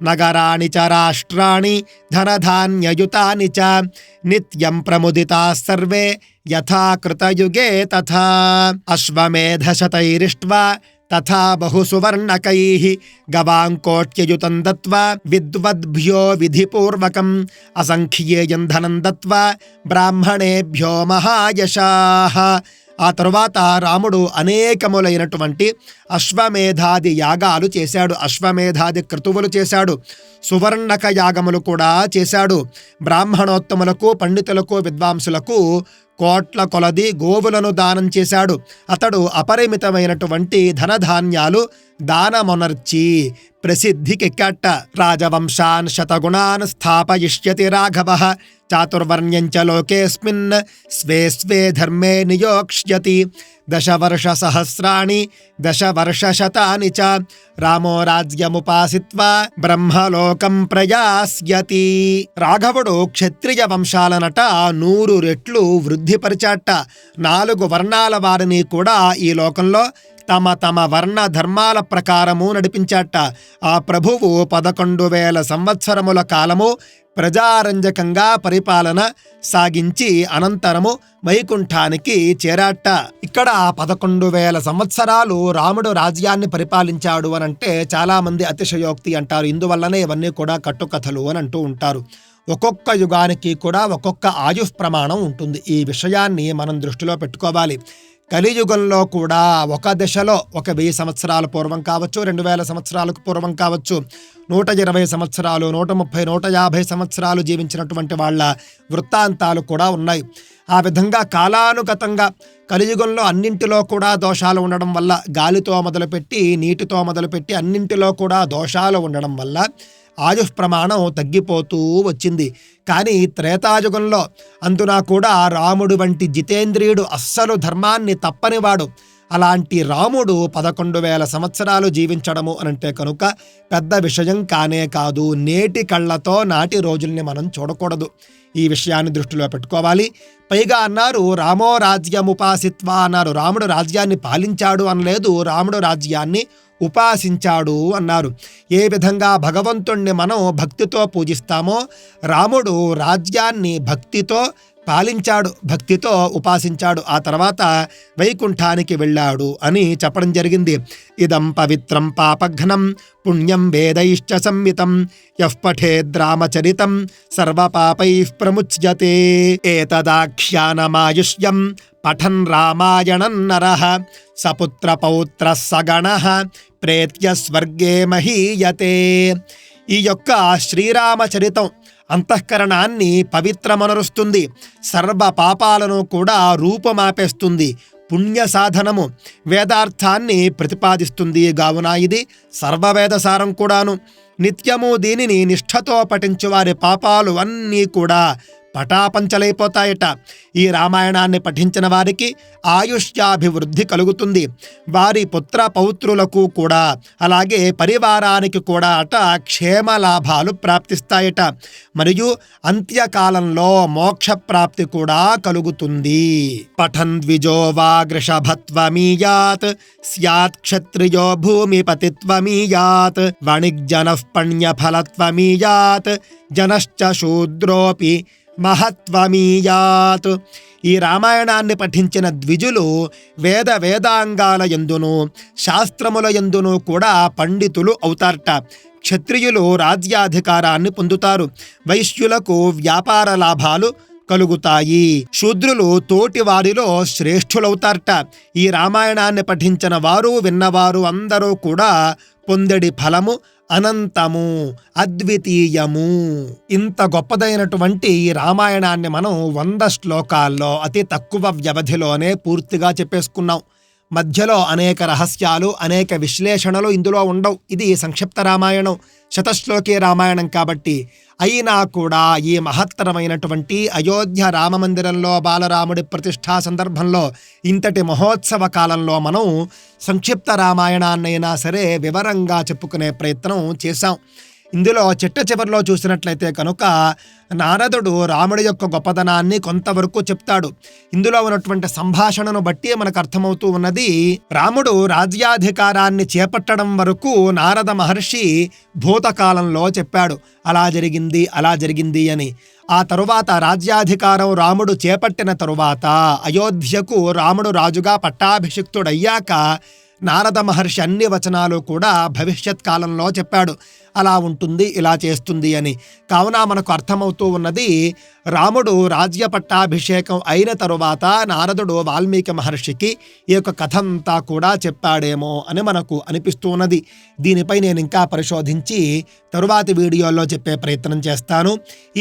నగరాణి చ రాష్ట్రాణి ధనధాన్యయుతాని చ నిత్యం ప్రముదితాః సర్వే యథా కృతయుగే తథా అశ్వమేధశతైరిష్ట్వా తథా బహుసువర్ణకైః గవాంకోట్యయుతం దత్వా విద్వద్భ్యో విధిపూర్వకం అసంఖ్యేయం ధనం దత్వా బ్రాహ్మణేభ్యో మహాయశాః. ఆ తరువాత రాముడు అనేకములైనటువంటి అశ్వమేధాది యాగాలు చేశాడు. అశ్వమేధాది క్రతువులు చేశాడు. సువర్ణక యాగములు కూడా చేశాడు. బ్రాహ్మణోత్తములకు, పండితులకు, విద్వాంసులకు కోట్ల కొలది గోవులను దానం చేశాడు. అతడు అపరిమితమైనటువంటి ధనధాన్యాలు దానమొనర్చి ప్రసిద్ధికెక్కట. రాజవంశాన్ శతగుణాన్ స్థాపయిష్యతి రాఘవః చాతుర్వర్ణ్యంచ లోకేస్మిన్ స్వే స్వే ధర్మే నియోక్ష్యతి దశవర్ష సహస్రాణి దశవర్షశతాని చ రామో రాజ్యముపాసిత్వా బ్రహ్మలోకం ప్రయాస్యతి. రాఘవుడు క్షత్రియ వంశాలనట 100 రెట్లు వృద్ధిపరిచాట. 4 వర్ణాల వారిని కూడా ఈ లోకంలో తమ తమ వర్ణ ధర్మాల ప్రకారము నడిపించాట. ఆ ప్రభువు 11,000 సంవత్సరముల కాలము ప్రజారంజకంగా పరిపాలన సాగించి అనంతరము వైకుంఠానికి చేరాట. ఇక్కడ 11,000 సంవత్సరాలు రాముడు రాజ్యాన్ని పరిపాలించాడు అని అంటే చాలామంది అతిశయోక్తి అంటారు. ఇందువల్లనే ఇవన్నీ కూడా కట్టుకథలు అని అంటూ ఉంటారు. ఒక్కొక్క యుగానికి కూడా ఒక్కొక్క ఆయుష్ ప్రమాణం ఉంటుంది. ఈ విషయాన్ని మనం దృష్టిలో పెట్టుకోవాలి. కలియుగంలో కూడా ఒక దశలో 1000 సంవత్సరాల పూర్వం కావచ్చు, 2000 సంవత్సరాలకు పూర్వం కావచ్చు, 120 సంవత్సరాలు, 130, 150 సంవత్సరాలు జీవించినటువంటి వాళ్ళ వృత్తాంతాలు కూడా ఉన్నాయి. ఆ విధంగా కాలానుగతంగా కలియుగంలో అన్నింటిలో కూడా దోషాలు ఉండడం వల్ల, గాలితో మొదలుపెట్టి నీటితో మొదలుపెట్టి అన్నింటిలో కూడా దోషాలు ఉండడం వల్ల ఆయుష్ ప్రమాణం తగ్గిపోతూ వచ్చింది. కానీ త్రేతాయుగంలో అందున కూడా రాముడు వంటి జితేంద్రియుడు అస్సలు ధర్మాన్ని తప్పనివాడు. అలాంటి రాముడు 11,000 సంవత్సరాలు జీవించడము అనంటే కనుక పెద్ద విషయం కానే కాదు. నేటి కళ్ళతో నాటి రోజుల్ని మనం చూడకూడదు. ఈ విషయాన్ని దృష్టిలో పెట్టుకోవాలి. పైగా అన్నారు రామో రాజ్యముపాసిత్వ అన్నారు. రాముడు రాజ్యాన్ని పాలించాడు అనలేదు, రాముడు రాజ్యాన్ని ఉపాసించాడు అన్నారు. ఏ విధంగా భగవంతుణ్ణి మనం భక్తితో పూజిస్తామో రాముడు రాజ్యాన్ని భక్తితో పాలించాడు, భక్తితో ఉపాసించాడు. ఆ తర్వాత వైకుంఠానికి వెళ్ళాడు అని చెప్పడం జరిగింది. ఇదం పవిత్రం పాపఘ్నం పుణ్యం వేదైశ్చ సంహితం యః పఠేద్రామచరితం సర్వపాపైః ప్రముచ్యతే. ఏతదాఖ్యానమాయుష్యం పఠన్ రామాయణం నరః సపుత్ర పౌత్ర సగణః ప్రేత్య స్వర్గే మహీయతే. ఈ యొక్క శ్రీరామచరితం అంతఃకరణాన్ని పవిత్రమనరుస్తుంది, సర్వ పాపాలను కూడా రూపుమాపేస్తుంది, పుణ్య సాధనము, వేదార్థాన్ని ప్రతిపాదిస్తుంది. కావున ఇది సర్వవేదసారం కూడాను. నిత్యము దీనిని నిష్ఠతో పఠించు వారి పాపాలు అన్నీ కూడా పటాపంచలైపోతాయట. ఈ రామాయణాన్ని పఠించిన వారికి ఆయుష్యాభివృద్ధి కలుగుతుంది. వారి పుత్ర పౌత్రులకు కూడా అలాగే పరివారానికి కూడా క్షేమ లాభాలు ప్రాప్తిస్తాయట. మరియు అంత్యకాలంలో మోక్ష ప్రాప్తి కూడా కలుగుతుంది. పఠన్ ద్విజో వా వృషభత్వమీయాత్ స్యాత్ క్షత్రియో భూమిపతిత్వమీయాత్ వణిగ్జనః పణ్యఫలత్వమీయాత్ జనశ్చ శూద్రోపి మహత్వమీయాత్. ఈ రామాయణాన్ని పఠించిన ద్విజులు వేదాంగాల యందును శాస్త్రముల యందును కూడా పండితులు అవుతారట. క్షత్రియులు రాజ్యాధికారాన్ని పొందుతారు, వైశ్యులకు వ్యాపార లాభాలు కలుగుతాయి, శూద్రులు తోటి వారిలో శ్రేష్ఠులవుతారట. ఈ రామాయణాన్ని పఠించిన వారు విన్నవారు అందరూ కూడా పొందడి ఫలము అనంతము, అద్వితీయము. ఇంత గొప్పదైనటువంటి ఈ రామాయణాన్ని మనం 100 శ్లోకాల్లో అతి తక్కువ వ్యవధిలోనే పూర్తిగా చెప్పేసుకున్నాం. మధ్యలో అనేక రహస్యాలు, అనేక విశ్లేషణలు ఇందులో ఉండవు. ఇది సంక్షిప్త రామాయణం, శతశ్లోకి రామాయణం కాబట్టి. అయినా కూడా ఈ మహత్తరమైనటువంటి అయోధ్య రామమందిరంలో బాలరాముడి ప్రతిష్ఠా సందర్భంలో ఇంతటి మహోత్సవ కాలంలో మనం సంక్షిప్త రామాయణాన్నైనా సరే వివరంగా చెప్పుకునే ప్రయత్నం చేశాం. ఇందులో చిట్ట చివరిలో చూసినట్లయితే కనుక నారదుడు రాముడి యొక్క గొప్పదనాన్ని కొంతవరకు చెప్తాడు. ఇందులో ఉన్నటువంటి సంభాషణను బట్టి మనకు అర్థమవుతూ ఉన్నది, రాముడు రాజ్యాధికారాన్ని చేపట్టడం వరకు నారద మహర్షి భూతకాలంలో చెప్పాడు, అలా జరిగింది అని. ఆ తరువాత రాజ్యాధికారం రాముడు చేపట్టిన తరువాత అయోధ్యకు రాముడు రాజుగా పట్టాభిషిక్తుడయ్యాక నారద మహర్షి అన్ని వచనాలు కూడా భవిష్యత్ కాలంలో చెప్పాడు, అలా ఉంటుంది, ఇలా చేస్తుంది అని. కావున మనకు అర్థమవుతూ ఉన్నది, రాముడు రాజ్య పట్టాభిషేకం అయిన తరువాత నారదుడు వాల్మీకి మహర్షికి ఈ యొక్క కథ అంతా కూడా చెప్పాడేమో అని మనకు అనిపిస్తూ ఉన్నది. దీనిపై నేను ఇంకా పరిశోధించి తరువాతి వీడియోలో చెప్పే ప్రయత్నం చేస్తాను.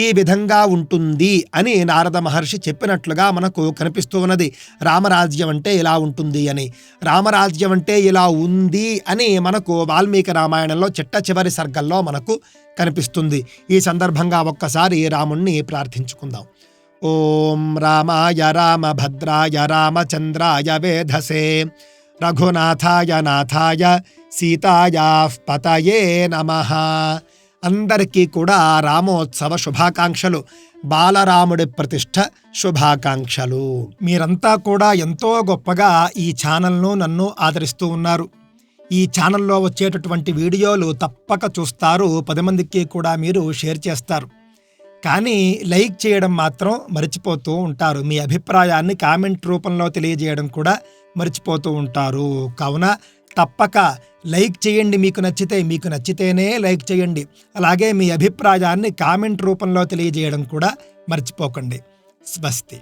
ఈ విధంగా ఉంటుంది అని నారద మహర్షి చెప్పినట్లుగా మనకు కనిపిస్తూ ఉన్నది. రామరాజ్యం అంటే ఇలా ఉంటుంది అని, రామరాజ్యం అంటే ఇలా ఉంది అని మనకు వాల్మీకి రామాయణంలో చిట్ట చివరి సర్గల్లో మనకు కనిపిస్తుంది. ఈ సందర్భంగా ఒక్కసారి రాముణ్ణి ప్రార్థించుకుందాం. ఓం రామాయ రామభద్రాయ రామచంద్రాయ వేధసే రఘునాథాయ నాథాయ సీతాయాః పతయే నమః. అందరికీ కూడా రామోత్సవ శుభాకాంక్షలు, బాలరాముడి ప్రతిష్ఠ శుభాకాంక్షలు. మీరంతా కూడా ఎంతో గొప్పగా ఈ ఛానల్ను నన్ను ఆదరిస్తూ ఉన్నారు. ఈ ఛానల్లో వచ్చేటటువంటి వీడియోలు తప్పక చూస్తారు, 10 మందికి కూడా మీరు షేర్ చేస్తారు. కానీ లైక్ చేయడం మాత్రం మర్చిపోతూ ఉంటారు. మీ అభిప్రాయాన్ని కామెంట్ రూపంలో తెలియజేయడం కూడా మర్చిపోతూ ఉంటారు. కావున తప్పక లైక్ చేయండి. మీకు నచ్చితేనే లైక్ చేయండి. అలాగే మీ అభిప్రాయాన్ని కామెంట్ రూపంలో తెలియజేయడం కూడా మర్చిపోకండి. స్వస్తి.